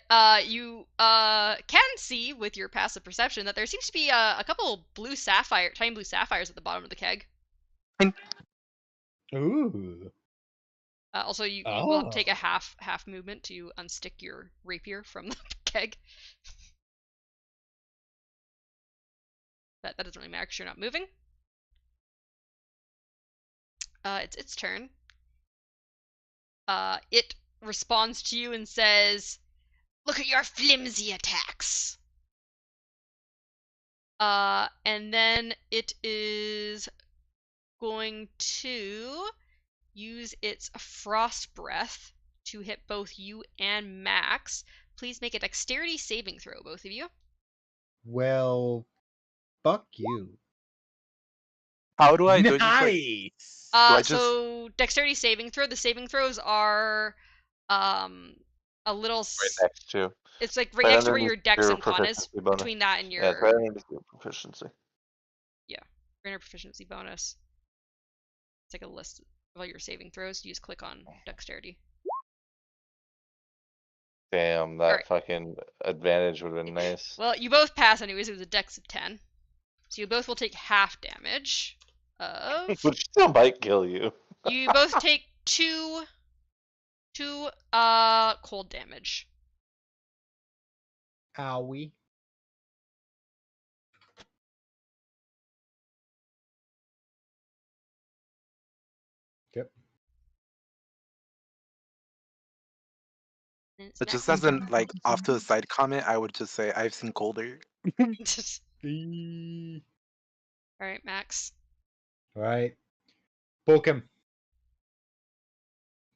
you can see with your passive perception that there seems to be a couple tiny blue sapphires at the bottom of the keg. Ooh. Also, you will have to take a half movement to unstick your rapier from the keg. But that doesn't really matter because you're not moving. It's its turn. It responds to you and says, "Look at your flimsy attacks." And then it is going to use its frost breath to hit both you and Max. Please make a dexterity saving throw, both of you. Well, fuck you. How do I do it? Just like, Nice. I just- So dexterity saving throw. The saving throws are a little. Right next to. It's like right next to where underneath your dex your and con is. proficiency bonus. Between that and your Yeah, it's right underneath your proficiency. Trainer proficiency bonus. It's like a list of all your saving throws. You just click on dexterity. Damn, that Alright. fucking advantage would have been nice. Well, you both pass anyways. It was a dex of 10. So you both will take half damage of. Which still might kill you. You both take two cold damage. Owie. Yep. And it's But just Max's as an turn. like off to the side comment, I would just say I've seen colder. Eee. Alright, Max. Right. Poke him.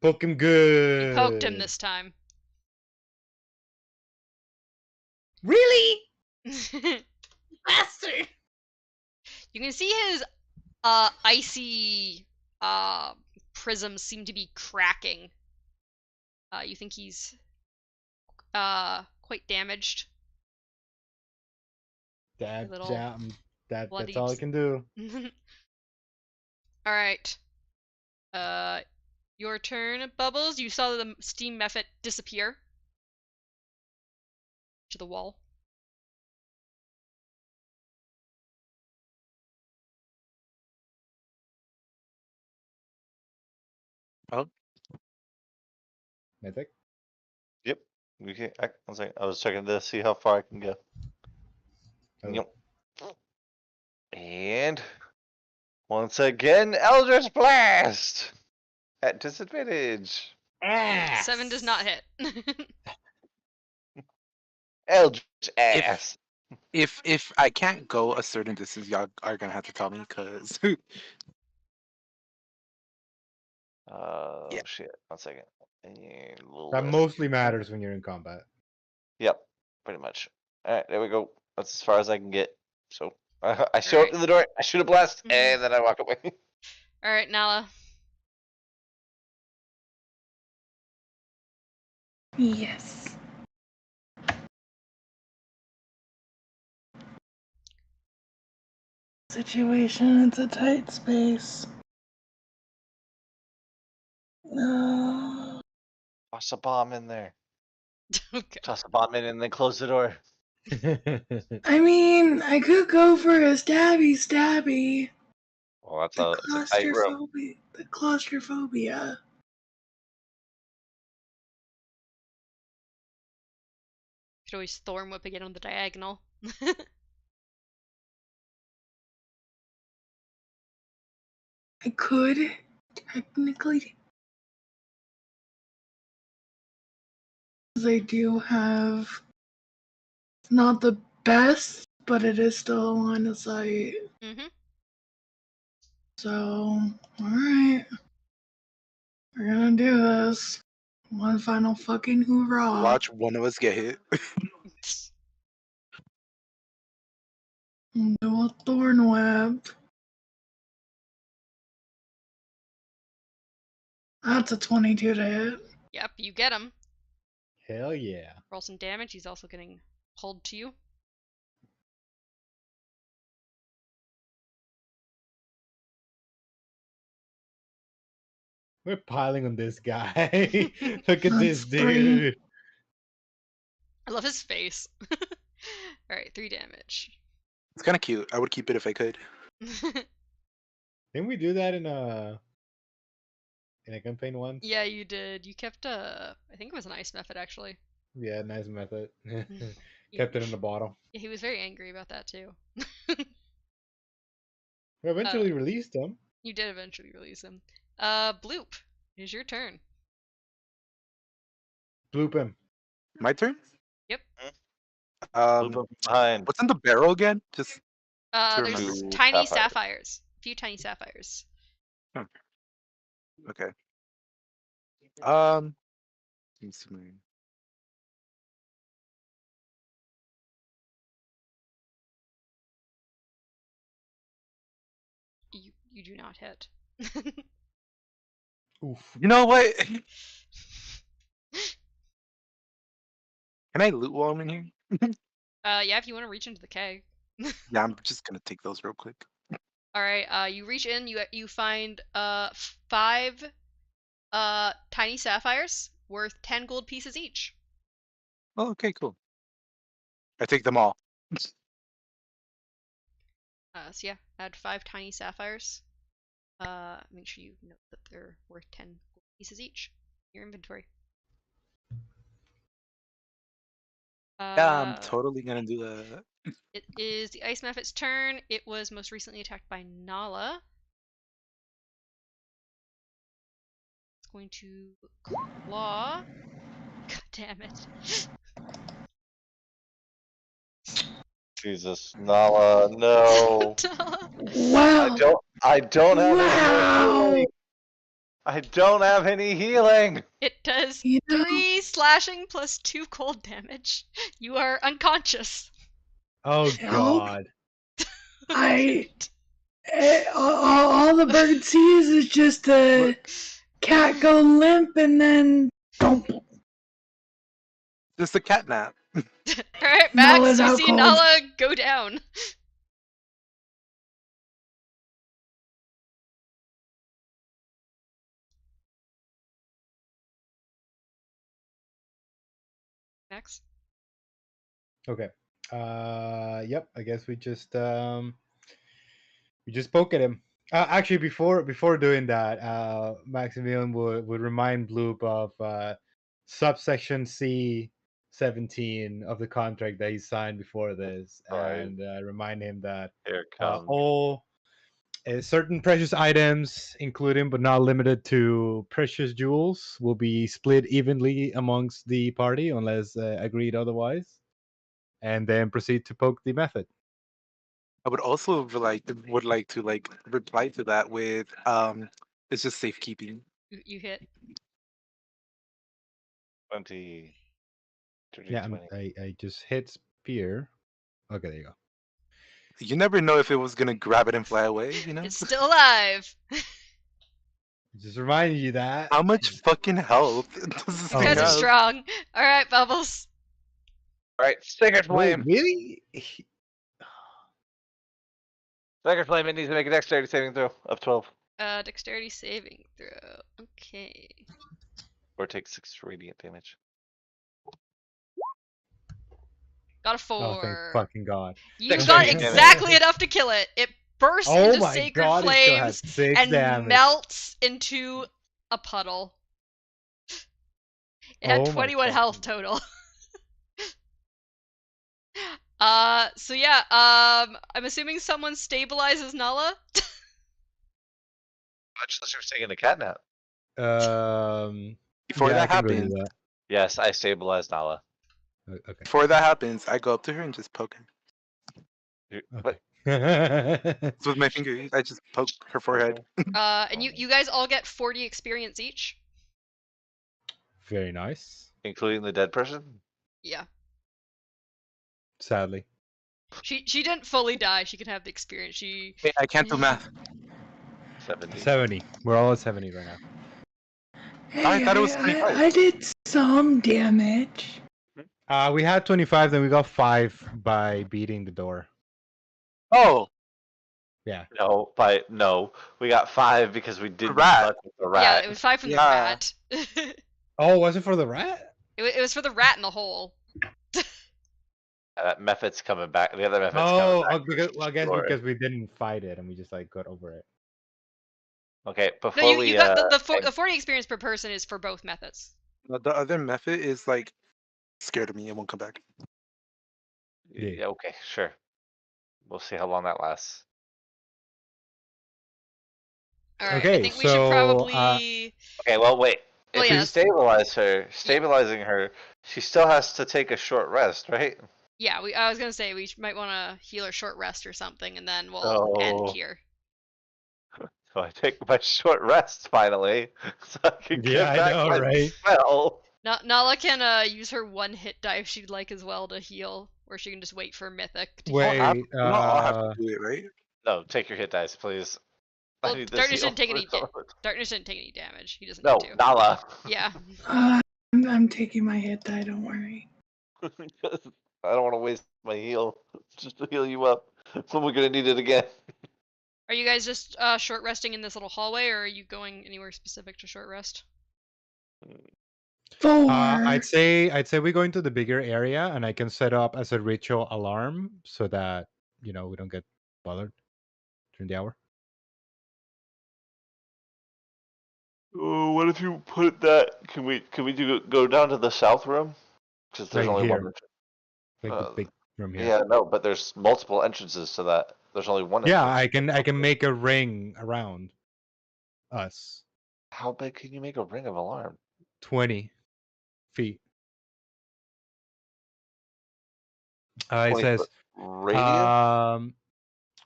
Poke him good. You poked him this time. Really? You Bastard. can see his icy prisms seem to be cracking. You think he's quite damaged. That's Little all I can do. Alright. Your turn, Bubbles. You saw the steam method disappear to the wall. Mythic. Yep. Okay. I was checking to see how far I can go. Oh. Yep. And once again, Eldritch Blast at disadvantage. 7 does not hit. Eldritch ass. If I can't go a certain distance, y'all are gonna have to tell me, cause Yeah. Shit. 1 second. And little That list. mostly matters when you're in combat. Yep. Pretty much. All right. There we go. That's as far as I can get. So I show up to the door. I shoot a blast, and then I walk away. Alright, Nala. Yes. Situation, it's a tight space. No. Toss a bomb in there. Okay. Toss a bomb in and then close the door. I mean, I could go for a stabby. Well, it's The a tight room. claustrophobia. The claustrophobia. Could always Thorn Whip again on the diagonal. I could technically. They do have not the best, but it is still a line of sight. Mm-hmm. So, alright. We're gonna do this. One final fucking hoorah. Watch one of us get hit. Do a thorn web. That's a 22 to hit. Yep, you get him. Hell yeah. Roll some damage. He's also getting pulled to you. We're piling on this guy. Look at this That's 3. dude. I love his face. Alright, 3 damage. It's kind of cute. I would keep it if I could. Didn't we do that in a campaign once? Yeah, you did. You kept I think it was an ice method actually. Yeah, nice method. Yeah, Kept it in the bottle. yeah, he was very angry about that too. We eventually released him. You did eventually release him. Bloop, it is your turn. Bloop him. My turn? Yep. Um, Move up behind. what's in the barrel again? Just to There's remember. Two tiny sapphires. sapphires. A few tiny sapphires. Okay. Let me see my- You do not hit. Oof. You know what? Can I loot while I'm in here? Yeah, if you want to reach into the keg. Yeah, I'm just gonna take those real quick. All right. You reach in. You find 5 tiny sapphires worth 10 gold pieces each. Oh, okay, cool. I take them all. So yeah, add 5 tiny sapphires. Make sure you note that they're worth 10 gold pieces each in your inventory. Yeah, I'm totally gonna do that. It is the Ice Mephit's turn. It was most recently attacked by Nala. It's going to claw. God damn it. Jesus, Nala, no. Nala. Wow. I don't have any more Wow. healing. I don't have any healing. It does You know, 3 slashing plus 2 cold damage. You are unconscious. Oh Help. god. all the bird sees is just a cat go limp and then don't. Just a cat nap. Alright, Nala's Max, you out see cold. Nala go down. Max? Okay. Yep. I guess we just poke at him. Actually, before doing that, Maximilian would remind Bloop of subsection C 17 of the contract that he signed before this, Right. and remind him that Here it comes. all certain precious items, including but not limited to precious jewels, will be split evenly amongst the party unless agreed otherwise, and then proceed to poke the method. I would also would like to reply to that with it's just safekeeping. You hit. 20. 30, Yeah, 20. I just hit spear. Okay, there you go. You never know if it was gonna grab it and fly away, you know? It's still alive. Just reminding you that. How much fucking health does this Oh, thing You guys are yeah. have? strong. Alright, Bubbles. Alright, Sacred Wait, Flame. really? Sacred Flame, it needs to make a dexterity saving throw of 12. Dexterity saving throw. Okay. Or take 6 radiant damage. Got a Oh, thank 4. fucking God. You got Dexterity damage. exactly enough to kill it. It bursts Oh into my sacred God, it still had flames 6 and damage. melts into a puddle. It had Oh my 21 fucking health God. total. So yeah, I'm assuming someone stabilizes Nala. Much less you're taking a cat nap. Before Yeah, that I can go do happens, that. Yes, I stabilized Nala. Okay. before that happens, I go up to her and just poke her. But Okay. So with my fingers, I just poke her forehead. And you guys all get 40 experience each. Very nice. including the dead person? Yeah. Sadly. She didn't fully die. She can have the experience. She Hey, I can't do math. 70. 70. We're all at 70 right now. Hey, I thought it was 25. I did some damage. We had 25, then we got 5 by beating the door. Oh, Yeah. No, we got 5 because we didn't rat. fuck with the rat. Yeah, it was 5 from the Yeah. rat. Oh, was it for the rat? It was for the rat in the hole. That Mephit's coming back. The other Mephit's coming Oh, back. because, well, I guess Sure. because we didn't fight it and we just like got over it. Okay, No, before we you got the 40 experience per person is for both methods. The other method is like scared of me. It won't come back. yeah, okay, sure. We'll see how long that lasts. All right, I Okay, think we should so, probably. Okay, well, wait. Well, If yeah, we stabilizing her, she still has to take a short rest, right? Yeah, I was gonna say we might want to heal her short rest or something, and then we'll end Oh. here. So I take my short rest finally, so I can Yeah, get I back know, my right? spell. Nala can use her 1 hit die if she'd like as well to heal, or she can just wait for Mythic to heal. We Wait, don't all have to do it, right? No, take your hit dice, please. I Well, need this Darkness heal. didn't take any Darkness didn't take any damage. He doesn't No, need to. Nala. Yeah. I'm taking my hit die, don't worry. I don't want to waste my heal just to heal you up. When we're gonna need it again. Are you guys just short resting in this little hallway, or are you going anywhere specific to short rest? 4. I'd say we go into the bigger area and I can set up as a ritual alarm so that, we don't get bothered during the hour. Oh, what if you put that? Can we go down to the south room? Because there's Like only here. one. Like the big room here. Yeah, no, but there's multiple entrances to that. There's only one. Yeah, entrance. I can make a ring around us. How big can you make a ring of alarm? 20 feet. It 20 says foot radius.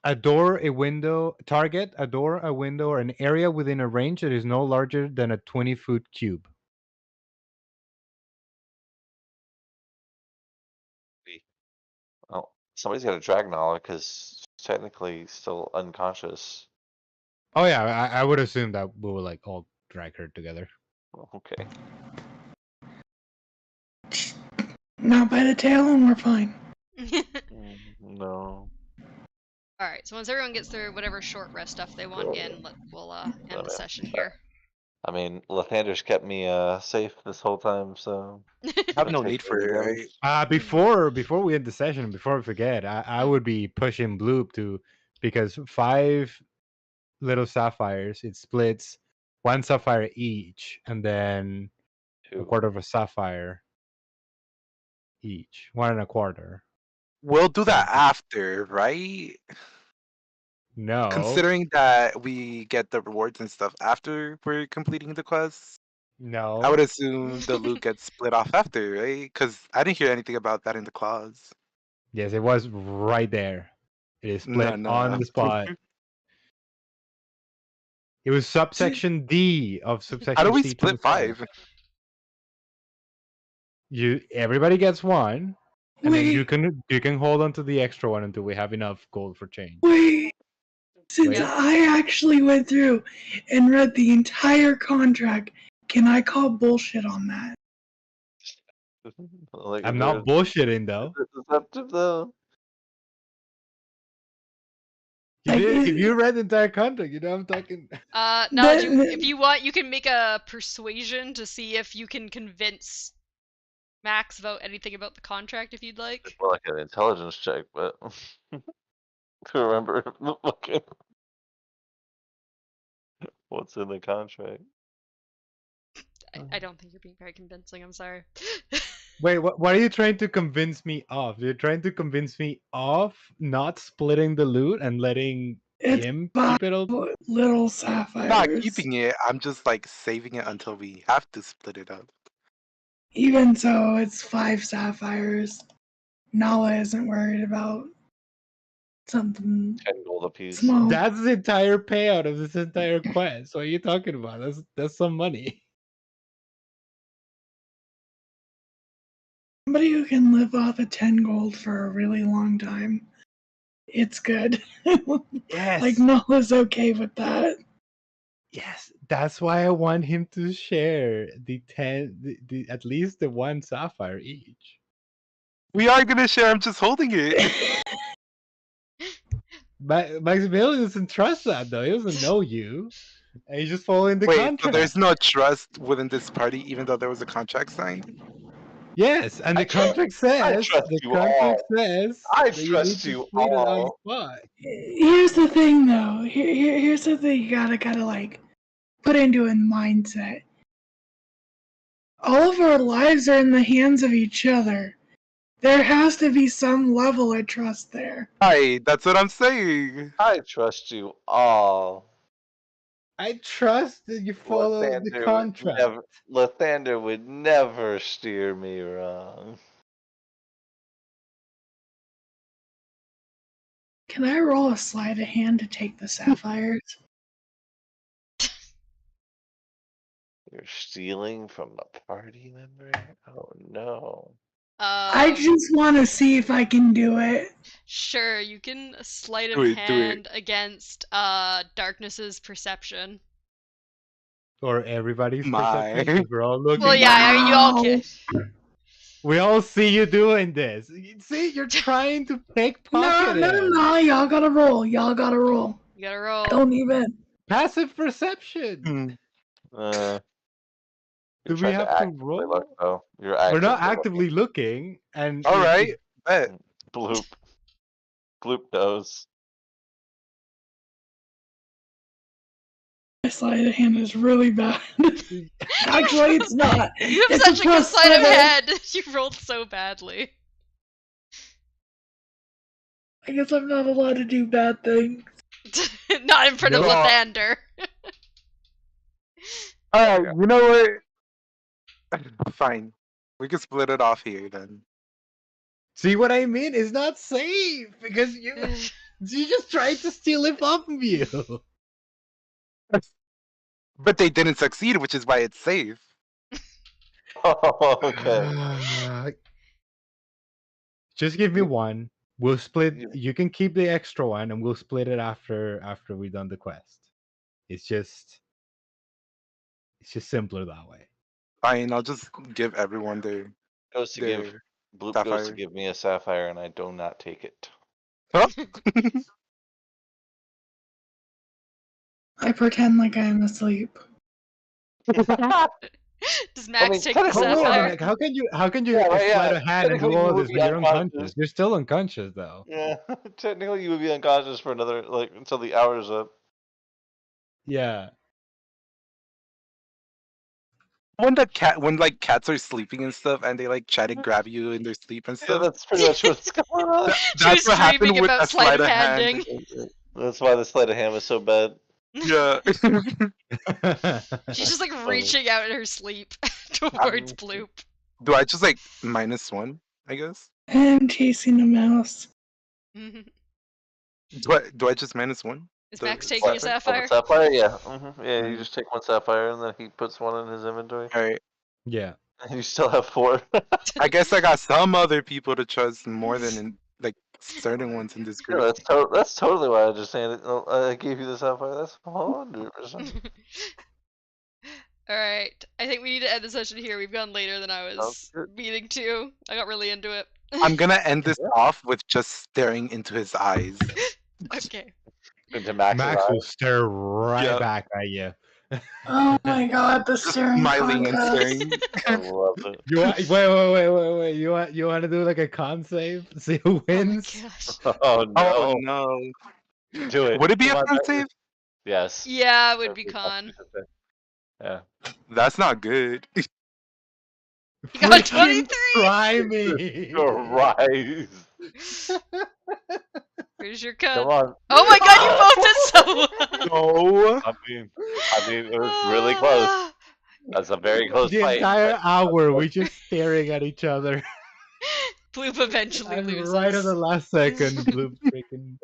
a door, a window, target, a door, a window, or an area within a range that is no larger than a 20-foot cube. Well, somebody's got to drag Nala because technically still unconscious. Oh yeah, I would assume that we will like all drag her together. Okay. Not by the tail, and we're fine. No. Alright, so once everyone gets through whatever short rest stuff they want in, we'll end the session here. I mean, Lathander's kept me safe this whole time, so. I have no need for it, right? Before we end the session, before we forget, I would be pushing Bloop because 5 little sapphires, it splits 1 sapphire each, and then a quarter of a sapphire each, 1 1/4. We'll do that after, right? No. Considering that we get the rewards and stuff after we're completing the quest, No. I would assume the loot gets split off after, right? Because I didn't hear anything about that in the clause. Yes, it was right there. It is split No. on the spot. It was subsection D of subsection How do we C split 27. 5? Everybody gets 1, and then Wait, you can hold on to the extra one until we have enough gold for change. wait. Since Wait. I actually went through and read the entire contract, can I call bullshit on that? Like, I'm not bullshitting though. deceptive though. If you read the entire contract, I'm talking. Now, if you want, you can make a persuasion to see if you can convince Max, vote anything about the contract if you'd like. It's more like an intelligence check, but to remember looking what's in the contract. I don't think you're being very convincing. I'm sorry. Wait, what are you trying to convince me of? You're trying to convince me of not splitting the loot and letting It's him 5 keep it all? little Not sapphires. keeping it. I'm just like saving it until we have to split it up. Even so, it's 5 sapphires. Nala isn't worried about something 10 gold apiece. small. That's the entire payout of this entire quest. What are you talking about? That's some money. Somebody who can live off of 10 gold for a really long time. It's good. Yes. Like, Nala's okay with that. Yes, that's why I want him to share the at least the 1 sapphire each. We are gonna share. I'm just holding it. Maximilian doesn't trust that though. He doesn't know you. And he's just following the Wait, so contract. there's no trust within this party, even though there was a contract signed? Yes, and the contract says trust the you contract all. says I that you need trust to you split it on all. spot. Here's the thing, though. Here's the thing you gotta like put into a mindset. All of our lives are in the hands of each other. There has to be some level of trust there. Right, that's what I'm saying. I trust you all. I trust that you follow the contract. Lathander would never steer me wrong. Can I roll a sleight of hand to take the sapphires? You're stealing from a party member? Oh no. I just want to see if I can do it. Sure, you can sleight Do of it, do it. hand against Darkness's perception. Or everybody's My. perception, 'cause we're all looking. Well, yeah, I mean, you all Wow. can. We all see you doing this. See, you're trying to pickpocket him. No, y'all gotta roll. Y'all gotta roll. You gotta roll. Don't even. Passive perception. Hmm. Do You're we trying have to to actively roll? look, though. You're We're not actively actively looking, and All right, bet. looking. Bloop knows. My sleight of hand is really bad. Actually, it's not. You have It's such a good sleight of +7. hand. You rolled so badly. I guess I'm not allowed to do bad things. Not in front of No. Lathander. All right, you know what? Fine. We can split it off here then. see what I mean? It's not safe because you just tried to steal it off of you. But they didn't succeed, which is why it's safe. Oh, okay. Just give me 1. We'll split. You- You can keep the extra 1, and we'll split it after we've done the quest. It's just simpler that way. Fine, I'll just give everyone their. Goes to give their Bloop goes to sapphire. give me a sapphire, and I do not take it. Huh? I pretend like I'm asleep. Does Max mean, take the technically- Wait a sapphire? minute, how can you Yeah, right, sleight yeah. of hand and do Technically, all you would this be when you're unconscious. unconscious? You're still unconscious though. Yeah, technically, you would be unconscious for another until the hour's up. Yeah. when like cats are sleeping and stuff, and they like try to grab you in their sleep and Yeah, stuff. that's pretty much what's going on. She was That's what happened dreaming with about the sleight of sleight of hand. handing. That's why the sleight of hand was so bad. Yeah. She's just like reaching out in her sleep towards Bloop. Do I just like -1? I guess. I'm chasing a mouse. Do I just -1? Is Max taking a What? sapphire? Sapphire? Yeah. Yeah, you just take 1 sapphire, and then he puts 1 in his inventory. All right. Yeah. And you still have 4. I guess I got some other people to trust more than like certain ones in this Yeah, group. that's totally why I just handed. I gave you the sapphire. That's 100%. Alright, I think we need to end the session here. We've gone later than I was Sounds good. meaning to. I got really into it. I'm gonna end this off with just staring into his eyes. Okay. Into Max's Max will eyes. stare right Yeah. back at you. Oh my god, the staring Smiling and contest. staring. I love it. You want wait. You want to do like a con save? See who Oh my wins? gosh. Oh Oh no. no. Do it. Would it be Come a on, con that- save? Yes. Yeah, it would That'd be be con. Yeah. That's not good. You got Freaking 23! try me. Rise. Here's your Come cut. on. Oh my god, you both did so well! No. I mean, it was really close. That's a very close The fight. entire but- hour we just staring at each other. Bloop eventually And loses. right at the last second, Bloop freaking.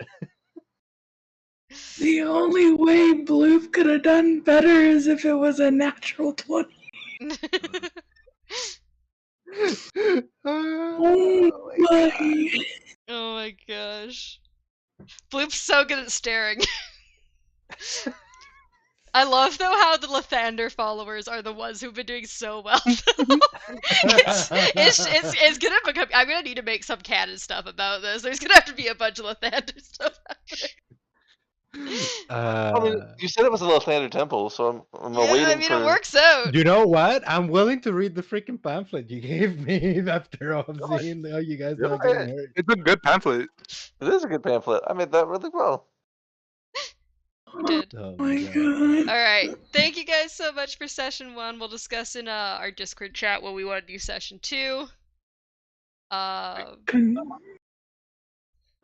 The only way Bloop could have done better is if it was a natural 20. Oh my. Oh my gosh. Bloop's so good at staring. I love though how the Lathander followers are the ones who've been doing so well. it's gonna become. I'm gonna need to make some canon stuff about this. There's gonna have to be a bunch of Lathander stuff happening. I mean, you said it was a Lathander temple, so I'm Yeah, waiting I mean for. it works out. You know what? I'm willing to read the freaking pamphlet you gave me after all seeing how you guys not getting hurt. It's a good pamphlet. It is a good pamphlet. I made that really well. You did. Oh My my god. god. Alright. Thank you guys so much for session 1. We'll discuss in our Discord chat what we want to do session 2.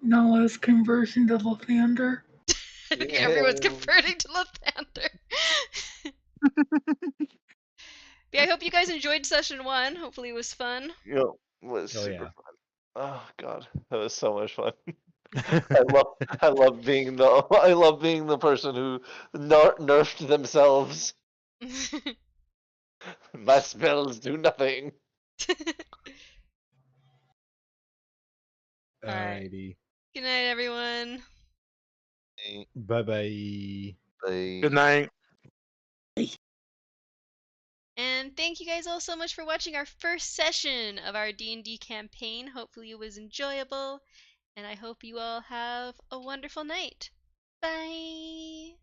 Nala's conversion to Lathander. Everyone's converting to Lathander. But yeah, I hope you guys enjoyed session 1. Hopefully it was fun. You know, it was Oh, super yeah. fun. Oh god, that was so much fun. I love being the person who nerfed themselves. My spells do nothing. Alright. Alrighty. Good night, everyone. Bye bye. Good night. And thank you guys all so much for watching our first session of our D&D campaign. Hopefully it was enjoyable, and I hope you all have a wonderful night. Bye!